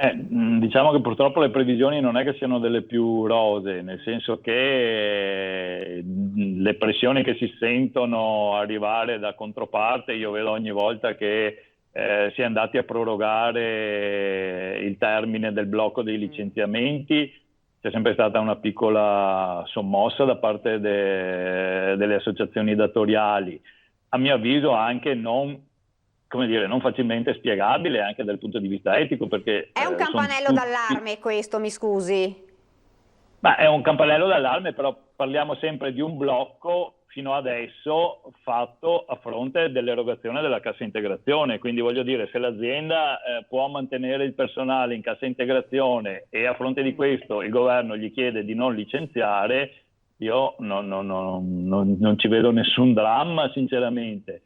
Diciamo che purtroppo le previsioni non è che siano delle più rosee, nel senso che le pressioni che si sentono arrivare da controparte, io vedo ogni volta che si è andati a prorogare il termine del blocco dei licenziamenti, c'è sempre stata una piccola sommossa da parte delle associazioni datoriali, a mio avviso anche non facilmente spiegabile anche dal punto di vista etico, perché è un campanello d'allarme questo, mi scusi? Ma è un campanello d'allarme, però parliamo sempre di un blocco fino adesso fatto a fronte dell'erogazione della cassa integrazione, quindi voglio dire, se l'azienda può mantenere il personale in cassa integrazione e a fronte di questo il governo gli chiede di non licenziare, io non ci vedo nessun dramma sinceramente.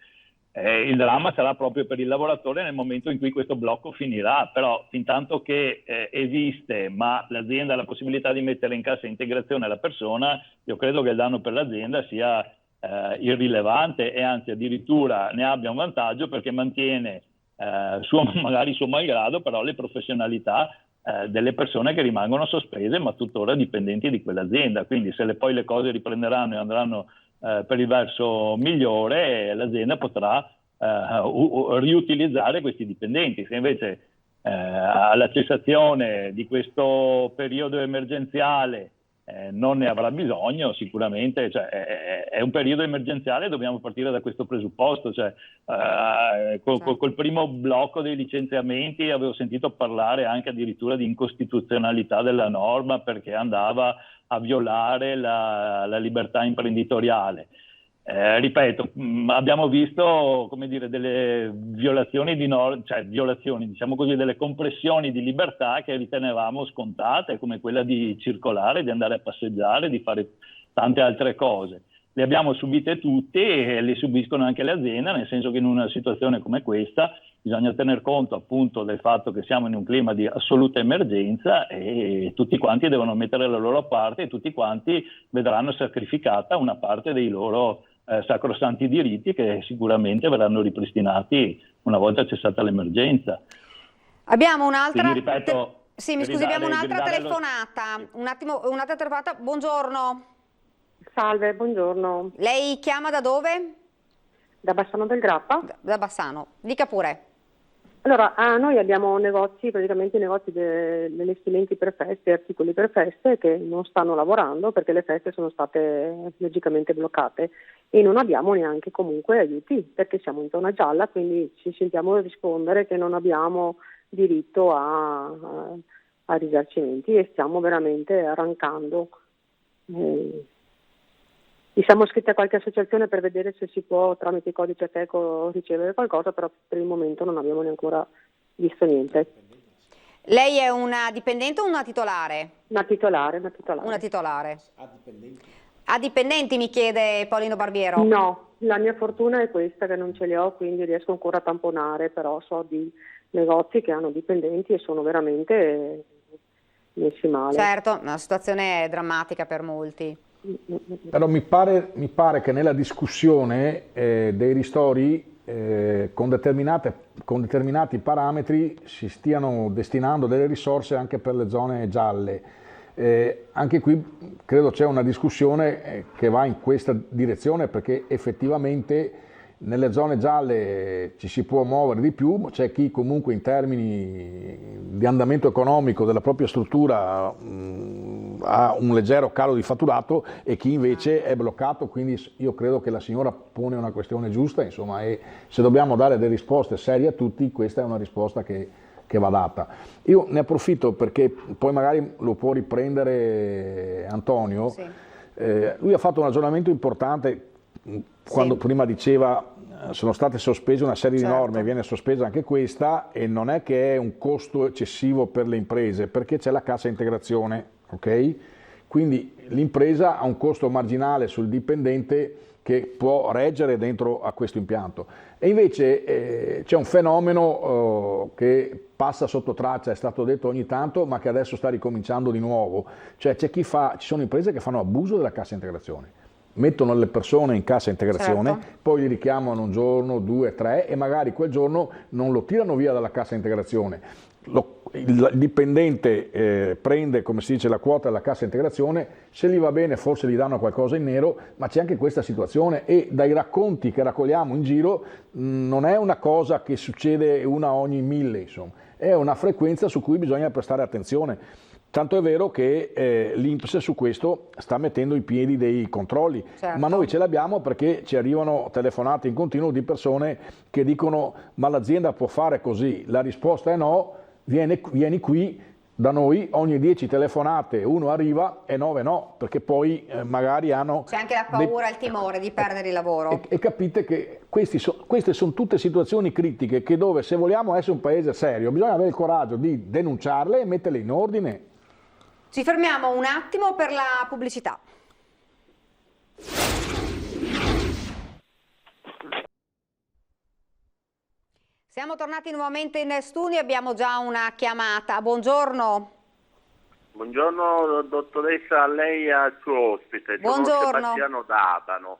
Il dramma sarà proprio per il lavoratore nel momento in cui questo blocco finirà, però fin tanto che esiste ma l'azienda ha la possibilità di mettere in cassa integrazione la persona, io credo che il danno per l'azienda sia irrilevante, e anzi addirittura ne abbia un vantaggio, perché mantiene magari suo malgrado però le professionalità delle persone che rimangono sospese ma tuttora dipendenti di quell'azienda. Quindi se poi le cose riprenderanno e andranno per il verso migliore, l'azienda potrà riutilizzare questi dipendenti. Se invece alla cessazione di questo periodo emergenziale non ne avrà bisogno, sicuramente è un periodo emergenziale, dobbiamo partire da questo presupposto, col primo blocco dei licenziamenti avevo sentito parlare anche addirittura di incostituzionalità della norma, perché andava a violare la libertà imprenditoriale. Ripeto, abbiamo visto delle violazioni di violazioni, diciamo così, delle compressioni di libertà che ritenevamo scontate, come quella di circolare, di andare a passeggiare, di fare tante altre cose. Le abbiamo subite tutti e le subiscono anche le aziende, nel senso che in una situazione come questa bisogna tener conto appunto del fatto che siamo in un clima di assoluta emergenza e tutti quanti devono mettere la loro parte e tutti quanti vedranno sacrificata una parte dei loro sacrosanti diritti, che sicuramente verranno ripristinati una volta cessata l'emergenza. Abbiamo un'altra abbiamo un'altra telefonata. Un attimo, un'altra telefonata. Buongiorno. Salve, buongiorno. Lei chiama da dove? Da Bassano del Grappa. Da Bassano. Dica pure. Allora, noi abbiamo praticamente negozi degli vestimenti per feste, articoli per feste, che non stanno lavorando perché le feste sono state logicamente bloccate e non abbiamo neanche comunque aiuti, perché siamo in zona gialla, quindi ci sentiamo rispondere che non abbiamo diritto a risarcimenti e stiamo veramente arrancando. Siamo iscritti a qualche associazione per vedere se si può tramite il codice Ateco ricevere qualcosa, però per il momento non abbiamo ancora visto niente. Lei è una dipendente o una titolare? Una titolare. Una titolare. A dipendenti mi chiede Paolino Barbiero? No, la mia fortuna è questa, che non ce li ho, quindi riesco ancora a tamponare, però so di negozi che hanno dipendenti e sono veramente messi male. Certo, la situazione è drammatica per molti. Però mi pare che nella discussione dei ristori con determinati parametri si stiano destinando delle risorse anche per le zone gialle. Anche qui credo c'è una discussione che va in questa direzione, perché effettivamente nelle zone gialle ci si può muovere di più, ma c'è chi comunque in termini di andamento economico della propria struttura ha un leggero calo di fatturato e chi invece è bloccato, quindi io credo che la signora pone una questione giusta, insomma, e se dobbiamo dare delle risposte serie a tutti, questa è una risposta che va data. Io ne approfitto perché poi magari lo può riprendere Antonio. Sì. Lui ha fatto un ragionamento importante quando prima diceva sono state sospese una serie di norme, viene sospesa anche questa e non è che è un costo eccessivo per le imprese perché c'è la cassa integrazione, ok? Quindi l'impresa ha un costo marginale sul dipendente che può reggere dentro a questo impianto. E invece c'è un fenomeno che passa sotto traccia, è stato detto ogni tanto, ma che adesso sta ricominciando di nuovo. Cioè ci sono imprese che fanno abuso della cassa integrazione. Mettono le persone in cassa integrazione, poi li richiamano un giorno, 2, 3 e magari quel giorno non lo tirano via dalla cassa integrazione. Il dipendente prende, come si dice, la quota della cassa integrazione, se gli va bene forse gli danno qualcosa in nero, ma c'è anche questa situazione e dai racconti che raccogliamo in giro non è una cosa che succede una ogni 1000, insomma, è una frequenza su cui bisogna prestare attenzione. Tanto è vero che l'INPS su questo sta mettendo in piedi dei controlli, ma noi ce l'abbiamo perché ci arrivano telefonate in continuo di persone che dicono ma l'azienda può fare così? La risposta è no, vieni qui da noi, ogni 10 telefonate uno arriva e 9 no, perché poi magari hanno... C'è anche la paura e il timore di perdere il lavoro. E capite che queste sono tutte situazioni critiche che dove se vogliamo essere un paese serio bisogna avere il coraggio di denunciarle e metterle in ordine. Ci fermiamo un attimo per la pubblicità. Siamo tornati nuovamente in studio, abbiamo già una chiamata. Buongiorno. Buongiorno dottoressa, a lei e al suo ospite. Buongiorno. Sono Sebastiano da Abano.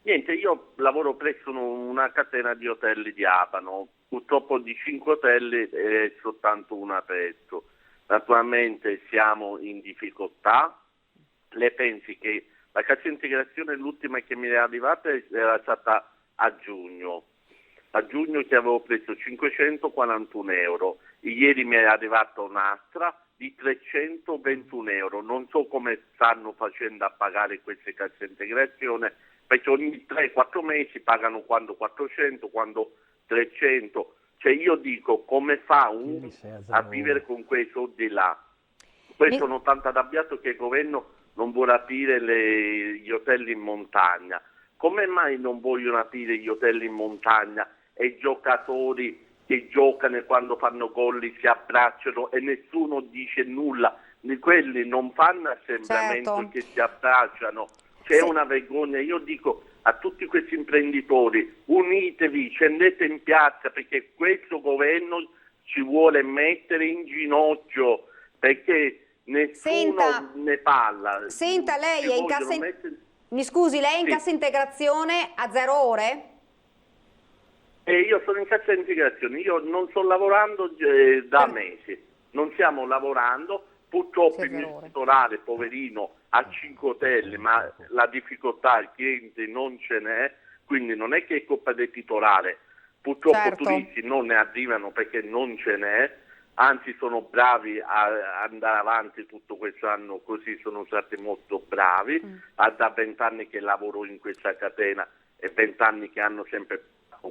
Niente, io lavoro presso una catena di hotel di Abano. Purtroppo di 5 hotel è soltanto uno aperto. Naturalmente siamo in difficoltà. Lei pensi che la cassa integrazione, l'ultima che mi è arrivata, era stata a giugno. A giugno che avevo preso 541 euro. Ieri mi è arrivata un'altra di 321 euro. Non so come stanno facendo a pagare queste casse integrazione, perché ogni 3-4 mesi pagano quando 400, quando 300. Cioè io dico, come fa uno a vivere con quei soldi là? Poi sono tanto arrabbiato che il governo non vuole aprire gli hotel in montagna. Come mai non vogliono aprire gli hotel in montagna e i giocatori che giocano e quando fanno gol si abbracciano e nessuno dice nulla? Quelli non fanno assembramento che si abbracciano. C'è una vergogna. Io dico a tutti questi imprenditori, unitevi, scendete in piazza perché questo governo ci vuole mettere in ginocchio perché nessuno ne parla. Senta, lei è in cassa mi scusi, lei è in cassa integrazione a 0 ore? Io sono in cassa integrazione, io non sto lavorando da mesi, non stiamo lavorando, purtroppo il mio titolare, poverino, ha 5 hotel, ma la difficoltà, il cliente non ce n'è, quindi non è che è colpa del titolare, purtroppo turisti non ne arrivano perché non ce n'è, anzi sono bravi a andare avanti tutto questo anno, così sono stati molto bravi, da 20 anni che lavoro in questa catena e 20 anni che hanno sempre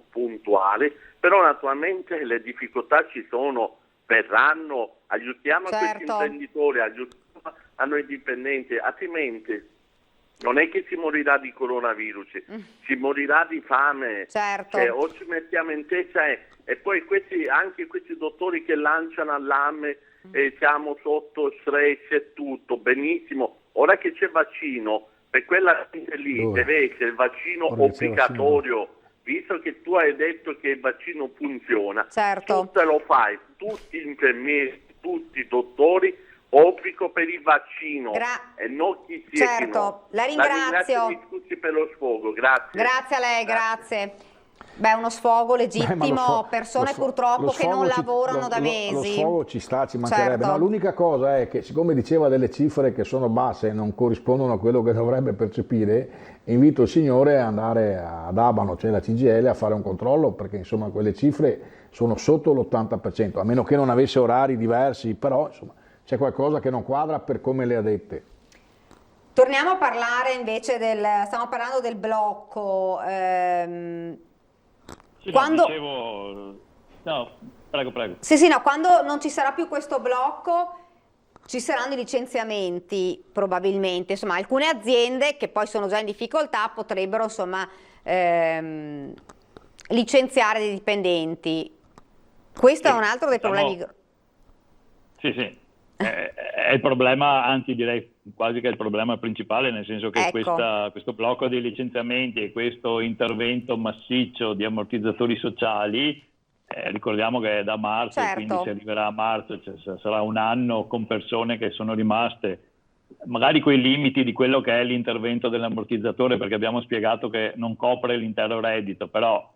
puntuali, però naturalmente le difficoltà ci sono, verranno, aiutiamo questi imprenditori, aiutiamo a noi dipendenti, altrimenti non è che si morirà di coronavirus, si morirà di fame, cioè, o ci mettiamo in testa e poi anche questi dottori che lanciano allarme siamo sotto stress e tutto, benissimo, ora che c'è vaccino, per quella gente lì deve essere il vaccino obbligatorio. Visto che tu hai detto che il vaccino funziona, tu te lo fai, tutti gli infermieri, tutti i dottori, obbligo per il vaccino e non chi si la ringrazio. Mi scusi per lo sfogo, grazie. Grazie a lei, grazie. Beh, uno sfogo legittimo, persone purtroppo che non lavorano da mesi. Lo sfogo ci sta, ci mancherebbe. Certo. No, l'unica cosa è che, siccome diceva delle cifre che sono basse e non corrispondono a quello che dovrebbe percepire, invito il signore a andare ad Abano, cioè la CGIL, a fare un controllo, perché insomma quelle cifre sono sotto l'80%, a meno che non avesse orari diversi, però insomma c'è qualcosa che non quadra per come le ha dette. Torniamo a parlare invece stiamo parlando del blocco. Sì, quando... No, prego. Sì, no, quando non ci sarà più questo blocco ci saranno i licenziamenti probabilmente, insomma alcune aziende che poi sono già in difficoltà potrebbero insomma licenziare dei dipendenti. Questo è un altro dei problemi. Sì. È il problema, anzi direi quasi che è il problema principale, nel senso che Ecco. questo blocco dei licenziamenti e questo intervento massiccio di ammortizzatori sociali, ricordiamo che è da marzo, Certo. quindi si arriverà a marzo, cioè sarà un anno con persone che sono rimaste magari quei limiti di quello che è l'intervento dell'ammortizzatore, perché abbiamo spiegato che non copre l'intero reddito, però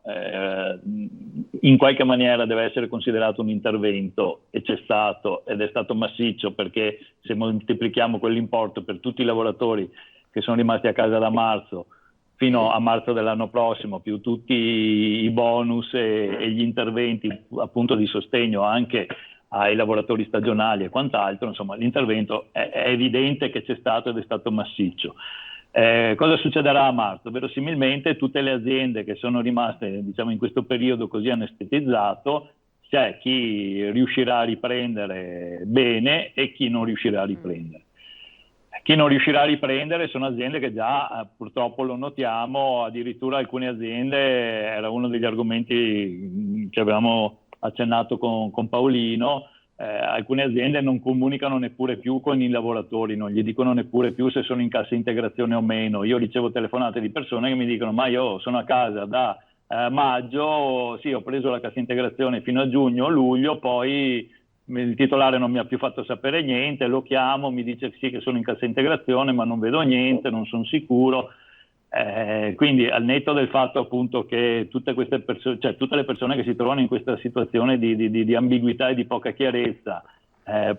in qualche maniera deve essere considerato un intervento, e c'è stato ed è stato massiccio, perché se moltiplichiamo quell'importo per tutti i lavoratori che sono rimasti a casa da marzo fino a marzo dell'anno prossimo, più tutti i bonus e gli interventi appunto di sostegno anche ai lavoratori stagionali e quant'altro, insomma l'intervento è evidente che c'è stato ed è stato massiccio. Cosa succederà a marzo? Verosimilmente tutte le aziende che sono rimaste, diciamo, in questo periodo così anestetizzato, c'è chi riuscirà a riprendere bene e chi non riuscirà a riprendere. Chi non riuscirà a riprendere sono aziende che già purtroppo lo notiamo, addirittura alcune aziende, era uno degli argomenti che avevamo accennato con Paolino, alcune aziende non comunicano neppure più con i lavoratori, non gli dicono neppure più se sono in cassa integrazione o meno. Io ricevo telefonate di persone che mi dicono: ma io sono a casa da maggio, sì, ho preso la cassa integrazione fino a giugno o luglio, poi il titolare non mi ha più fatto sapere niente, lo chiamo, mi dice sì che sono in cassa integrazione ma non vedo niente, non sono sicuro. Quindi al netto del fatto appunto che tutte queste persone, cioè tutte le persone che si trovano in questa situazione di ambiguità e di poca chiarezza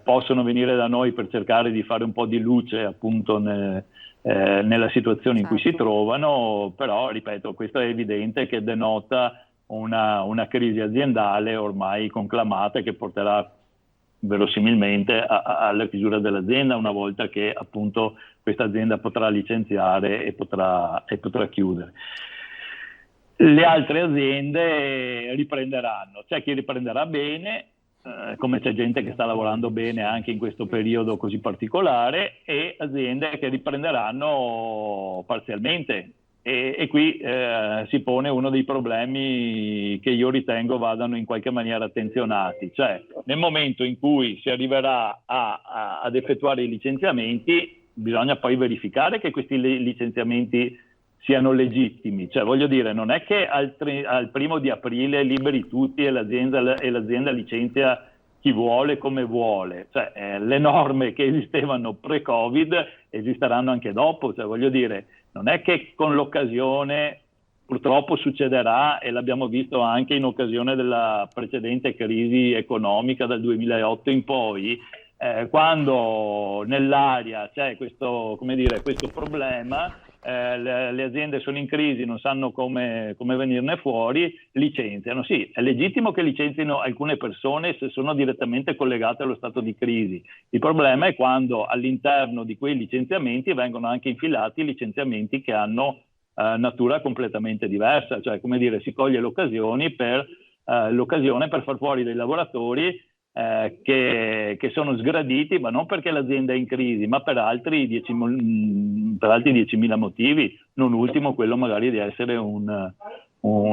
possono venire da noi per cercare di fare un po' di luce appunto nella situazione in cui si trovano, però ripeto, questo è evidente che denota una crisi aziendale ormai conclamata, che porterà verosimilmente alla chiusura dell'azienda una volta che appunto questa azienda potrà licenziare e potrà chiudere. Le altre aziende riprenderanno, c'è chi riprenderà bene, come c'è gente che sta lavorando bene anche in questo periodo così particolare, e aziende che riprenderanno parzialmente. E qui si pone uno dei problemi che io ritengo vadano in qualche maniera attenzionati, cioè nel momento in cui si arriverà ad effettuare i licenziamenti bisogna poi verificare che questi licenziamenti siano legittimi, cioè voglio dire, non è che al 1° aprile liberi tutti e l'azienda licenzia chi vuole come vuole, cioè le norme che esistevano pre-Covid esisteranno anche dopo, cioè voglio dire, non è che con l'occasione, purtroppo succederà, e l'abbiamo visto anche in occasione della precedente crisi economica dal 2008 in poi, quando nell'aria c'è questo problema, le aziende sono in crisi, non sanno come venirne fuori, licenziano. Sì, è legittimo che licenzino alcune persone se sono direttamente collegate allo stato di crisi. Il problema è quando all'interno di quei licenziamenti vengono anche infilati licenziamenti che hanno natura completamente diversa, cioè come dire, si coglie l'occasione per far fuori dei lavoratori che sono sgraditi, ma non perché l'azienda è in crisi, ma per altri 10.000 motivi, non ultimo quello magari di essere un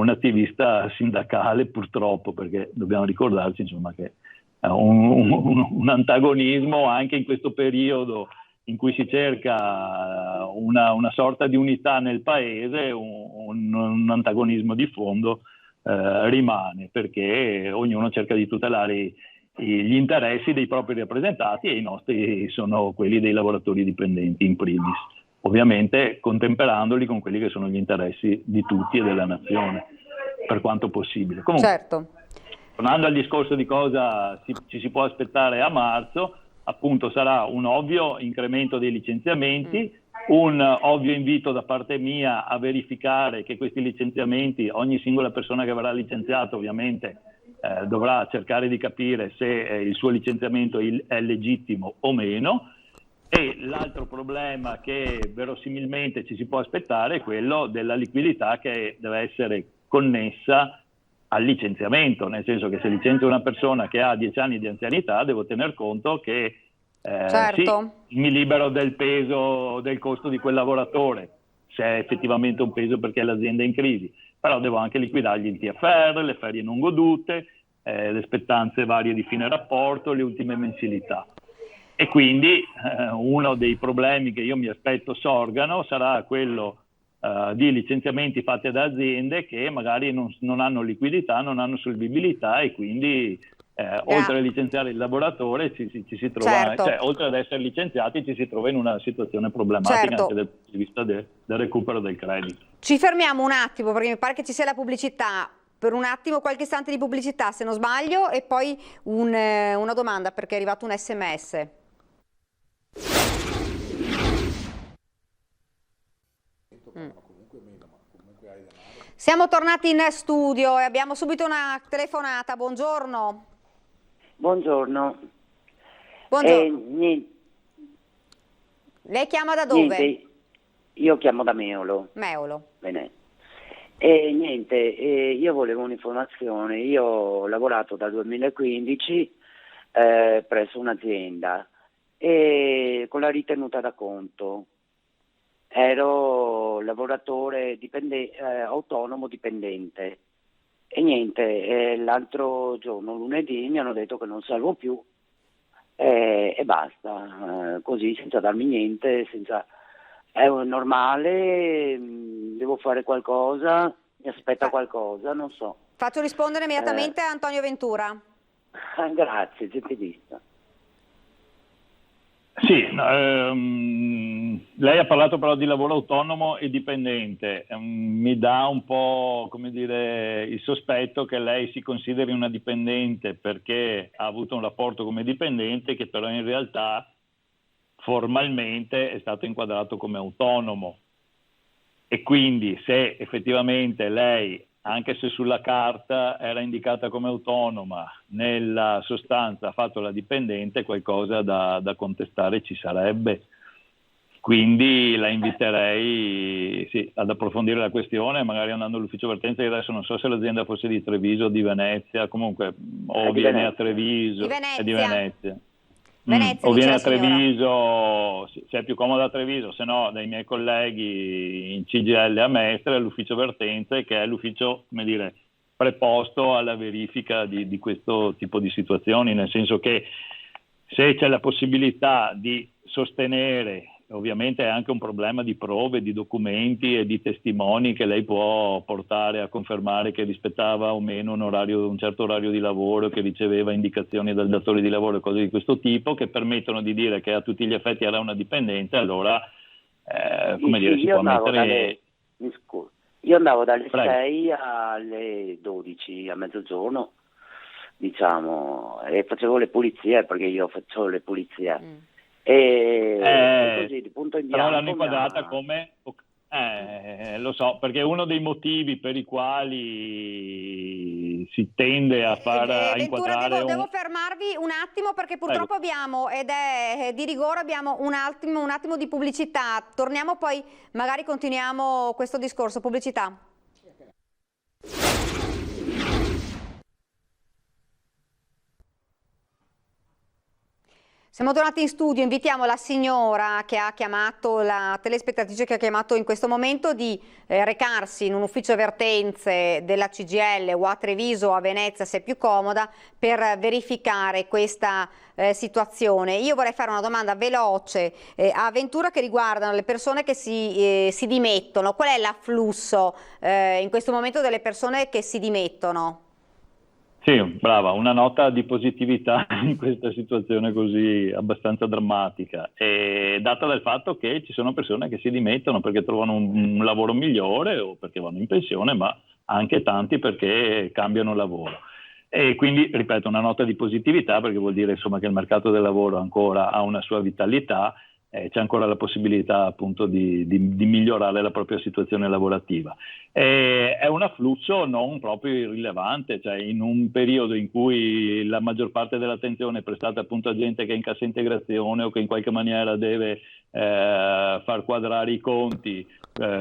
attivista sindacale, purtroppo, perché dobbiamo ricordarci insomma che un antagonismo anche in questo periodo in cui si cerca una sorta di unità nel paese, un antagonismo di fondo rimane, perché ognuno cerca di tutelare gli interessi dei propri rappresentati, e i nostri sono quelli dei lavoratori dipendenti in primis, ovviamente contemperandoli con quelli che sono gli interessi di tutti e della nazione. per quanto possibile. Comunque, certo. Tornando al discorso di cosa ci si può aspettare a marzo, appunto sarà un ovvio incremento dei licenziamenti, un ovvio invito da parte mia a verificare che questi licenziamenti, ogni singola persona che verrà licenziata ovviamente dovrà cercare di capire se il suo licenziamento è legittimo o meno. E l'altro problema che verosimilmente ci si può aspettare è quello della liquidità, che deve essere connessa al licenziamento, nel senso che se licenzio una persona che ha 10 anni di anzianità devo tener conto che certo. sì, mi libero del peso del costo di quel lavoratore, se è effettivamente un peso perché l'azienda è in crisi, però devo anche liquidargli il TFR, le ferie non godute, le spettanze varie di fine rapporto, le ultime mensilità. E quindi uno dei problemi che io mi aspetto sorgano sarà quello di licenziamenti fatti da aziende che magari non hanno liquidità, non hanno solvibilità, e quindi oltre a licenziare il lavoratore ci si trova, certo. cioè, oltre ad essere licenziati ci si trova in una situazione problematica, certo. anche dal punto di vista del recupero del credito. Ci fermiamo un attimo perché mi pare che ci sia la pubblicità. Per un attimo, qualche istante di pubblicità se non sbaglio, e poi una domanda perché è arrivato un SMS. Siamo tornati in studio e abbiamo subito una telefonata. Buongiorno. Buongiorno. Buongiorno. Lei chiama da dove? Niente, io chiamo da Meolo. Meolo. Bene. Io volevo un'informazione. Io ho lavorato dal 2015 presso un'azienda e con la ritenuta da conto. Ero lavoratore autonomo dipendente e l'altro giorno, lunedì, mi hanno detto che non salvo più e basta, così senza darmi niente, è normale, devo fare qualcosa, mi aspetta qualcosa, non so. Faccio rispondere immediatamente a Antonio Ventura. Grazie, gentilissima. Sì, lei ha parlato però di lavoro autonomo e dipendente, mi dà un po', come dire, il sospetto che lei si consideri una dipendente perché ha avuto un rapporto come dipendente, che però in realtà formalmente è stato inquadrato come autonomo, e quindi se effettivamente lei, anche se sulla carta era indicata come autonoma, nella sostanza ha fatto la dipendente, qualcosa da contestare ci sarebbe. Quindi la inviterei ad approfondire la questione, magari andando all'ufficio vertenza. Io adesso non so se l'azienda fosse di Treviso o di Venezia, comunque o viene a Treviso, è di Venezia. Venezia, o viene a Treviso, se è più comodo a Treviso, se no dai miei colleghi in CGL a Mestre, all'ufficio vertenze, che è l'ufficio, come dire, preposto alla verifica di questo tipo di situazioni, nel senso che se c'è la possibilità di sostenere, ovviamente è anche un problema di prove, di documenti e di testimoni che lei può portare a confermare che rispettava o meno un certo orario di lavoro, che riceveva indicazioni dal datore di lavoro e cose di questo tipo, che permettono di dire che a tutti gli effetti era una dipendente, allora si può mettere... Io andavo dalle 6 alle 12 a mezzogiorno, diciamo, e facevo le pulizie, perché io faccio le pulizie. E così di punto in bianco. Però l'hanno inquadrata come lo so, perché è uno dei motivi per i quali si tende a inquadrare. Devo fermarvi un attimo perché purtroppo abbiamo, ed è di rigore, abbiamo un attimo di pubblicità. Torniamo poi, magari continuiamo questo discorso. Pubblicità. Siamo tornati in studio, invitiamo la signora che ha chiamato, la telespettatrice che ha chiamato in questo momento, di recarsi in un ufficio vertenze della CGIL o a Treviso o a Venezia, se è più comoda, per verificare questa situazione. Io vorrei fare una domanda veloce a Ventura che riguardano le persone che si dimettono. Qual è l'afflusso in questo momento delle persone che si dimettono? Sì, brava, una nota di positività in questa situazione così abbastanza drammatica, e data dal fatto che ci sono persone che si dimettono perché trovano un lavoro migliore o perché vanno in pensione, ma anche tanti perché cambiano lavoro. E quindi, ripeto, una nota di positività, perché vuol dire insomma che il mercato del lavoro ancora ha una sua vitalità, c'è ancora la possibilità appunto di migliorare la propria situazione lavorativa. È un afflusso non proprio irrilevante, cioè in un periodo in cui la maggior parte dell'attenzione è prestata appunto a gente che è in cassa integrazione o che in qualche maniera deve far quadrare i conti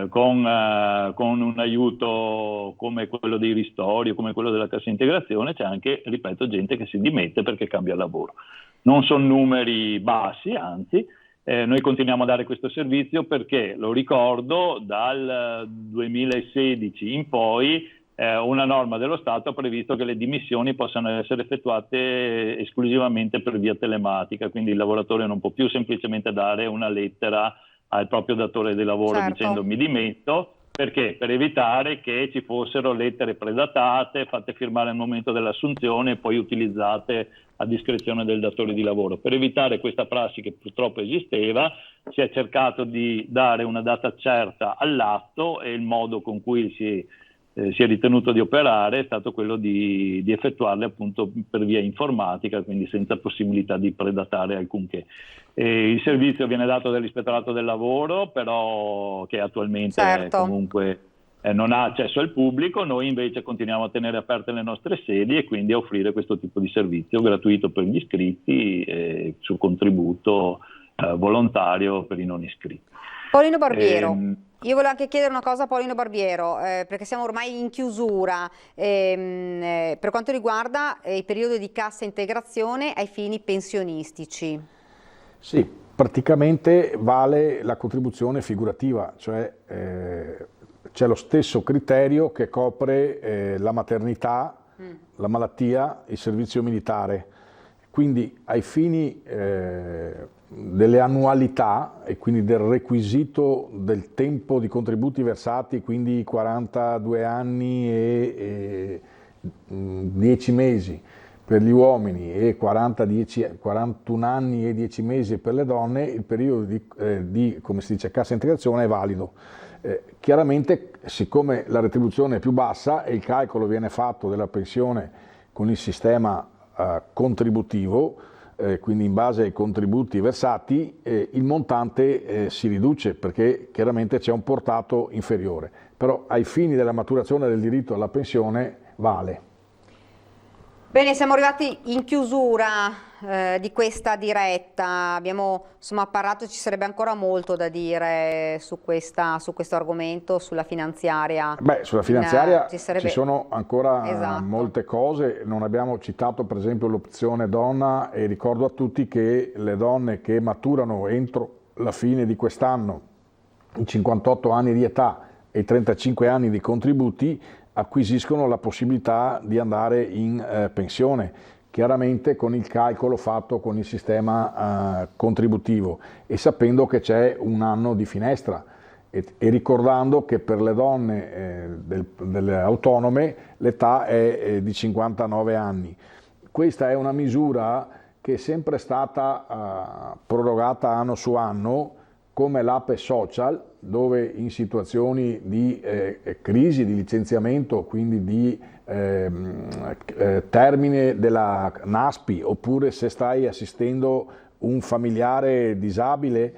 con un aiuto come quello dei ristori o come quello della cassa integrazione, c'è anche, ripeto, gente che si dimette perché cambia lavoro. Non sono numeri bassi, anzi. Noi continuiamo a dare questo servizio perché, lo ricordo, dal 2016 in poi una norma dello Stato ha previsto che le dimissioni possano essere effettuate esclusivamente per via telematica, quindi il lavoratore non può più semplicemente dare una lettera al proprio datore di lavoro dicendo mi dimetto, perché? Per evitare che ci fossero lettere predatate, fatte firmare al momento dell'assunzione e poi utilizzate a discrezione del datore di lavoro. Per evitare questa prassi che purtroppo esisteva, si è cercato di dare una data certa all'atto e il modo con cui si è ritenuto di operare è stato quello di effettuarle appunto per via informatica, quindi senza possibilità di predatare alcunché. Il servizio viene dato dall'Ispettorato del Lavoro, però che attualmente comunque non ha accesso al pubblico. Noi invece continuiamo a tenere aperte le nostre sedi e quindi a offrire questo tipo di servizio gratuito per gli iscritti su contributo volontario per i non iscritti. Paolino Barbiero, io volevo anche chiedere una cosa a Paolino Barbiero, perché siamo ormai in chiusura, per quanto riguarda il periodo di cassa integrazione ai fini pensionistici. Sì, praticamente vale la contribuzione figurativa, cioè c'è lo stesso criterio che copre la maternità, la malattia, il servizio militare. Quindi ai fini delle annualità e quindi del requisito del tempo di contributi versati, quindi 42 anni e 10 mesi per gli uomini e 41 anni e 10 mesi per le donne, il periodo di come si dice, cassa integrazione è valido. Chiaramente, siccome la retribuzione è più bassa e il calcolo viene fatto della pensione con il sistema contributivo, quindi in base ai contributi versati, il montante si riduce perché chiaramente c'è un portato inferiore, però ai fini della maturazione del diritto alla pensione vale. Bene, siamo arrivati in chiusura di questa diretta, abbiamo insomma parlato, ci sarebbe ancora molto da dire su questo argomento, sulla finanziaria. Beh, sulla finanziaria ci sono ancora molte cose, non abbiamo citato per esempio l'opzione donna e ricordo a tutti che le donne che maturano entro la fine di quest'anno i 58 anni di età e i 35 anni di contributi acquisiscono la possibilità di andare in pensione, chiaramente con il calcolo fatto con il sistema contributivo e sapendo che c'è un anno di finestra e ricordando che per le donne delle autonome l'età è di 59 anni. Questa è una misura che è sempre stata prorogata anno su anno, come l'Ape Social, dove in situazioni di crisi, di licenziamento, quindi di termine della NASPI, oppure se stai assistendo un familiare disabile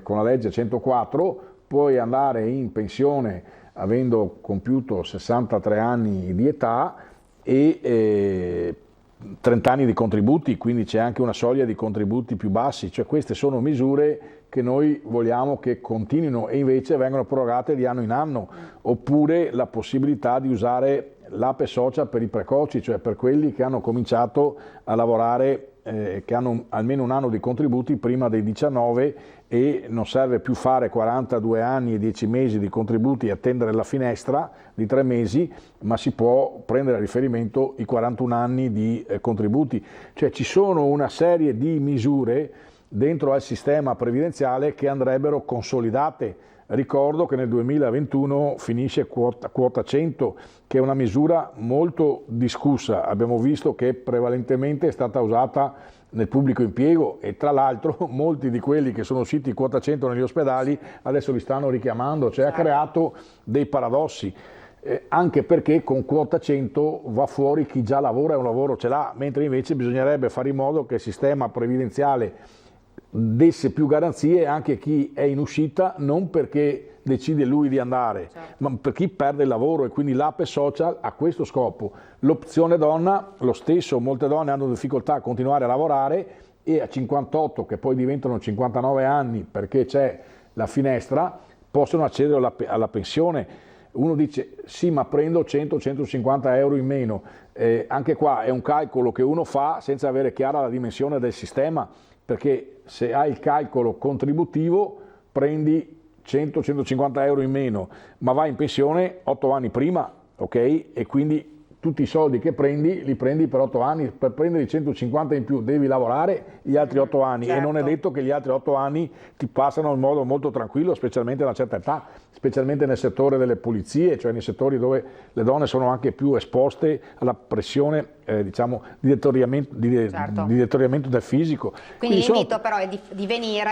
con la legge 104, puoi andare in pensione avendo compiuto 63 anni di età e 30 anni di contributi, quindi c'è anche una soglia di contributi più bassi, cioè queste sono misure che noi vogliamo che continuino e invece vengono prorogate di anno in anno, oppure la possibilità di usare l'Ape Social per i precoci, cioè per quelli che hanno cominciato a lavorare, che hanno almeno un anno di contributi prima dei 19 e non serve più fare 42 anni e 10 mesi di contributi e attendere la finestra di 3 mesi, ma si può prendere a riferimento i 41 anni di contributi. Cioè ci sono una serie di misure dentro al sistema previdenziale che andrebbero consolidate. Ricordo che nel 2021 finisce quota 100, che è una misura molto discussa. Abbiamo visto che prevalentemente è stata usata nel pubblico impiego e tra l'altro molti di quelli che sono usciti quota 100 negli ospedali adesso li stanno richiamando, cioè ha creato dei paradossi. anche perché con quota 100 va fuori chi già lavora e un lavoro ce l'ha, mentre invece bisognerebbe fare in modo che il sistema previdenziale desse più garanzie anche a chi è in uscita, non perché decide lui di andare, ma per chi perde il lavoro, e quindi l'APE Social ha questo scopo. L'opzione donna, lo stesso, molte donne hanno difficoltà a continuare a lavorare e a 58, che poi diventano 59 anni perché c'è la finestra, possono accedere alla pensione. Uno dice sì, ma prendo 100-150 euro in meno, anche qua è un calcolo che uno fa senza avere chiara la dimensione del sistema, perché se hai il calcolo contributivo prendi 100-150 euro in meno, ma vai in pensione 8 anni prima, ok? E quindi tutti i soldi che prendi li prendi per 8 anni, per prendere i 150 in più devi lavorare gli altri 8 anni, e non è detto che gli altri 8 anni ti passano in modo molto tranquillo, specialmente a una certa età, specialmente nel settore delle pulizie, cioè nei settori dove le donne sono anche più esposte alla pressione diciamo di deterioramento del fisico. Quindi l'invito però è di venire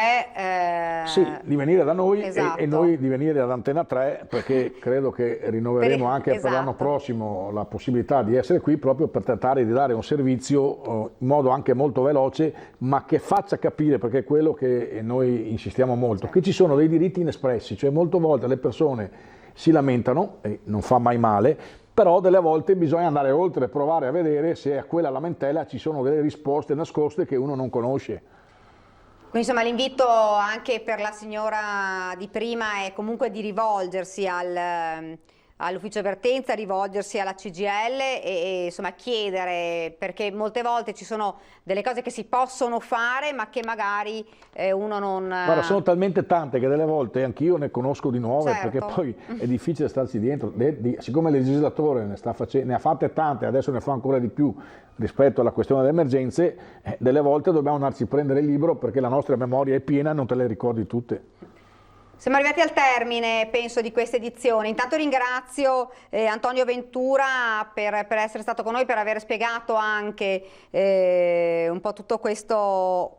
sì, di venire da noi, esatto. e noi di venire ad Antena 3, perché credo che rinnoveremo anche per l'anno prossimo la possibilità di essere qui, proprio per tentare di dare un servizio in modo anche molto veloce, ma che faccia capire, perché è quello che noi insistiamo molto, che ci sono dei diritti inespressi, cioè molte volte le persone si lamentano, e non fa mai male, però delle volte bisogna andare oltre, provare a vedere se a quella lamentela ci sono delle risposte nascoste che uno non conosce. Quindi insomma l'invito anche per la signora di prima è comunque di rivolgersi all'ufficio vertenza, rivolgersi alla CGIL e insomma chiedere, perché molte volte ci sono delle cose che si possono fare ma che magari uno non... Guarda, sono talmente tante che delle volte anch'io ne conosco di nuove, perché poi è difficile starci dietro, siccome il legislatore ne ha fatte tante, adesso ne fa ancora di più rispetto alla questione delle emergenze, delle volte dobbiamo andarci a prendere il libro perché la nostra memoria è piena e non te le ricordi tutte. Siamo arrivati al termine, penso, di questa edizione. Intanto ringrazio Antonio Ventura per essere stato con noi, per aver spiegato anche un po' tutto questo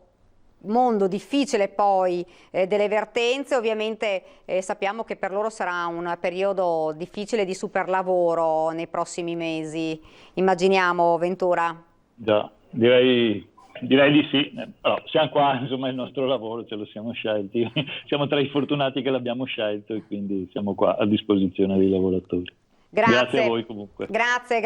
mondo difficile poi delle vertenze. Ovviamente sappiamo che per loro sarà un periodo difficile di superlavoro nei prossimi mesi, immaginiamo, Ventura? Già, direi di sì, però siamo qua, insomma il nostro lavoro ce lo siamo scelti, siamo tra i fortunati che l'abbiamo scelto e quindi siamo qua a disposizione dei lavoratori. Grazie a voi comunque. Grazie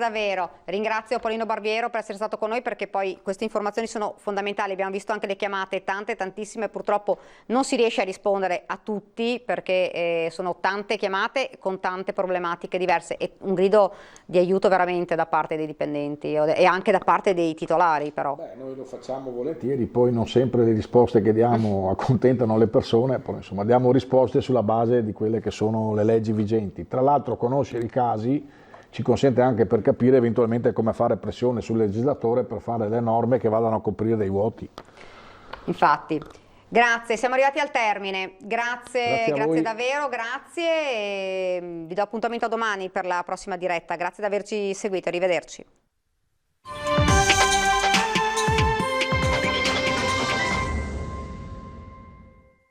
davvero. Ringrazio Paolino Barbiero per essere stato con noi, perché poi queste informazioni sono fondamentali. Abbiamo visto anche le chiamate, tantissime, purtroppo non si riesce a rispondere a tutti perché sono tante chiamate con tante problematiche diverse, e un grido di aiuto veramente da parte dei dipendenti e anche da parte dei titolari però. Noi lo facciamo volentieri, poi non sempre le risposte che diamo accontentano le persone, poi insomma diamo risposte sulla base di quelle che sono le leggi vigenti. Tra l'altro conoscere i casi ci consente anche per capire eventualmente come fare pressione sul legislatore per fare le norme che vadano a coprire dei vuoti. Infatti, grazie, siamo arrivati al termine. Grazie davvero, grazie. E vi do appuntamento a domani per la prossima diretta. Grazie di averci seguito, arrivederci.